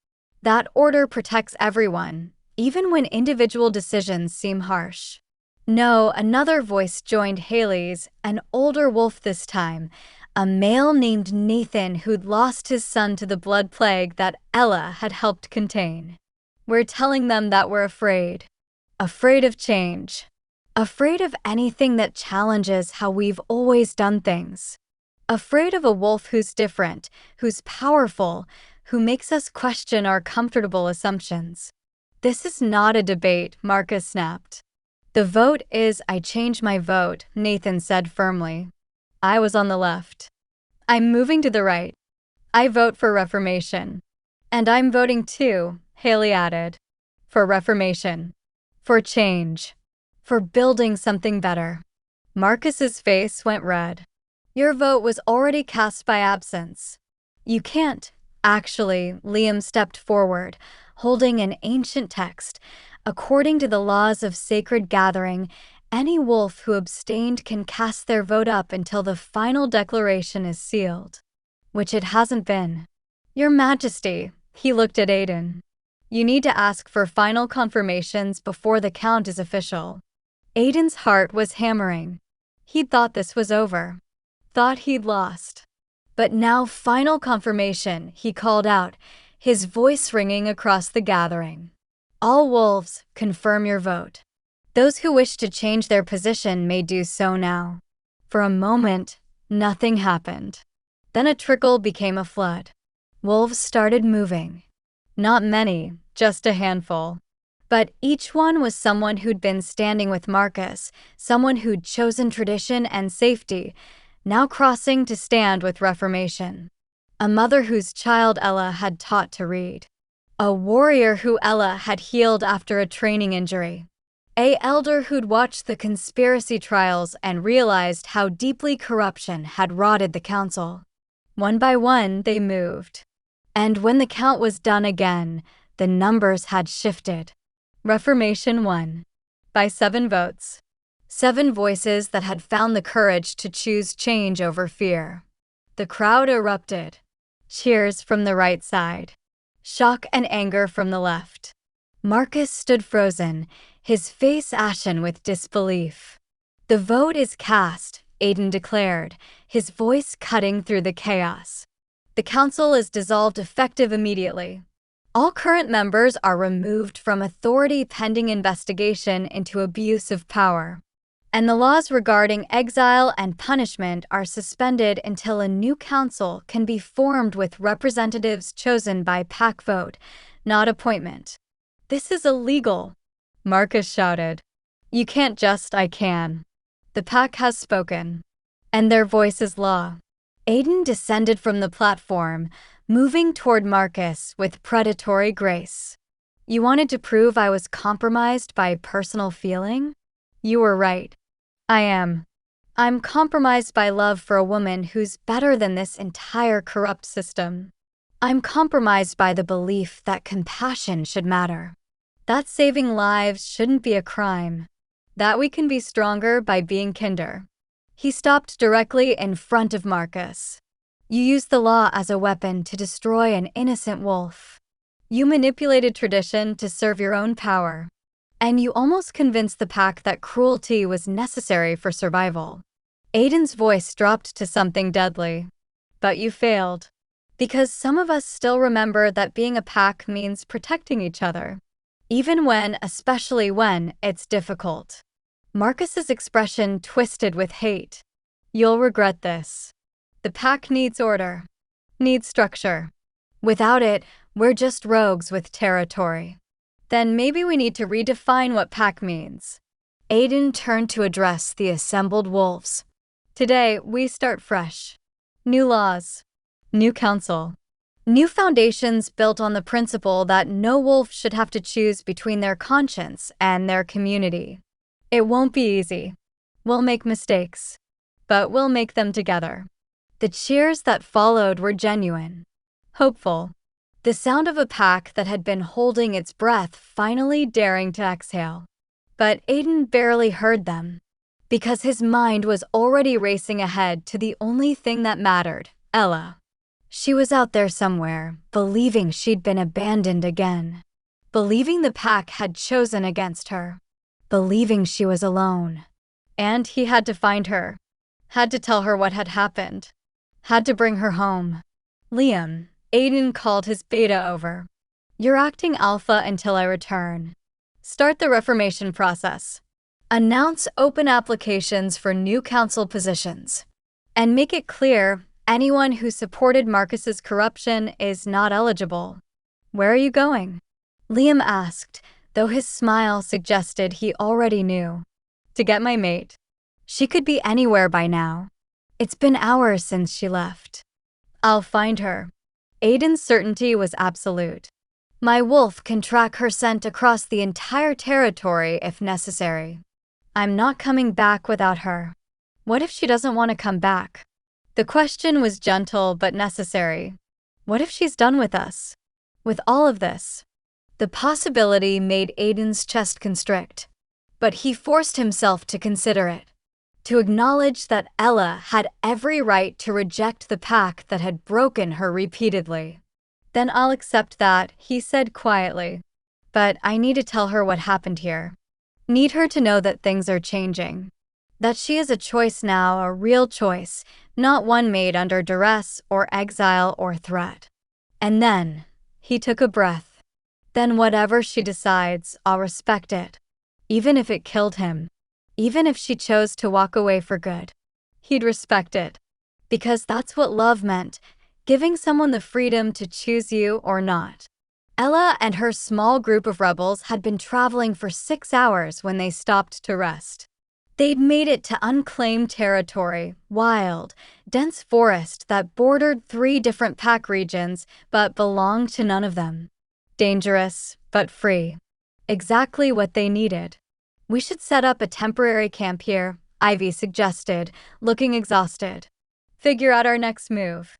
That order protects everyone, even when individual decisions seem harsh. No, another voice joined Haley's, an older wolf this time, a male named Nathan who'd lost his son to the blood plague that Ella had helped contain. We're telling them that we're afraid. Afraid of change. Afraid of anything that challenges how we've always done things. Afraid of a wolf who's different, who's powerful, who makes us question our comfortable assumptions. This is not a debate, Marcus snapped. The vote is I change my vote, Nathan said firmly. I was on the left. I'm moving to the right. I vote for reformation. And I'm voting too, Haley added. For reformation. For change. For building something better. Marcus's face went red. Your vote was already cast by absence. You can't. Actually, Liam stepped forward, holding an ancient text. According to the laws of sacred gathering, any wolf who abstained can cast their vote up until the final declaration is sealed. Which it hasn't been. Your Majesty, he looked at Aiden. You need to ask for final confirmations before the count is official. Aiden's heart was hammering. He'd thought this was over. Thought he'd lost. But now final confirmation, he called out, his voice ringing across the gathering. All wolves, confirm your vote. Those who wish to change their position may do so now. For a moment, nothing happened. Then a trickle became a flood. Wolves started moving. Not many, just a handful. But each one was someone who'd been standing with Marcus, someone who'd chosen tradition and safety, now crossing to stand with reformation. A mother whose child Ella had taught to read. A warrior who Ella had healed after a training injury. A elder who'd watched the conspiracy trials and realized how deeply corruption had rotted the council. One by one, they moved. And when the count was done again, the numbers had shifted. Reformation won. By 7 votes. 7 voices that had found the courage to choose change over fear. The crowd erupted. Cheers from the right side. Shock and anger from the left. Marcus stood frozen, his face ashen with disbelief. The vote is cast, Aiden declared, his voice cutting through the chaos. The council is dissolved effective immediately. All current members are removed from authority pending investigation into abuse of power. And the laws regarding exile and punishment are suspended until a new council can be formed with representatives chosen by pack vote, not appointment. This is illegal, Marcus shouted. You can't just, I can. The pack has spoken. And their voice is law. Aiden descended from the platform, moving toward Marcus with predatory grace. You wanted to prove I was compromised by personal feeling? You were right. I am. I'm compromised by love for a woman who's better than this entire corrupt system. I'm compromised by the belief that compassion should matter. That saving lives shouldn't be a crime. That we can be stronger by being kinder. He stopped directly in front of Marcus. You used the law as a weapon to destroy an innocent wolf. You manipulated tradition to serve your own power. And you almost convinced the pack that cruelty was necessary for survival. Aiden's voice dropped to something deadly. But you failed. Because some of us still remember that being a pack means protecting each other. Even when, especially when, it's difficult. Marcus's expression twisted with hate. You'll regret this. The pack needs order. Needs structure. Without it, we're just rogues with territory. Then maybe we need to redefine what pack means. Aiden turned to address the assembled wolves. Today, we start fresh. New laws. New council. New foundations built on the principle that no wolf should have to choose between their conscience and their community. It won't be easy. We'll make mistakes. But we'll make them together. The cheers that followed were genuine. Hopeful. The sound of a pack that had been holding its breath finally daring to exhale. But Aiden barely heard them, because his mind was already racing ahead to the only thing that mattered, Ella. She was out there somewhere, believing she'd been abandoned again. Believing the pack had chosen against her. Believing she was alone. And he had to find her. Had to tell her what had happened. Had to bring her home. Liam. Aiden called his beta over. You're acting alpha until I return. Start the reformation process. Announce open applications for new council positions. And make it clear anyone who supported Marcus's corruption is not eligible. Where are you going? Liam asked, though his smile suggested he already knew. To get my mate. She could be anywhere by now. It's been hours since she left. I'll find her. Aiden's certainty was absolute. My wolf can track her scent across the entire territory if necessary. I'm not coming back without her. What if she doesn't want to come back? The question was gentle but necessary. What if she's done with us? With all of this? The possibility made Aiden's chest constrict. But he forced himself to consider it. To acknowledge that Ella had every right to reject the pack that had broken her repeatedly. Then I'll accept that, he said quietly. But I need to tell her what happened here. Need her to know that things are changing. That she is a choice now, a real choice, not one made under duress or exile or threat. And then, he took a breath. Then whatever she decides, I'll respect it. Even if it killed him. Even if she chose to walk away for good. He'd respect it. Because that's what love meant, giving someone the freedom to choose you or not. Ella and her small group of rebels had been traveling for 6 hours when they stopped to rest. They'd made it to unclaimed territory, wild, dense forest that bordered 3 different pack regions but belonged to none of them. Dangerous, but free. Exactly what they needed. We should set up a temporary camp here, Ivy suggested, looking exhausted. Figure out our next move.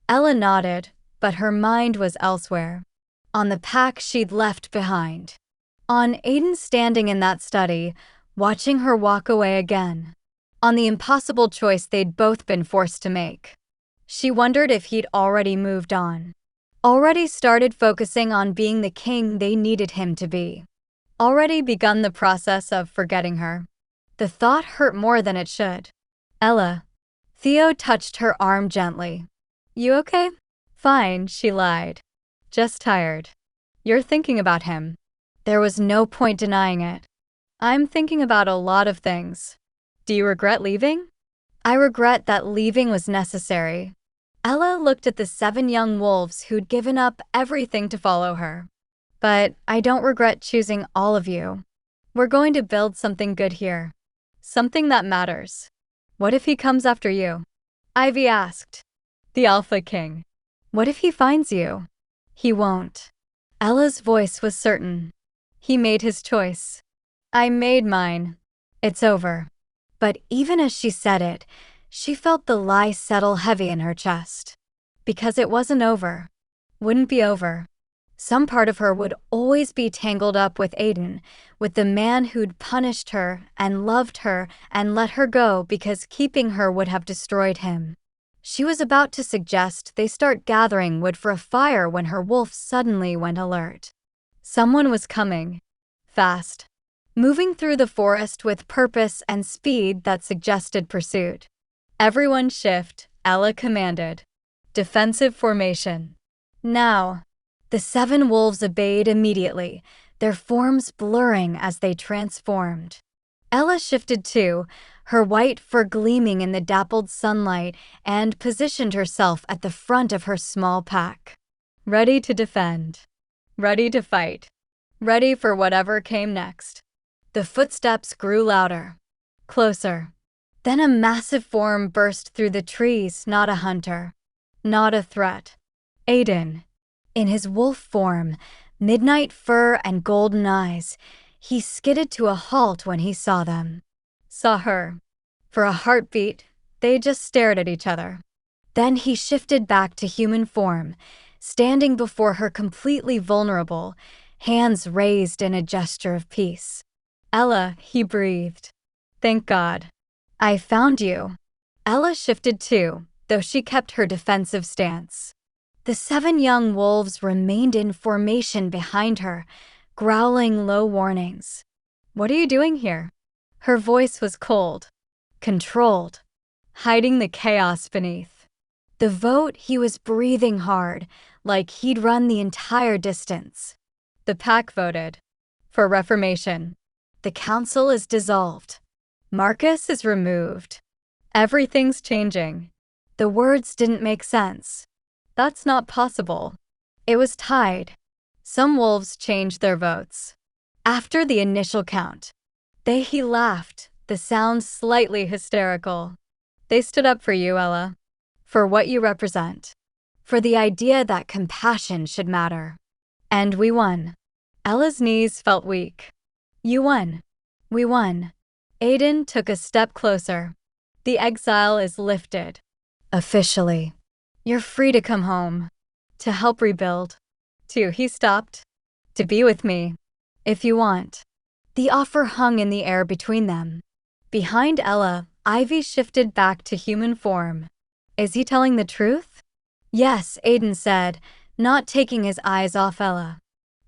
Ella nodded, but her mind was elsewhere. On the pack she'd left behind. On Aiden standing in that study, watching her walk away again. On the impossible choice they'd both been forced to make. She wondered if he'd already moved on. Already started focusing on being the king they needed him to be. Already begun the process of forgetting her. The thought hurt more than it should. Ella. Theo touched her arm gently. You okay? Fine, she lied. Just tired. You're thinking about him. There was no point denying it. I'm thinking about a lot of things. Do you regret leaving? I regret that leaving was necessary. Ella looked at the 7 young wolves who'd given up everything to follow her. But I don't regret choosing all of you. We're going to build something good here. Something that matters. What if he comes after you? Ivy asked. The Alpha King. What if he finds you? He won't. Ella's voice was certain. He made his choice. I made mine. It's over. But even as she said it, she felt the lie settle heavy in her chest. Because it wasn't over. Wouldn't be over. Some part of her would always be tangled up with Aiden, with the man who'd punished her and loved her and let her go because keeping her would have destroyed him. She was about to suggest they start gathering wood for a fire when her wolf suddenly went alert. Someone was coming. Fast. Moving through the forest with purpose and speed that suggested pursuit. Everyone shift, Ella commanded. Defensive formation. Now. The 7 wolves obeyed immediately, their forms blurring as they transformed. Ella shifted too, her white fur gleaming in the dappled sunlight, and positioned herself at the front of her small pack. Ready to defend. Ready to fight. Ready for whatever came next. The footsteps grew louder. Closer. Then a massive form burst through the trees, not a hunter. Not a threat. Aiden. In his wolf form, midnight fur and golden eyes, he skidded to a halt when he saw them. Saw her. For a heartbeat, they just stared at each other. Then he shifted back to human form, standing before her completely vulnerable, hands raised in a gesture of peace. Ella, he breathed. Thank God. I found you. Ella shifted too, though she kept her defensive stance. The 7 young wolves remained in formation behind her, growling low warnings. What are you doing here? Her voice was cold, controlled, hiding the chaos beneath. The vote, he was breathing hard, like he'd run the entire distance. The pack voted. For reformation. The council is dissolved. Marcus is removed. Everything's changing. The words didn't make sense. That's not possible. It was tied. Some wolves changed their votes. After the initial count, he laughed, the sound slightly hysterical. They stood up for you, Ella. For what you represent. For the idea that compassion should matter. And we won. Ella's knees felt weak. You won. We won. Aiden took a step closer. The exile is lifted. Officially. You're free to come home. To help rebuild. He stopped. To be with me. If you want. The offer hung in the air between them. Behind Ella, Ivy shifted back to human form. Is he telling the truth? Yes, Aiden said, not taking his eyes off Ella.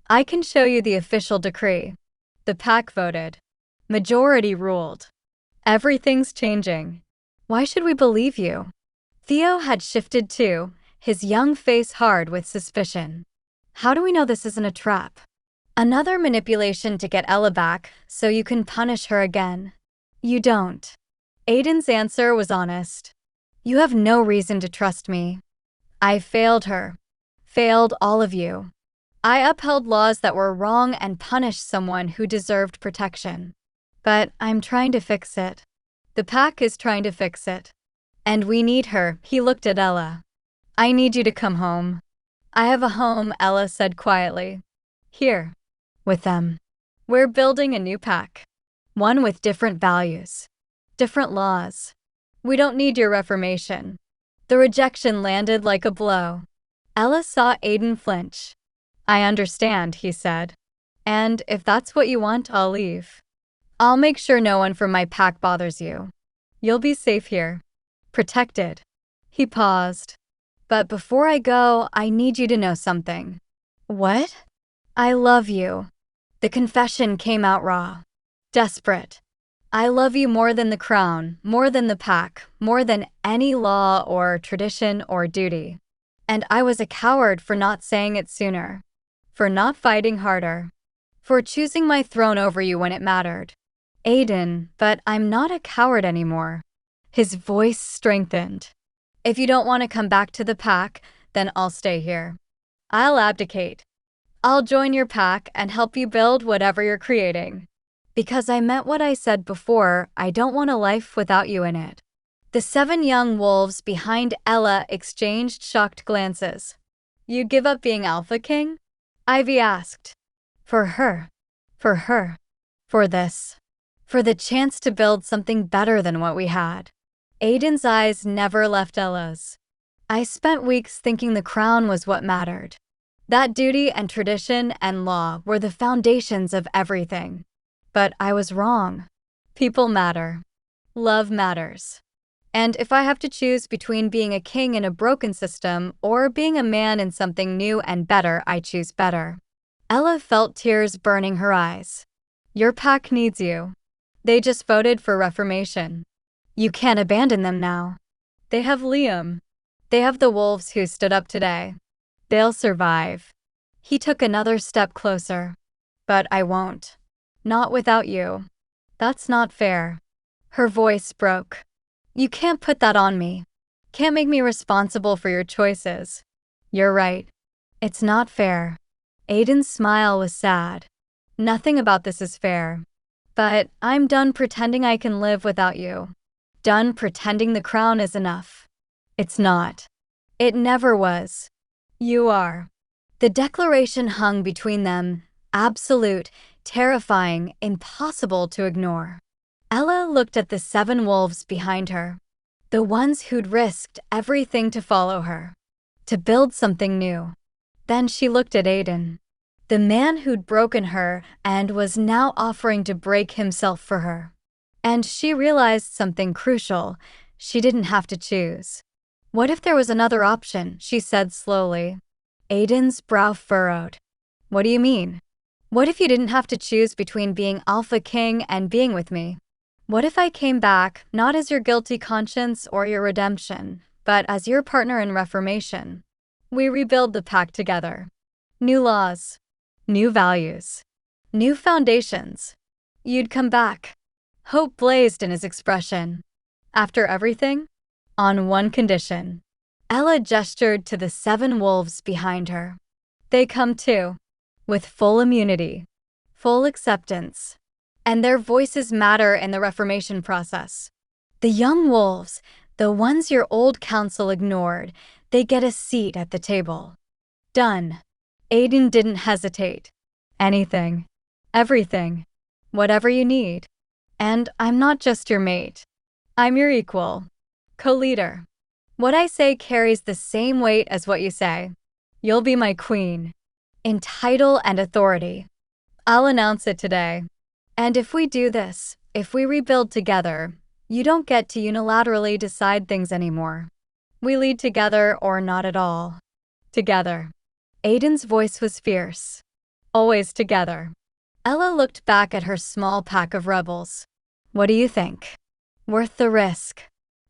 I can show you the official decree. The pack voted. Majority ruled. Everything's changing. Why should we believe you? Theo had shifted too, his young face hard with suspicion. How do we know this isn't a trap? Another manipulation to get Ella back, so you can punish her again. You don't. Aiden's answer was honest. You have no reason to trust me. I failed her. Failed all of you. I upheld laws that were wrong and punished someone who deserved protection. But I'm trying to fix it. The pack is trying to fix it. And we need her, he looked at Ella. I need you to come home. I have a home, Ella said quietly. Here. With them. We're building a new pack. One with different values. Different laws. We don't need your reformation. The rejection landed like a blow. Ella saw Aiden flinch. I understand, he said. And if that's what you want, I'll leave. I'll make sure no one from my pack bothers you. You'll be safe here. Protected. He paused. But before I go, I need you to know something. What? I love you. The confession came out raw. Desperate. I love you more than the crown, more than the pack, more than any law or tradition or duty. And I was a coward for not saying it sooner. For not fighting harder. For choosing my throne over you when it mattered. Aiden, but I'm not a coward anymore. His voice strengthened. If you don't want to come back to the pack, then I'll stay here. I'll abdicate. I'll join your pack and help you build whatever you're creating. Because I meant what I said before, I don't want a life without you in it. The 7 young wolves behind Ella exchanged shocked glances. You give up being Alpha King? Ivy asked. For her. For her. For this. For the chance to build something better than what we had. Aiden's eyes never left Ella's. I spent weeks thinking the crown was what mattered. That duty and tradition and law were the foundations of everything. But I was wrong. People matter. Love matters. And if I have to choose between being a king in a broken system or being a man in something new and better, I choose better. Ella felt tears burning her eyes. Your pack needs you. They just voted for reformation. You can't abandon them now. They have Liam. They have the wolves who stood up today. They'll survive. He took another step closer. But I won't. Not without you. That's not fair. Her voice broke. You can't put that on me. Can't make me responsible for your choices. You're right. It's not fair. Aiden's smile was sad. Nothing about this is fair. But I'm done pretending I can live without you. Done pretending the crown is enough. It's not. It never was. You are. The declaration hung between them, absolute, terrifying, impossible to ignore. Ella looked at the 7 wolves behind her, the ones who'd risked everything to follow her, to build something new. Then she looked at Aiden, the man who'd broken her and was now offering to break himself for her. And she realized something crucial. She didn't have to choose. What if there was another option? She said slowly. Aiden's brow furrowed. What do you mean? What if you didn't have to choose between being Alpha King and being with me? What if I came back, not as your guilty conscience or your redemption, but as your partner in reformation? We rebuild the pack together. New laws. New values. New foundations. You'd come back. Hope blazed in his expression. After everything? On one condition. Ella gestured to the 7 wolves behind her. They come too. With full immunity. Full acceptance. And their voices matter in the reformation process. The young wolves, the ones your old council ignored, they get a seat at the table. Done. Aiden didn't hesitate. Anything. Everything. Whatever you need. And I'm not just your mate. I'm your equal. Co-leader. What I say carries the same weight as what you say. You'll be my queen. In title and authority. I'll announce it today. And if we do this, if we rebuild together, you don't get to unilaterally decide things anymore. We lead together or not at all. Together. Aiden's voice was fierce. Always together. Ella looked back at her small pack of rebels. What do you think? Worth the risk.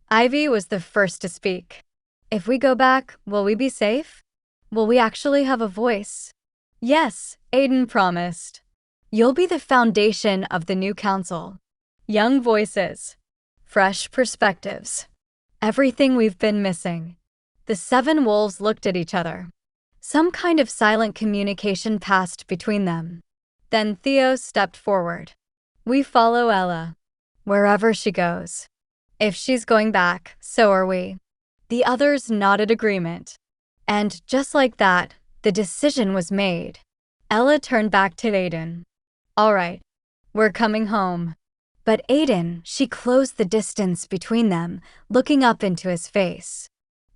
Ivy was the first to speak. If we go back, will we be safe? Will we actually have a voice? Yes, Aiden promised. You'll be the foundation of the new council. Young voices. Fresh perspectives. Everything we've been missing. The 7 wolves looked at each other. Some kind of silent communication passed between them. Then Theo stepped forward. We follow Ella. Wherever she goes. If she's going back, so are we. The others nodded agreement. And just like that, the decision was made. Ella turned back to Aiden. All right, we're coming home. But Aiden, she closed the distance between them, looking up into his face.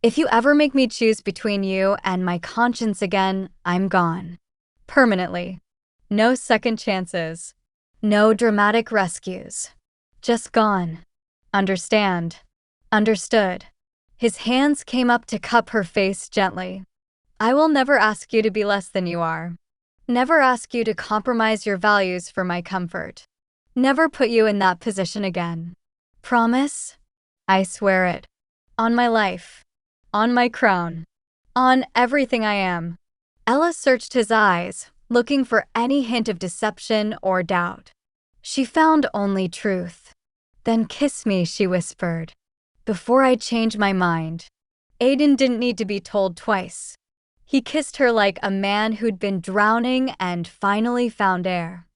If you ever make me choose between you and my conscience again, I'm gone. Permanently. No second chances. No dramatic rescues. Just gone. Understand. Understood. His hands came up to cup her face gently. I will never ask you to be less than you are. Never ask you to compromise your values for my comfort. Never put you in that position again. Promise? I swear it. On my life. On my crown. On everything I am. Ella searched his eyes, looking for any hint of deception or doubt. She found only truth. Then kiss me, she whispered, before I change my mind. Aiden didn't need to be told twice. He kissed her like a man who'd been drowning and finally found air.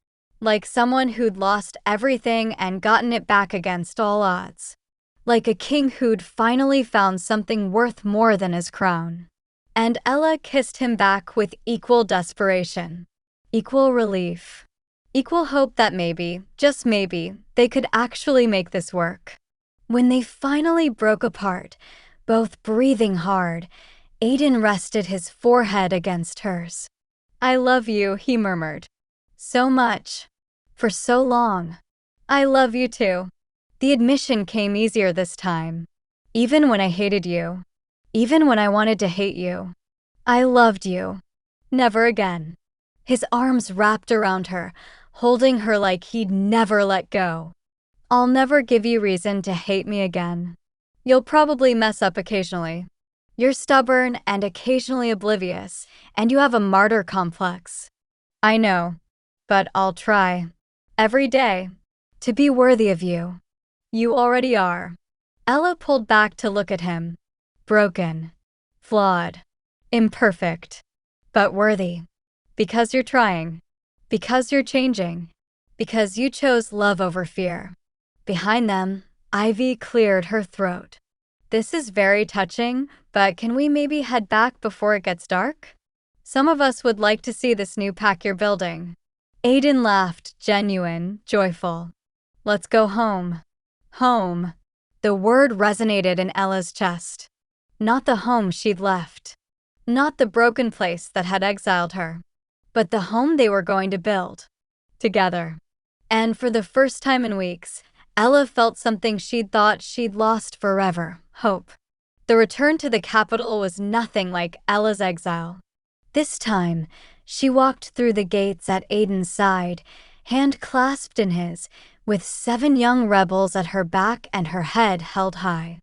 Like someone who'd lost everything and gotten it back against all odds. Like a king who'd finally found something worth more than his crown. And Ella kissed him back with equal desperation, equal relief, equal hope that maybe, just maybe, they could actually make this work. When they finally broke apart, both breathing hard, Aiden rested his forehead against hers. I love you, he murmured. So much. For so long. I love you too. The admission came easier this time. Even when I hated you. Even when I wanted to hate you. I loved you. Never again. His arms wrapped around her, holding her like he'd never let go. I'll never give you reason to hate me again. You'll probably mess up occasionally. You're stubborn and occasionally oblivious, and you have a martyr complex. I know, but I'll try. Every day. To be worthy of you. You already are. Ella pulled back to look at him. Broken. Flawed. Imperfect. But worthy. Because you're trying. Because you're changing. Because you chose love over fear. Behind them, Ivy cleared her throat. This is very touching, but can we maybe head back before it gets dark? Some of us would like to see this new pack you're building. Aiden laughed, genuine, joyful. Let's go home. Home. The word resonated in Ella's chest. Not the home she'd left. Not the broken place that had exiled her. But the home they were going to build. Together. And for the first time in weeks, Ella felt something she'd thought she'd lost forever, hope. The return to the capital was nothing like Ella's exile. This time, she walked through the gates at Aiden's side, hand clasped in his, with 7 young rebels at her back and her head held high.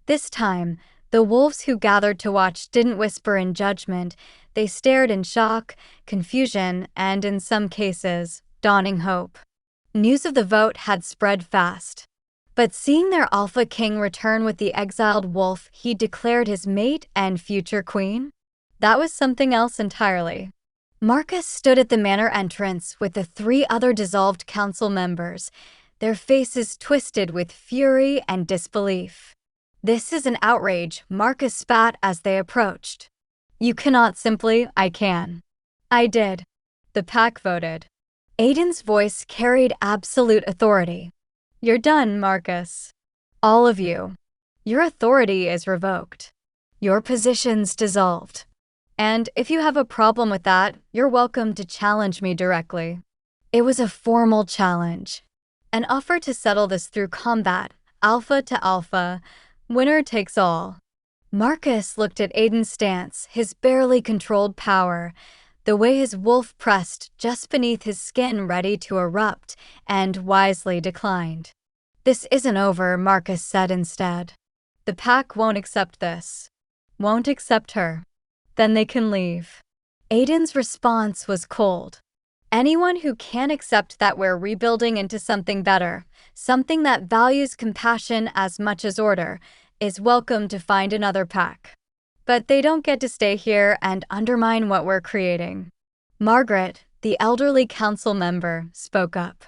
This time, the wolves who gathered to watch didn't whisper in judgment, they stared in shock, confusion, and in some cases, dawning hope. News of the vote had spread fast. But seeing their alpha king return with the exiled wolf he declared his mate and future queen, that was something else entirely. Marcus stood at the manor entrance with the 3 other dissolved council members, their faces twisted with fury and disbelief. This is an outrage, Marcus spat as they approached. You cannot simply, I can. I did. The pack voted. Aiden's voice carried absolute authority. You're done, Marcus. All of you. Your authority is revoked. Your position's dissolved. And if you have a problem with that, you're welcome to challenge me directly. It was a formal challenge. An offer to settle this through combat, alpha to alpha, winner takes all. Marcus looked at Aiden's stance, his barely controlled power, the way his wolf pressed just beneath his skin ready to erupt, and wisely declined. This isn't over, Marcus said instead. The pack won't accept this. Won't accept her. Then they can leave. Aiden's response was cold. Anyone who can't accept that we're rebuilding into something better, something that values compassion as much as order, is welcome to find another pack. But they don't get to stay here and undermine what we're creating. Margaret, the elderly council member, spoke up.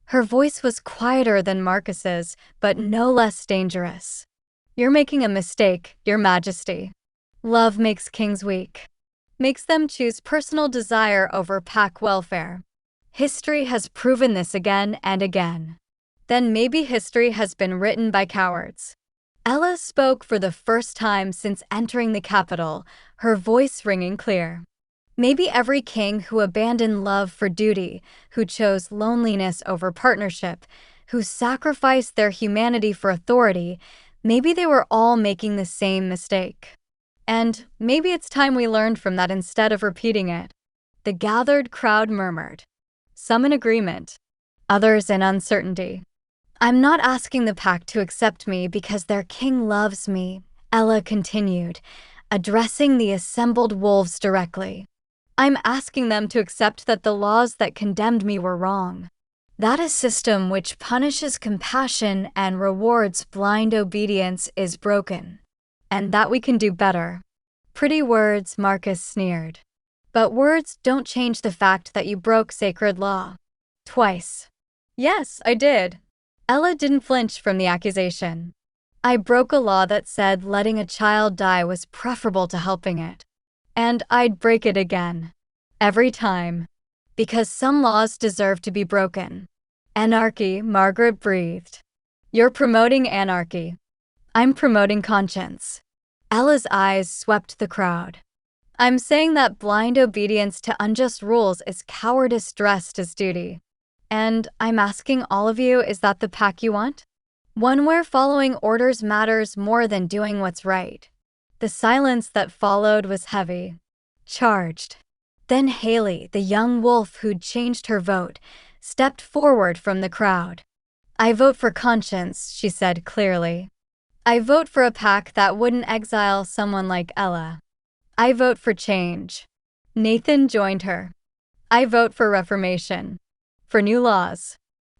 Her voice was quieter than Marcus's, but no less dangerous. You're making a mistake, Your Majesty. Love makes kings weak. Makes them choose personal desire over pack welfare. History has proven this again and again. Then maybe history has been written by cowards. Ella spoke for the first time since entering the capital, her voice ringing clear. Maybe every king who abandoned love for duty, who chose loneliness over partnership, who sacrificed their humanity for authority, maybe they were all making the same mistake. And maybe it's time we learned from that instead of repeating it. The gathered crowd murmured. Some in agreement, others in uncertainty. I'm not asking the pack to accept me because their king loves me, Ella continued, addressing the assembled wolves directly. I'm asking them to accept that the laws that condemned me were wrong. That a system which punishes compassion and rewards blind obedience is broken, and that we can do better. Pretty words, Marcus sneered. But words don't change the fact that you broke sacred law. Twice. Yes, I did. Ella didn't flinch from the accusation. I broke a law that said letting a child die was preferable to helping it. And I'd break it again. Every time. Because some laws deserve to be broken. Anarchy, Margaret breathed. You're promoting anarchy. I'm promoting conscience. Ella's eyes swept the crowd. I'm saying that blind obedience to unjust rules is cowardice dressed as duty. And I'm asking all of you, is that the pack you want? One where following orders matters more than doing what's right. The silence that followed was heavy. Charged. Then Haley, the young wolf who'd changed her vote, stepped forward from the crowd. I vote for conscience, she said clearly. I vote for a pack that wouldn't exile someone like Ella. I vote for change. Nathan joined her. I vote for reformation. For new laws.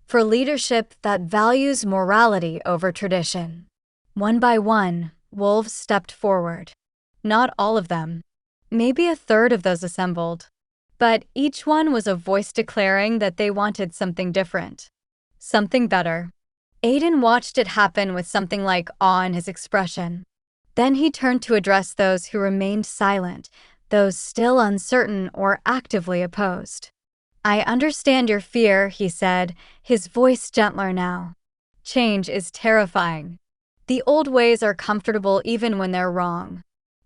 For leadership that values morality over tradition. One by one, wolves stepped forward. Not all of them. Maybe a third of those assembled. But each one was a voice declaring that they wanted something different. Something better. Aiden watched it happen with something like awe in his expression. Then he turned to address those who remained silent, those still uncertain or actively opposed. I understand your fear, he said, his voice gentler now. Change is terrifying. The old ways are comfortable even when they're wrong.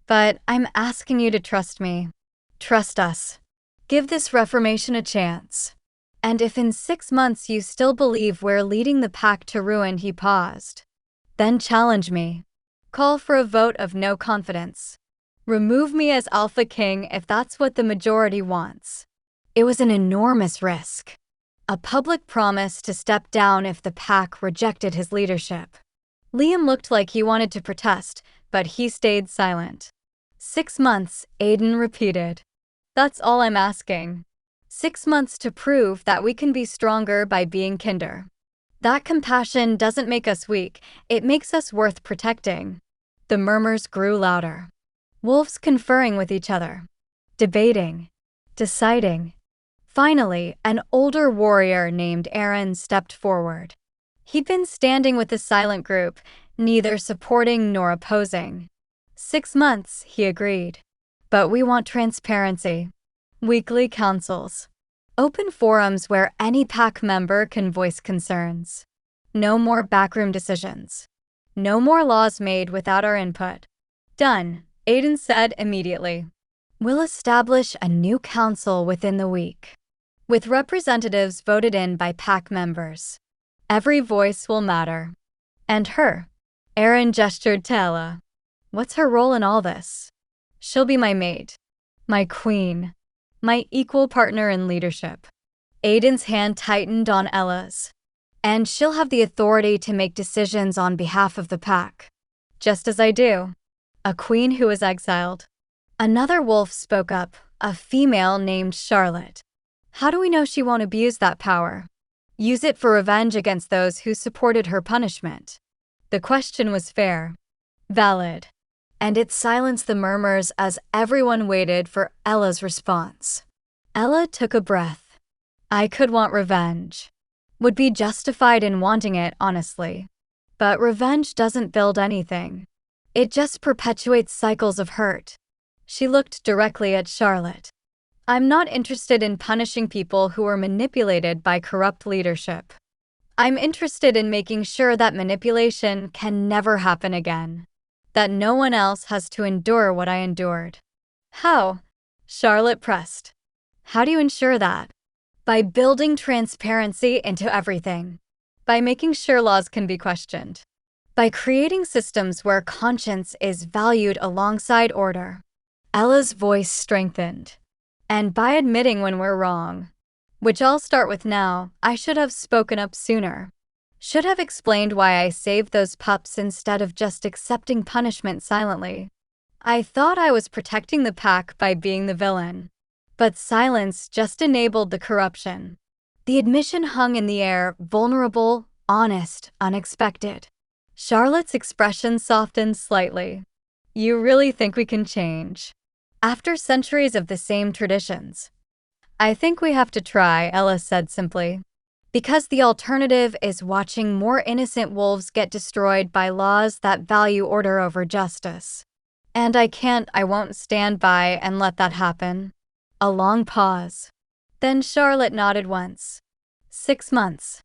But I'm asking you to trust me. Trust us. Give this reformation a chance. And if in 6 months you still believe we're leading the pack to ruin, he paused. Then challenge me. Call for a vote of no confidence. Remove me as Alpha King if that's what the majority wants. It was an enormous risk. A public promise to step down if the pack rejected his leadership. Liam looked like he wanted to protest, but he stayed silent. 6 months, Aiden repeated. That's all I'm asking. 6 months to prove that we can be stronger by being kinder. That compassion doesn't make us weak, it makes us worth protecting. The murmurs grew louder. Wolves conferring with each other. Debating. Deciding. Finally, an older warrior named Aaron stepped forward. He'd been standing with the silent group, neither supporting nor opposing. 6 months, he agreed. But we want transparency. Weekly councils. Open forums where any pack member can voice concerns. No more backroom decisions. No more laws made without our input. Done, Aiden said immediately. We'll establish a new council within the week. With representatives voted in by pack members. Every voice will matter. And her. Aaron gestured to Ella. What's her role in all this? She'll be my mate. My queen. My equal partner in leadership. Aiden's hand tightened on Ella's. And she'll have the authority to make decisions on behalf of the pack. Just as I do. A queen who was exiled. Another wolf spoke up, a female named Charlotte. How do we know she won't abuse that power? Use it for revenge against those who supported her punishment. The question was fair. Valid. And it silenced the murmurs as everyone waited for Ella's response. Ella took a breath. I could want revenge. Would be justified in wanting it, honestly. But revenge doesn't build anything. It just perpetuates cycles of hurt. She looked directly at Charlotte. I'm not interested in punishing people who were manipulated by corrupt leadership. I'm interested in making sure that manipulation can never happen again. That no one else has to endure what I endured. How? Charlotte pressed. How do you ensure that? By building transparency into everything. By making sure laws can be questioned. By creating systems where conscience is valued alongside order. Ella's voice strengthened. And by admitting when we're wrong. Which I'll start with now, I should have spoken up sooner. Should have explained why I saved those pups instead of just accepting punishment silently. I thought I was protecting the pack by being the villain. But silence just enabled the corruption. The admission hung in the air, vulnerable, honest, unexpected. Charlotte's expression softened slightly. You really think we can change? After centuries of the same traditions? I think we have to try, Ella said simply. Because the alternative is watching more innocent wolves get destroyed by laws that value order over justice. And I won't stand by and let that happen. A long pause. Then Charlotte nodded once. 6 months.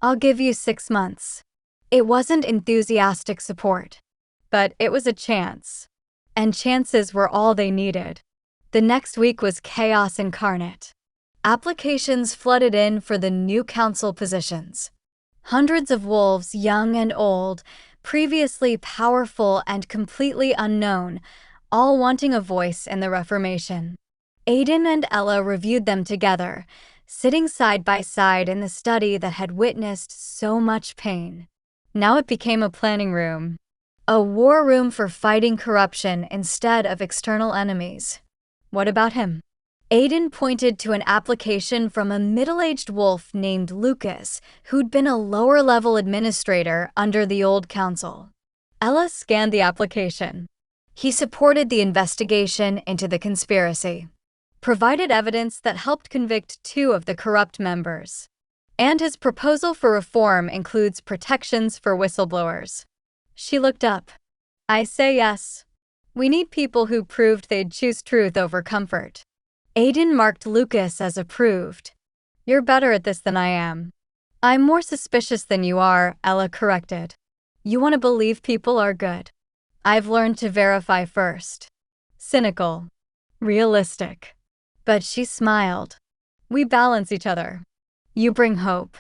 I'll give you 6 months. It wasn't enthusiastic support, but it was a chance. And chances were all they needed. The next week was chaos incarnate. Applications flooded in for the new council positions. Hundreds of wolves, young and old, previously powerful and completely unknown, all wanting a voice in the Reformation. Aiden and Ella reviewed them together, sitting side by side in the study that had witnessed so much pain. Now it became a planning room. A war room for fighting corruption instead of external enemies. What about him? Aiden pointed to an application from a middle-aged wolf named Lucas, who'd been a lower-level administrator under the old council. Ella scanned the application. He supported the investigation into the conspiracy, provided evidence that helped convict 2 of the corrupt members. And his proposal for reform includes protections for whistleblowers. She looked up. I say yes. We need people who proved they'd choose truth over comfort. Aiden marked Lucas as approved. You're better at this than I am. I'm more suspicious than you are, Ella corrected. You want to believe people are good. I've learned to verify first. Cynical. Realistic. But she smiled. We balance each other. You bring hope.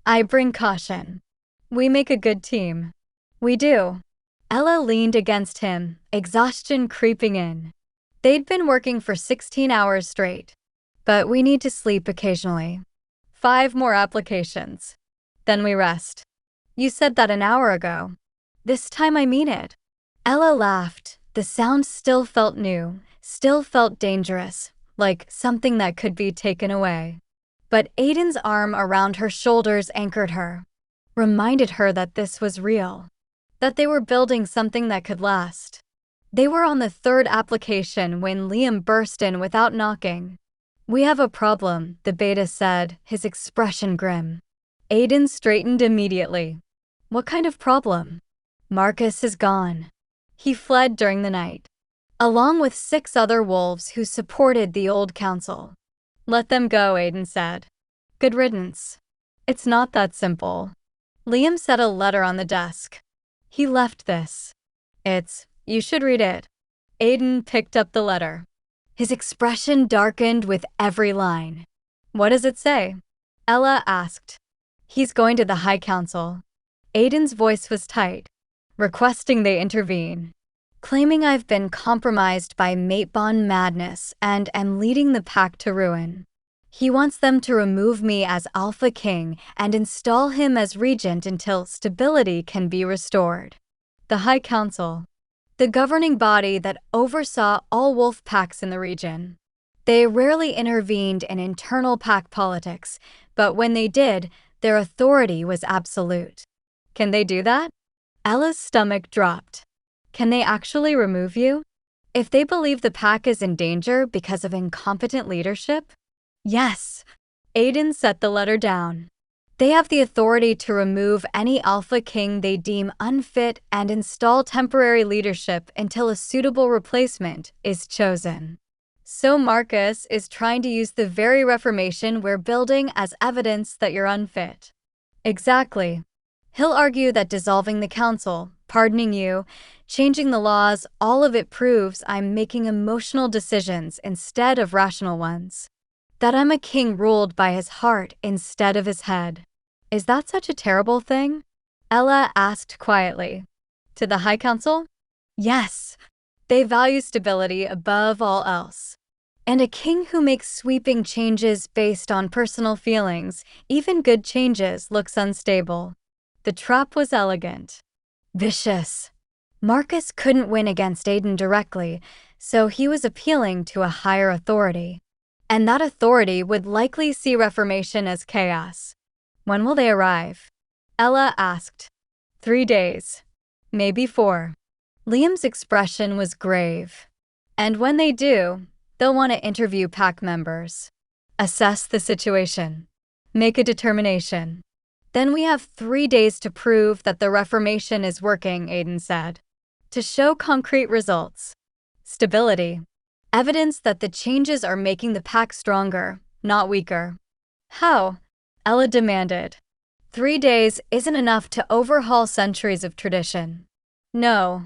I bring caution. We make a good team. We do. Ella leaned against him, exhaustion creeping in. They'd been working for 16 hours straight. But we need to sleep occasionally. 5 more applications. Then we rest. You said that an hour ago. This time I mean it. Ella laughed. The sound still felt new, still felt dangerous, like something that could be taken away. But Aiden's arm around her shoulders anchored her, reminded her that this was real, that they were building something that could last. They were on the 3rd application when Liam burst in without knocking. We have a problem, the beta said, his expression grim. Aiden straightened immediately. What kind of problem? Marcus is gone. He fled during the night, along with 6 other wolves who supported the old council. Let them go, Aiden said. Good riddance. It's not that simple. Liam set a letter on the desk. He left this. You should read it. Aiden picked up the letter. His expression darkened with every line. What does it say? Ella asked. He's going to the High Council. Aiden's voice was tight, requesting they intervene, claiming I've been compromised by mate-bond madness and am leading the pack to ruin. He wants them to remove me as Alpha King and install him as regent until stability can be restored. The High Council, the governing body that oversaw all wolf packs in the region. They rarely intervened in internal pack politics, but when they did, their authority was absolute. Can they do that? Ella's stomach dropped. Can they actually remove you? If they believe the pack is in danger because of incompetent leadership? Yes. Aiden set the letter down. They have the authority to remove any Alpha King they deem unfit and install temporary leadership until a suitable replacement is chosen. So Marcus is trying to use the very reformation we're building as evidence that you're unfit. Exactly. He'll argue that dissolving the council, pardoning you, changing the laws, all of it proves I'm making emotional decisions instead of rational ones. That I'm a king ruled by his heart instead of his head. Is that such a terrible thing? Ella asked quietly. To the High Council? Yes. They value stability above all else. And a king who makes sweeping changes based on personal feelings, even good changes, looks unstable. The trap was elegant. Vicious. Marcus couldn't win against Aiden directly, so he was appealing to a higher authority. and that authority would likely see reformation as chaos. When will they arrive? Ella asked. 3 days. Maybe 4. Liam's expression was grave. And when they do, they'll want to interview pack members. Assess the situation. Make a determination. Then we have 3 days to prove that the reformation is working, Aiden said. To show concrete results. Stability. Evidence that the changes are making the pack stronger, not weaker. How? Ella demanded. 3 days isn't enough to overhaul centuries of tradition. No,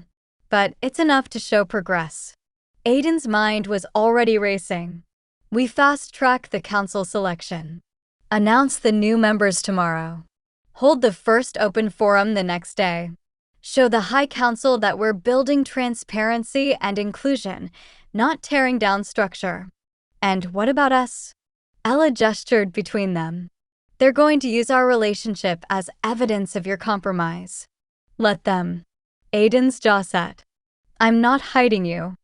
but it's enough to show progress. Aiden's mind was already racing. We fast-track the council selection. Announce the new members tomorrow. Hold the first open forum the next day. Show the High Council that we're building transparency and inclusion, not tearing down structure. And what about us? Ella gestured between them. They're going to use our relationship as evidence of your compromise. Let them. Aiden's jaw set. I'm not hiding you.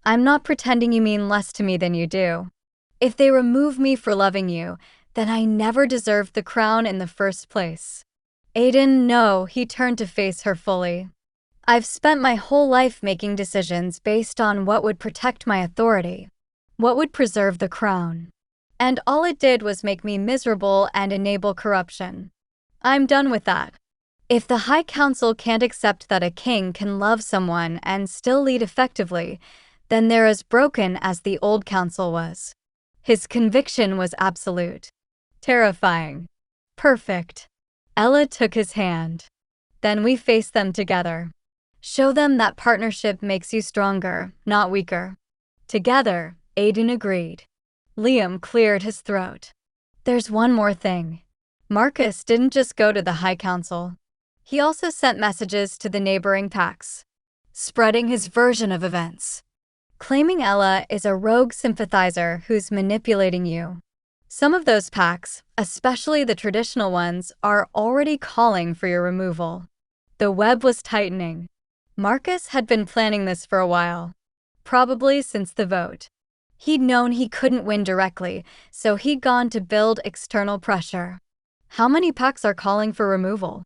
I'm not pretending you mean less to me than you do. If they remove me for loving you, then I never deserved the crown in the first place. Aiden, no, he turned to face her fully. I've spent my whole life making decisions based on what would protect my authority, what would preserve the crown. And all it did was make me miserable and enable corruption. I'm done with that. If the High Council can't accept that a king can love someone and still lead effectively, then they're as broken as the old council was. His conviction was absolute. Terrifying. Perfect. Ella took his hand. Then we face them together. Show them that partnership makes you stronger, not weaker. Together, Aiden agreed. Liam cleared his throat. There's one more thing. Marcus didn't just go to the High Council. He also sent messages to the neighboring packs, spreading his version of events, claiming Ella is a rogue sympathizer who's manipulating you. Some of those packs, especially the traditional ones, are already calling for your removal. The web was tightening. Marcus had been planning this for a while, probably since the vote. He'd known he couldn't win directly, so he'd gone to build external pressure. How many packs are calling for removal?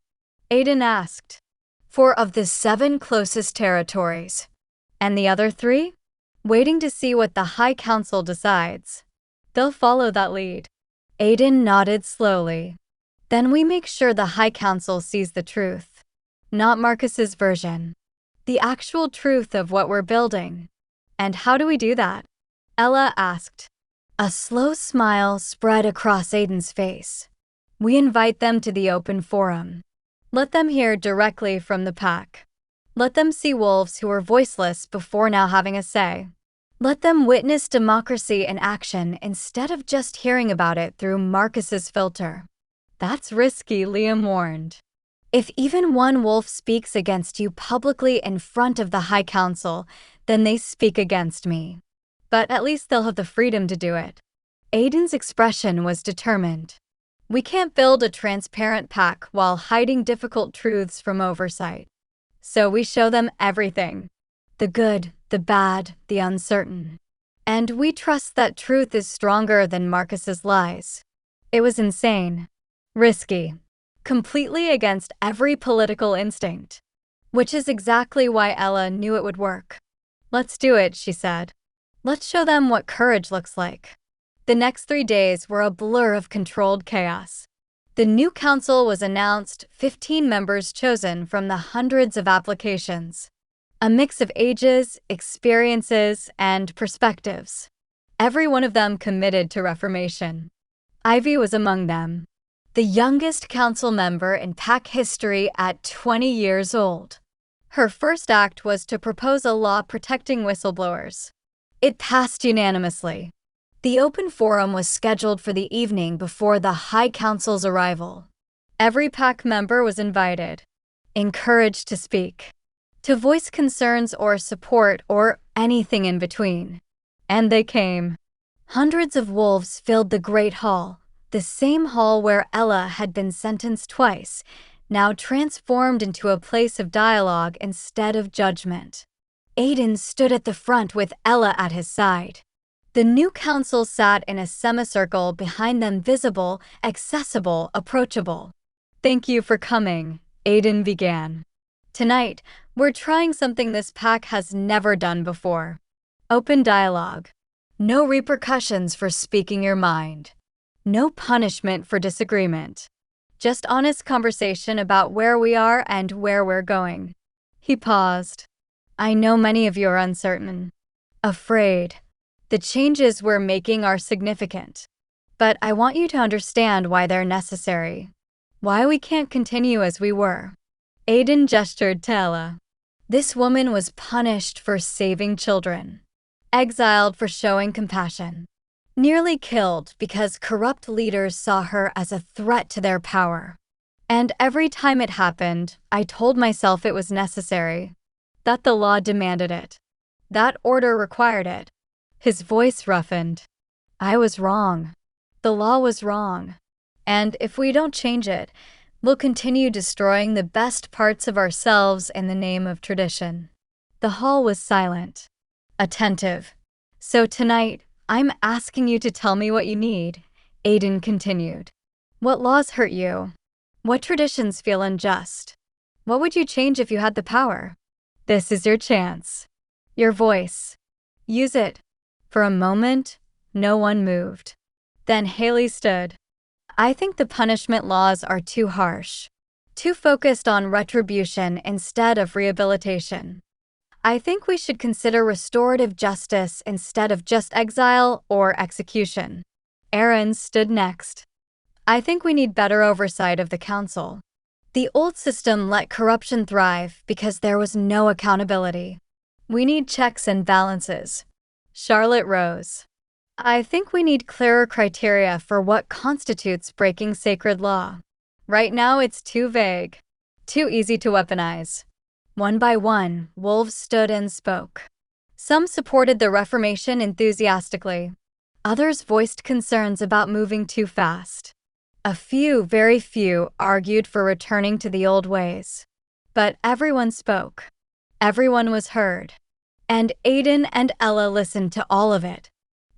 Aiden asked. 4 of the 7 closest territories. And the other 3? Waiting to see what the High Council decides. They'll follow that lead. Aiden nodded slowly. Then we make sure the High Council sees the truth. Not Marcus's version. The actual truth of what we're building. And how do we do that? Ella asked. A slow smile spread across Aiden's face. We invite them to the open forum. Let them hear directly from the pack. Let them see wolves who were voiceless before now having a say. Let them witness democracy in action instead of just hearing about it through Marcus's filter. That's risky, Liam warned. If even one wolf speaks against you publicly in front of the High Council, then they speak against me. But at least they'll have the freedom to do it. Aiden's expression was determined. We can't build a transparent pack while hiding difficult truths from oversight. So we show them everything. The good, the bad, the uncertain. And we trust that truth is stronger than Marcus's lies. It was insane. Risky. Completely against every political instinct. Which is exactly why Ella knew it would work. Let's do it, she said. Let's show them what courage looks like. The next 3 days were a blur of controlled chaos. The new council was announced, 15 members chosen from the hundreds of applications. A mix of ages, experiences, and perspectives. Every one of them committed to reformation. Ivy was among them. The youngest council member in pack history at 20 years old. Her first act was to propose a law protecting whistleblowers. It passed unanimously. The open forum was scheduled for the evening before the High Council's arrival. Every pack member was invited, encouraged to speak, to voice concerns or support or anything in between. And they came. Hundreds of wolves filled the Great Hall, the same hall where Ella had been sentenced twice, now transformed into a place of dialogue instead of judgment. Aiden stood at the front with Ella at his side. The new council sat in a semicircle behind them, visible, accessible, approachable. "Thank you for coming," Aiden began. "Tonight, we're trying something this pack has never done before. Open dialogue. No repercussions for speaking your mind. No punishment for disagreement. Just honest conversation about where we are and where we're going." He paused. "I know many of you are uncertain, afraid. The changes we're making are significant. But I want you to understand why they're necessary. Why we can't continue as we were." Aiden gestured to Ella. "This woman was punished for saving children, exiled for showing compassion, nearly killed because corrupt leaders saw her as a threat to their power. And every time it happened, I told myself it was necessary, that the law demanded it, that order required it." His voice roughened. "I was wrong. The law was wrong. And if we don't change it, we'll continue destroying the best parts of ourselves in the name of tradition." The hall was silent, attentive. "So tonight, I'm asking you to tell me what you need," Aiden continued. "What laws hurt you? What traditions feel unjust? What would you change if you had the power? This is your chance. Your voice. Use it." For a moment, no one moved. Then Haley stood. "I think the punishment laws are too harsh, too focused on retribution instead of rehabilitation. I think we should consider restorative justice instead of just exile or execution." Aaron stood next. "I think we need better oversight of the council. The old system let corruption thrive because there was no accountability. We need checks and balances." Charlotte rose. "I think we need clearer criteria for what constitutes breaking sacred law. Right now it's too vague, too easy to weaponize." One by one, wolves stood and spoke. Some supported the Reformation enthusiastically. Others voiced concerns about moving too fast. A few, very few, argued for returning to the old ways. But everyone spoke. Everyone was heard. And Aiden and Ella listened to all of it.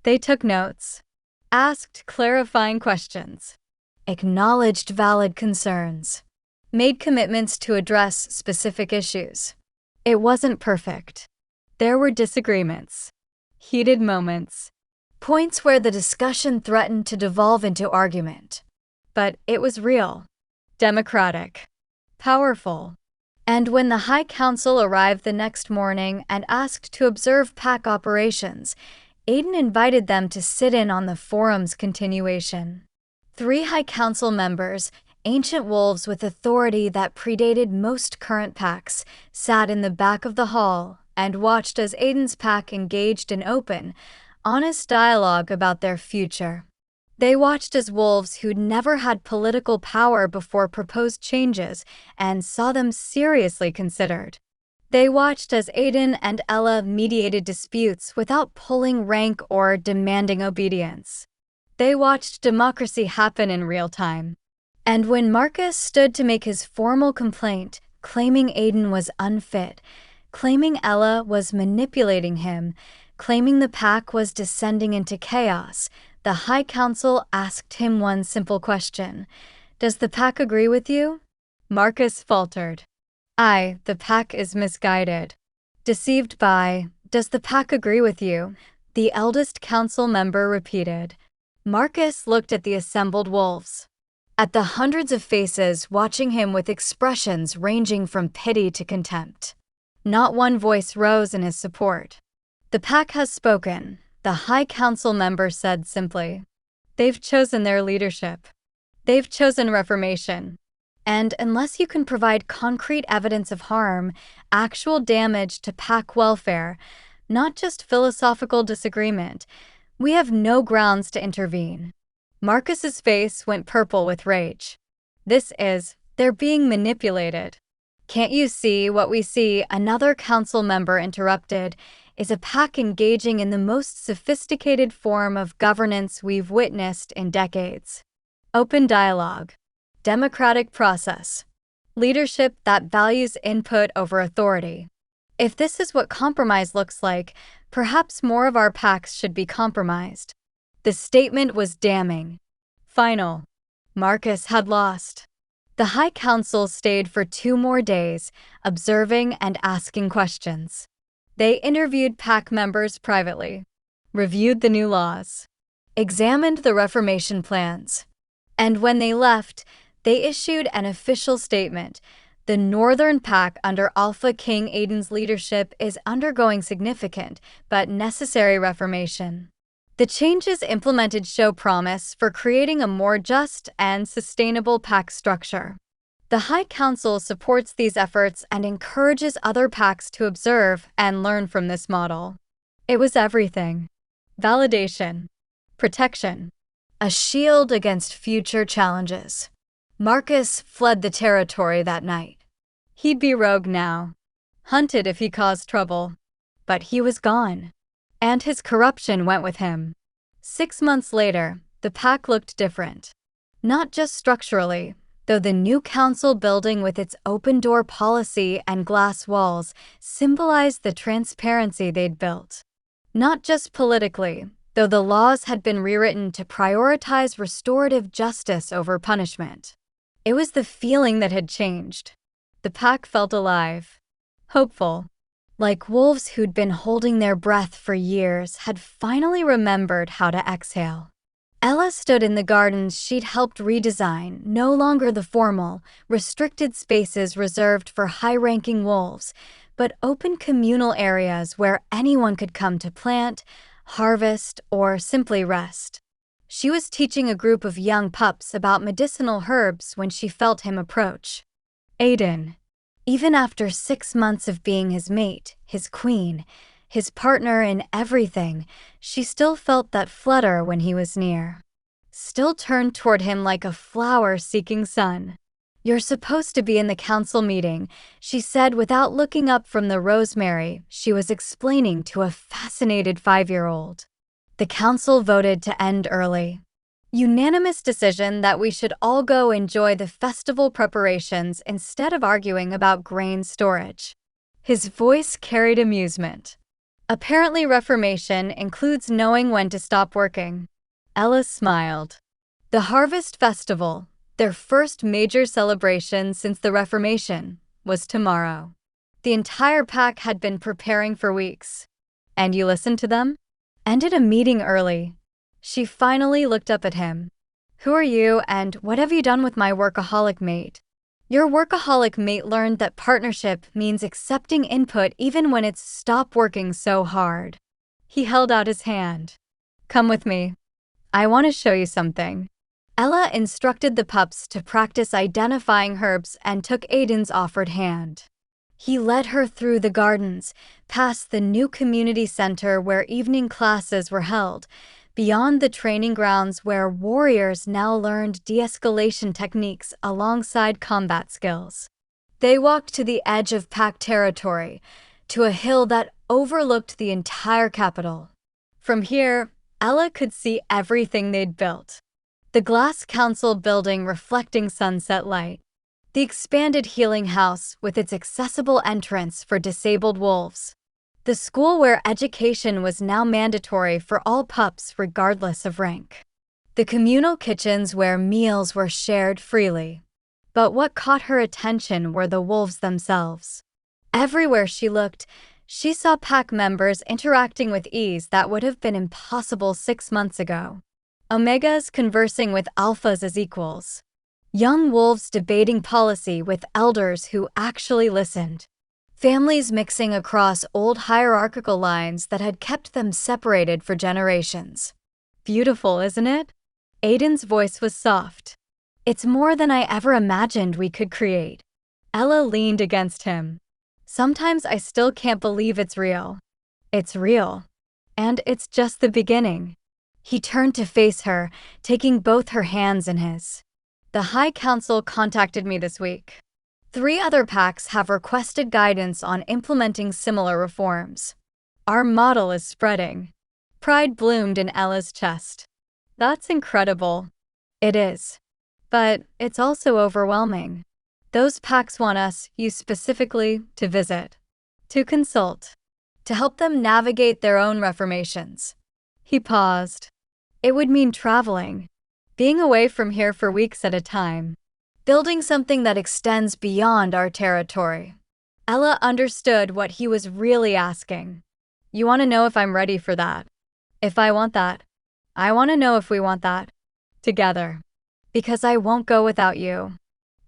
They took notes, asked clarifying questions, acknowledged valid concerns, made commitments to address specific issues. It wasn't perfect. There were disagreements, heated moments, points where the discussion threatened to devolve into argument. But it was real, democratic, powerful. And when the High Council arrived the next morning and asked to observe pack operations, Aiden invited them to sit in on the forum's continuation. 3 High Council members, ancient wolves with authority that predated most current packs, sat in the back of the hall and watched as Aiden's pack engaged in open, honest dialogue about their future. They watched as wolves who'd never had political power before proposed changes and saw them seriously considered. They watched as Aiden and Ella mediated disputes without pulling rank or demanding obedience. They watched democracy happen in real time. And when Marcus stood to make his formal complaint, claiming Aiden was unfit, claiming Ella was manipulating him, claiming the pack was descending into chaos, the High Council asked him one simple question: "Does the pack agree with you?" Marcus faltered. The pack is misguided. Deceived by, "Does the pack agree with you?" the eldest council member repeated. Marcus looked at the assembled wolves, at the hundreds of faces watching him with expressions ranging from pity to contempt. Not one voice rose in his support. "The pack has spoken," the High Council member said simply. "They've chosen their leadership. They've chosen reformation. And unless you can provide concrete evidence of harm, actual damage to pack welfare, not just philosophical disagreement, we have no grounds to intervene." Marcus's face went purple with rage. They're being manipulated. "Can't you see what we see?" Another council member interrupted. "Is a pack engaging in the most sophisticated form of governance we've witnessed in decades. Open dialogue, democratic process, leadership that values input over authority. If this is what compromise looks like, perhaps more of our packs should be compromised. The statement was damning. Final. Marcus had lost. The High Council stayed for 2 more days, observing and asking questions. They interviewed pack members privately, reviewed the new laws, examined the Reformation plans, and when they left, they issued an official statement. The Northern Pack under Alpha King Aiden's leadership is undergoing significant but necessary reformation. The changes implemented show promise for creating a more just and sustainable pack structure. The High Council supports these efforts and encourages other packs to observe and learn from this model. It was everything. Validation, protection, a shield against future challenges. Marcus fled the territory that night. He'd be rogue now, hunted if he caused trouble. But he was gone. And his corruption went with him. 6 months later, the pack looked different. Not just structurally, though the new council building with its open-door policy and glass walls symbolized the transparency they'd built. Not just politically, though the laws had been rewritten to prioritize restorative justice over punishment. It was the feeling that had changed. The pack felt alive, hopeful. Like wolves who'd been holding their breath for years had finally remembered how to exhale. Ella stood in the gardens she'd helped redesign, no longer the formal, restricted spaces reserved for high-ranking wolves, but open communal areas where anyone could come to plant, harvest, or simply rest. She was teaching a group of young pups about medicinal herbs when she felt him approach. Aiden. Even after 6 months of being his mate, his queen, his partner in everything, she still felt that flutter when he was near. Still turned toward him like a flower seeking sun. "You're supposed to be in the council meeting," she said without looking up from the rosemary she was explaining to a fascinated 5-year-old. The council voted to end early. Unanimous decision that we should all go enjoy the festival preparations instead of arguing about grain storage. His voice carried amusement. Apparently, reformation includes knowing when to stop working. Ella smiled. The Harvest Festival, their first major celebration since the Reformation, was tomorrow. The entire pack had been preparing for weeks. And you listened to them? Ended a meeting early. She finally looked up at him. "Who are you, and what have you done with my workaholic mate?" "Your workaholic mate learned that partnership means accepting input even when it's stop working so hard." He held out his hand. "Come with me. I want to show you something." Ella instructed the pups to practice identifying herbs and took Aiden's offered hand. He led her through the gardens, past the new community center where evening classes were held, beyond the training grounds where warriors now learned de-escalation techniques alongside combat skills. They walked to the edge of pack territory, to a hill that overlooked the entire capital. From here, Ella could see everything they'd built. The glass council building reflecting sunset light. The expanded healing house with its accessible entrance for disabled wolves. The school where education was now mandatory for all pups regardless of rank. The communal kitchens where meals were shared freely. But what caught her attention were the wolves themselves. Everywhere she looked, she saw pack members interacting with ease that would have been impossible 6 months ago. Omegas conversing with alphas as equals. Young wolves debating policy with elders who actually listened. Families mixing across old hierarchical lines that had kept them separated for generations. Beautiful, isn't it? Aiden's voice was soft. "It's more than I ever imagined we could create." Ella leaned against him. "Sometimes I still can't believe it's real." "It's real. And it's just the beginning." He turned to face her, taking both her hands in his. "The High Council contacted me this week. 3 other packs have requested guidance on implementing similar reforms. Our model is spreading." Pride bloomed in Ella's chest. "That's incredible." "It is. But it's also overwhelming. Those packs want us, you specifically, to visit. To consult. To help them navigate their own reformations. He paused. It would mean traveling. Being away from here for weeks at a time. Building something that extends beyond our territory. Ella understood what he was really asking. You want to know if I'm ready for that? If I want that? I want to know if we want that. Together. Because I won't go without you.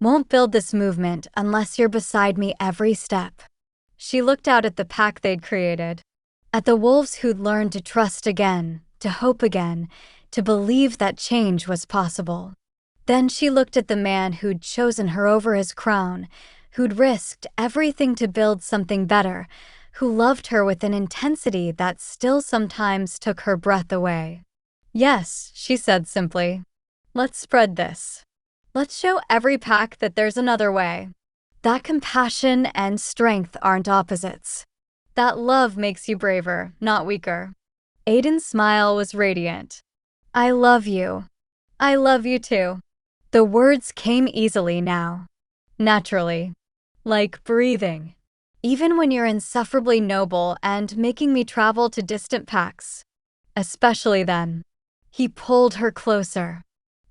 Won't build this movement unless you're beside me every step. She looked out at the pack they'd created. At the wolves who'd learned to trust again, to hope again, to believe that change was possible. Then she looked at the man who'd chosen her over his crown, who'd risked everything to build something better, who loved her with an intensity that still sometimes took her breath away. Yes, she said simply. Let's spread this. Let's show every pack that there's another way. That compassion and strength aren't opposites. That love makes you braver, not weaker. Aiden's smile was radiant. I love you. I love you too. The words came easily now. Naturally. Like breathing. Even when you're insufferably noble and making me travel to distant packs. Especially then. He pulled her closer.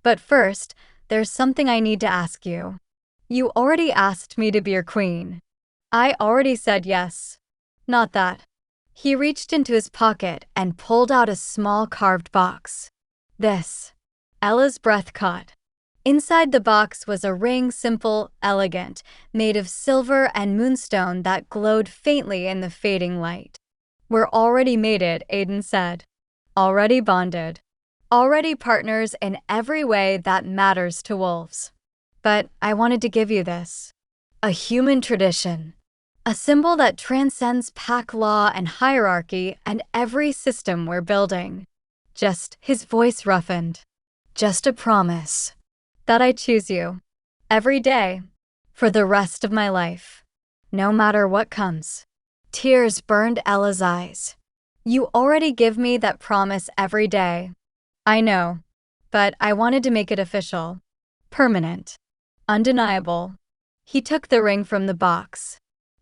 But first, there's something I need to ask you. You already asked me to be your queen. I already said yes. Not that. He reached into his pocket and pulled out a small carved box. This. Ella's breath caught. Inside the box was a ring, simple, elegant, made of silver and moonstone that glowed faintly in the fading light. We're already mated, Aiden said. Already bonded. Already partners in every way that matters to wolves. But I wanted to give you this. A human tradition. A symbol that transcends pack law and hierarchy and every system we're building. His voice roughened. Just a promise. That I choose you. Every day. For the rest of my life. No matter what comes. Tears burned Ella's eyes. You already give me that promise every day. I know. But I wanted to make it official. Permanent. Undeniable. He took the ring from the box.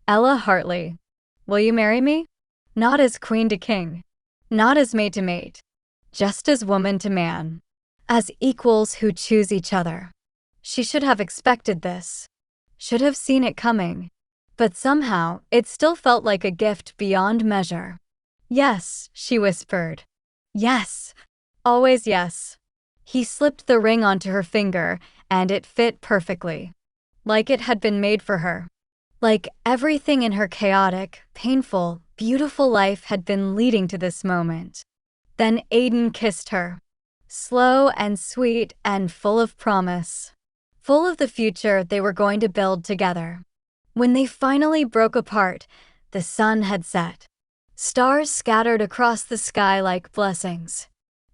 Ella Hartley. Will you marry me? Not as queen to king. Not as mate to mate. Just as woman to man. As equals who choose each other. She should have expected this. Should have seen it coming. But somehow, it still felt like a gift beyond measure. Yes, she whispered. Yes. Always yes. He slipped the ring onto her finger, and it fit perfectly. Like it had been made for her. Like everything in her chaotic, painful, beautiful life had been leading to this moment. Then Aiden kissed her. Slow and sweet and full of promise. Full of the future they were going to build together. When they finally broke apart, the sun had set. Stars scattered across the sky like blessings.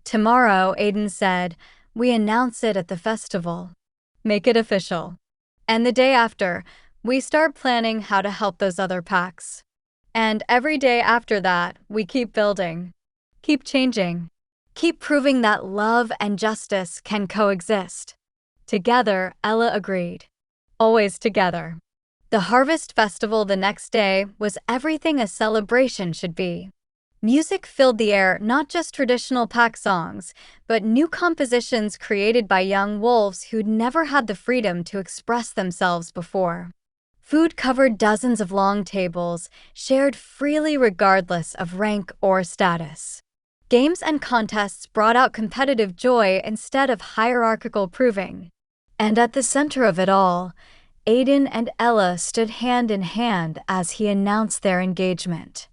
Tomorrow, Aiden said, we announce it at the festival. Make it official. And the day after, we start planning how to help those other packs. And every day after that, we keep building. Keep changing. Keep proving that love and justice can coexist. Together, Ella agreed. Always together. The Harvest Festival the next day was everything a celebration should be. Music filled the air, not just traditional pack songs, but new compositions created by young wolves who'd never had the freedom to express themselves before. Food covered dozens of long tables, shared freely regardless of rank or status. Games and contests brought out competitive joy instead of hierarchical proving. And at the center of it all, Aiden and Ella stood hand in hand as he announced their engagement.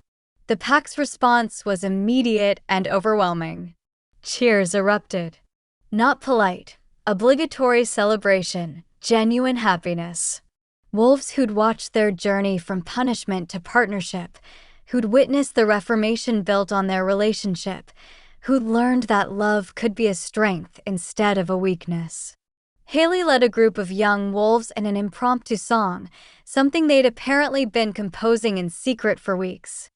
The pack's response was immediate and overwhelming. Cheers erupted. Not polite, obligatory celebration, genuine happiness. Wolves who'd watched their journey from punishment to partnership, who'd witnessed the reformation built on their relationship, who'd learned that love could be a strength instead of a weakness. Haley led a group of young wolves in an impromptu song, something they'd apparently been composing in secret for weeks.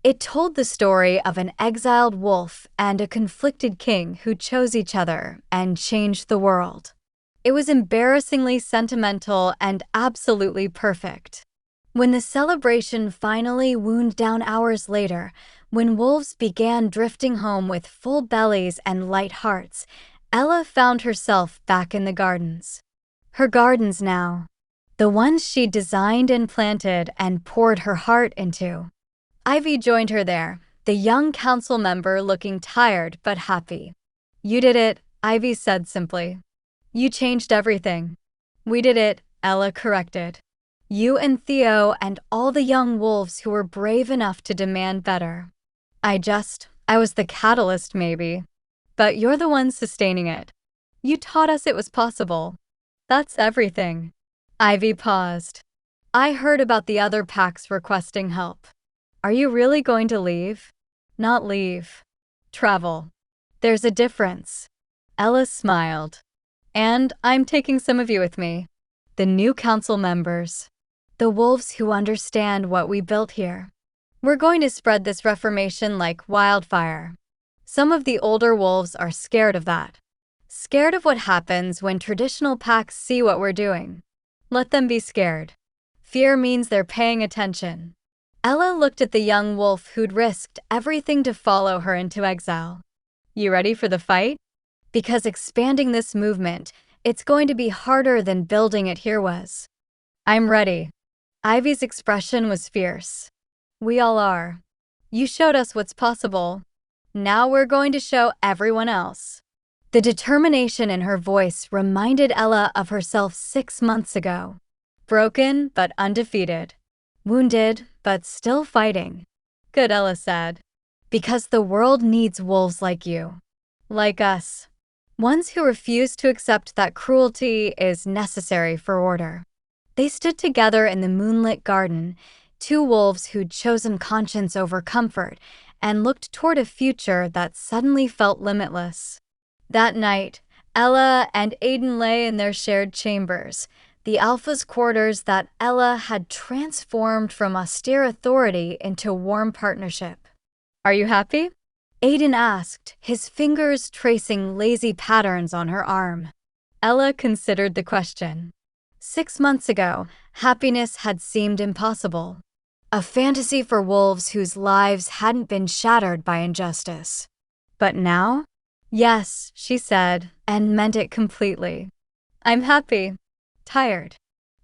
It told the story of an exiled wolf and a conflicted king who chose each other and changed the world. It was embarrassingly sentimental and absolutely perfect. When the celebration finally wound down hours later, when wolves began drifting home with full bellies and light hearts, Ella found herself back in the gardens. Her gardens now. The ones she designed and planted and poured her heart into. Ivy joined her there, the young council member looking tired but happy. "You did it," Ivy said simply. "You changed everything." "We did it," Ella corrected. "You and Theo and all the young wolves who were brave enough to demand better. I was the catalyst maybe. But you're the one sustaining it. You taught us it was possible. That's everything." Ivy paused. "I heard about the other packs requesting help. Are you really going to leave?" "Not leave. Travel. There's a difference." Ella smiled. "And I'm taking some of you with me. The new council members. The wolves who understand what we built here. We're going to spread this reformation like wildfire." Some of the older wolves are scared of that. Scared of what happens when traditional packs see what we're doing. Let them be scared. Fear means they're paying attention. Ella looked at the young wolf who'd risked everything to follow her into exile. "You ready for the fight? Because expanding this movement, it's going to be harder than building it here was." "I'm ready." Ivy's expression was fierce. "We all are. You showed us what's possible. Now we're going to show everyone else." The determination in her voice reminded Ella of herself 6 months ago. Broken but undefeated. Wounded but still fighting. "Good," Ella said. "Because the world needs wolves like you. Like us. Ones who refuse to accept that cruelty is necessary for order." They stood together in the moonlit garden, two wolves who'd chosen conscience over comfort and looked toward a future that suddenly felt limitless. That night, Ella and Aiden lay in their shared chambers, the alpha's quarters that Ella had transformed from austere authority into warm partnership. "Are you happy?" Aiden asked, his fingers tracing lazy patterns on her arm. Ella considered the question. 6 months ago, happiness had seemed impossible. A fantasy for wolves whose lives hadn't been shattered by injustice. But now? "Yes," she said, and meant it completely. "I'm happy. Tired.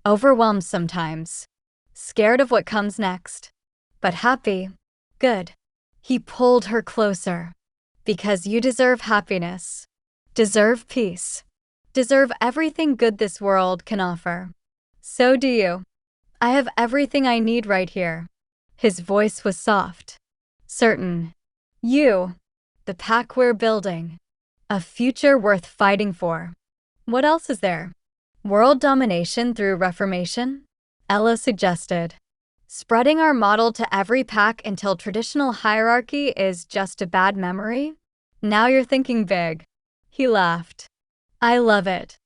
Overwhelmed sometimes. Scared of what comes next. But happy. Good." He pulled her closer. "Because you deserve happiness. Deserve peace. Deserve everything good this world can offer. So do you. I have everything I need right here." His voice was soft. Certain. "You. The pack we're building. A future worth fighting for. What else is there? World domination through reformation?" Ella suggested. "Spreading our model to every pack until traditional hierarchy is just a bad memory? Now you're thinking big." He laughed. "I love it."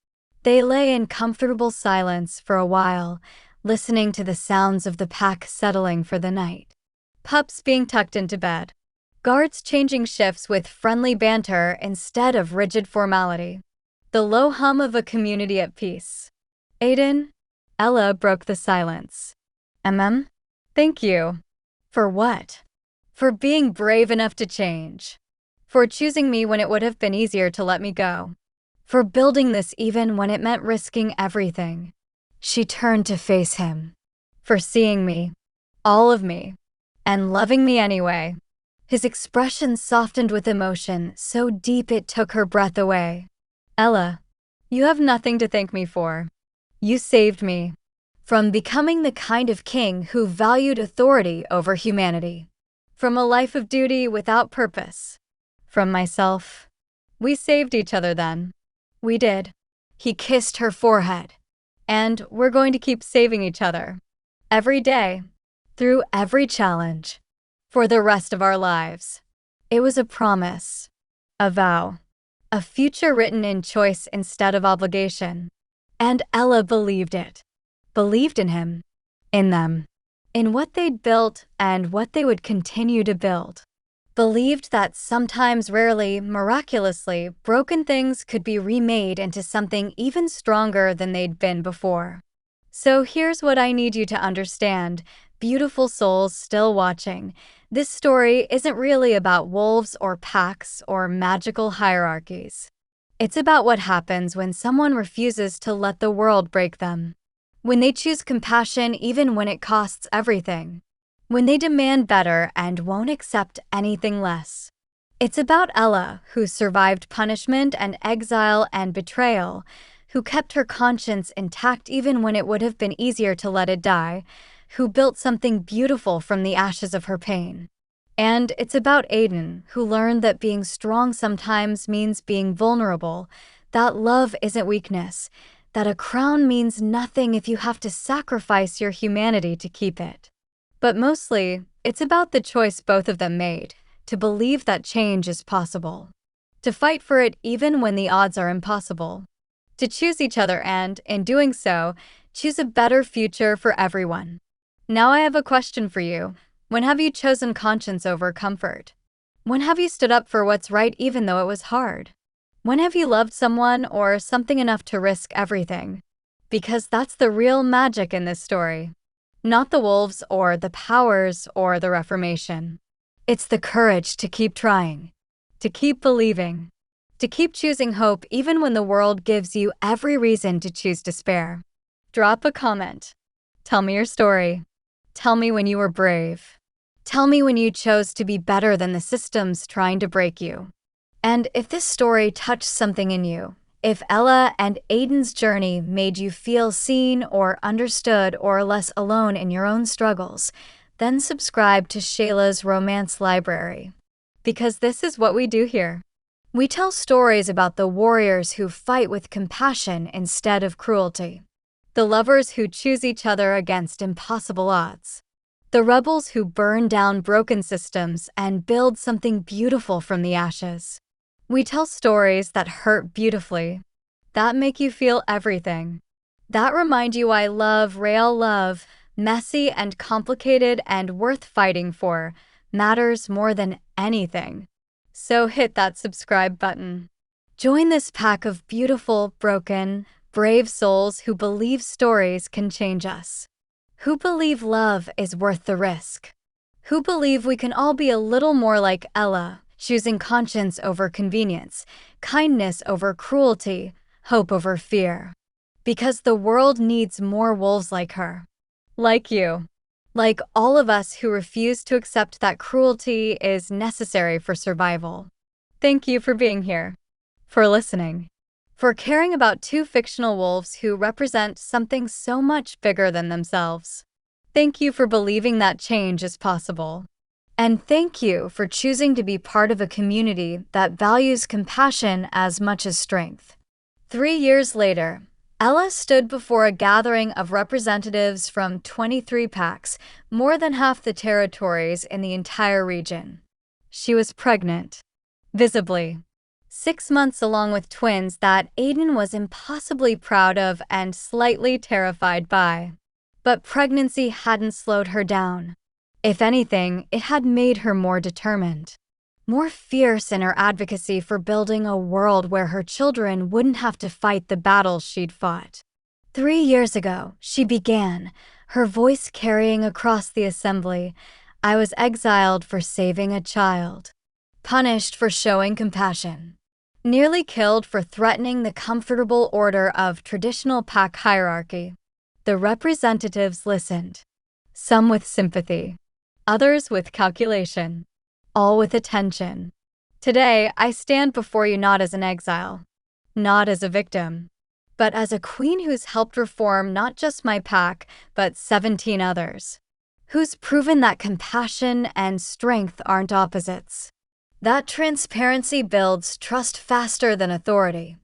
They lay in comfortable silence for a while, listening to the sounds of the pack settling for the night. Pups being tucked into bed. Guards changing shifts with friendly banter instead of rigid formality. The low hum of a community at peace. "Aiden?" Ella broke the silence. Thank you." "For what?" "For being brave enough to change. For choosing me when it would have been easier to let me go. For building this even when it meant risking everything." She turned to face him. "For seeing me. All of me. And loving me anyway." His expression softened with emotion so deep it took her breath away. "Ella, you have nothing to thank me for. You saved me. From becoming the kind of king who valued authority over humanity. From a life of duty without purpose. From myself. We saved each other then. We did." He kissed her forehead. "And we're going to keep saving each other. Every day. Through every challenge. For the rest of our lives." It was a promise. A vow. A future written in choice instead of obligation. And Ella believed it. Believed in him. In them. In what they'd built and what they would continue to build. Believed that sometimes, rarely, miraculously, broken things could be remade into something even stronger than they'd been before. So here's what I need you to understand, beautiful souls still watching. This story isn't really about wolves or packs or magical hierarchies. It's about what happens when someone refuses to let the world break them. When they choose compassion even when it costs everything. When they demand better and won't accept anything less. It's about Ella, who survived punishment and exile and betrayal, who kept her conscience intact even when it would have been easier to let it die, who built something beautiful from the ashes of her pain. And it's about Aiden, who learned that being strong sometimes means being vulnerable, that love isn't weakness, that a crown means nothing if you have to sacrifice your humanity to keep it. But mostly, it's about the choice both of them made, to believe that change is possible. To fight for it even when the odds are impossible. To choose each other and, in doing so, choose a better future for everyone. Now I have a question for you. When have you chosen conscience over comfort? When have you stood up for what's right even though it was hard? When have you loved someone or something enough to risk everything? Because that's the real magic in this story. Not the wolves or the powers or the Reformation. It's the courage to keep trying, to keep believing, to keep choosing hope even when the world gives you every reason to choose despair. Drop a comment. Tell me your story. Tell me when you were brave. Tell me when you chose to be better than the systems trying to break you. And if this story touched something in you, if Ella and Aiden's journey made you feel seen or understood or less alone in your own struggles, then subscribe to Shayla's Romance Library. Because this is what we do here. We tell stories about the warriors who fight with compassion instead of cruelty. The lovers who choose each other against impossible odds. The rebels who burn down broken systems and build something beautiful from the ashes. We tell stories that hurt beautifully, that make you feel everything, that remind you why real love, messy and complicated and worth fighting for, matters more than anything. So hit that subscribe button. Join this pack of beautiful, broken, brave souls who believe stories can change us. Who believe love is worth the risk. Who believe we can all be a little more like Ella, choosing conscience over convenience, kindness over cruelty, hope over fear. Because the world needs more wolves like her. Like you. Like all of us who refuse to accept that cruelty is necessary for survival. Thank you for being here. For listening. For caring about two fictional wolves who represent something so much bigger than themselves. Thank you for believing that change is possible. And thank you for choosing to be part of a community that values compassion as much as strength. 3 years later, Ella stood before a gathering of representatives from 23 packs, more than half the territories in the entire region. She was pregnant. Visibly. 6 months along with twins that Aiden was impossibly proud of and slightly terrified by. But pregnancy hadn't slowed her down. If anything, it had made her more determined. More fierce in her advocacy for building a world where her children wouldn't have to fight the battles she'd fought. 3 years ago, she began, her voice carrying across the assembly, "I was exiled for saving a child. Punished for showing compassion. Nearly killed for threatening the comfortable order of traditional pack hierarchy." The representatives listened. Some with sympathy. Others with calculation. All with attention. Today, I stand before you not as an exile. Not as a victim. But as a queen who's helped reform not just my pack, but 17 others. Who's proven that compassion and strength aren't opposites. That transparency builds trust faster than authority.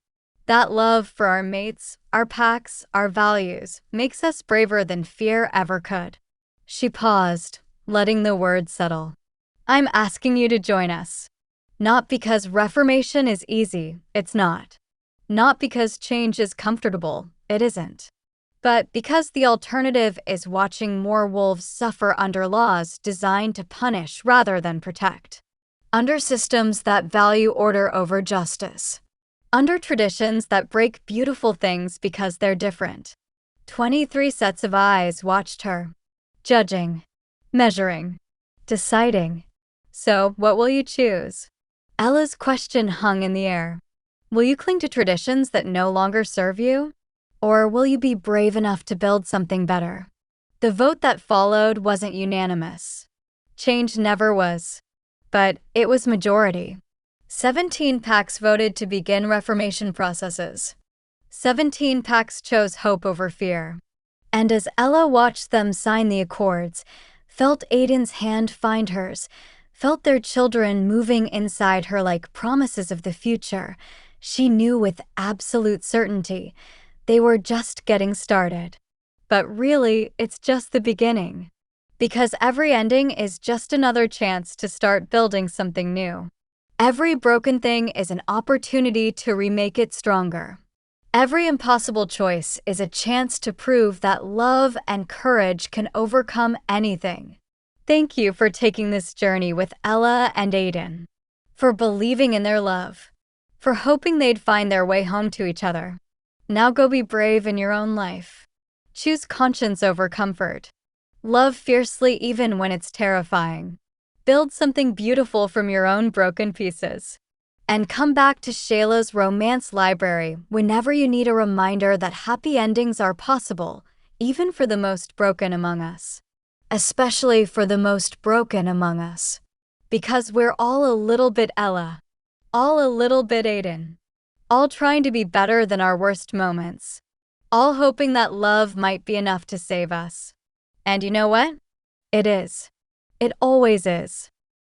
That love for our mates, our packs, our values makes us braver than fear ever could. She paused, letting the words settle. I'm asking you to join us. Not because reformation is easy, it's not. Not because change is comfortable, it isn't. But because the alternative is watching more wolves suffer under laws designed to punish rather than protect. Under systems that value order over justice. Under traditions that break beautiful things because they're different. 23 sets of eyes watched her, judging, measuring, deciding. So, what will you choose? Ella's question hung in the air. Will you cling to traditions that no longer serve you? Or will you be brave enough to build something better? The vote that followed wasn't unanimous. Change never was. But it was majority. 17 packs voted to begin reformation processes. 17 packs chose hope over fear. And as Ella watched them sign the accords, felt Aiden's hand find hers, felt their children moving inside her like promises of the future, she knew with absolute certainty they were just getting started. But really, it's just the beginning. Because every ending is just another chance to start building something new. Every broken thing is an opportunity to remake it stronger. Every impossible choice is a chance to prove that love and courage can overcome anything. Thank you for taking this journey with Ella and Aiden. For believing in their love. For hoping they'd find their way home to each other. Now go be brave in your own life. Choose conscience over comfort. Love fiercely even when it's terrifying. Build something beautiful from your own broken pieces. And come back to Shayla's Romance Library whenever you need a reminder that happy endings are possible, even for the most broken among us. Especially for the most broken among us. Because we're all a little bit Ella. All a little bit Aiden. All trying to be better than our worst moments. All hoping that love might be enough to save us. And you know what? It is. It always is.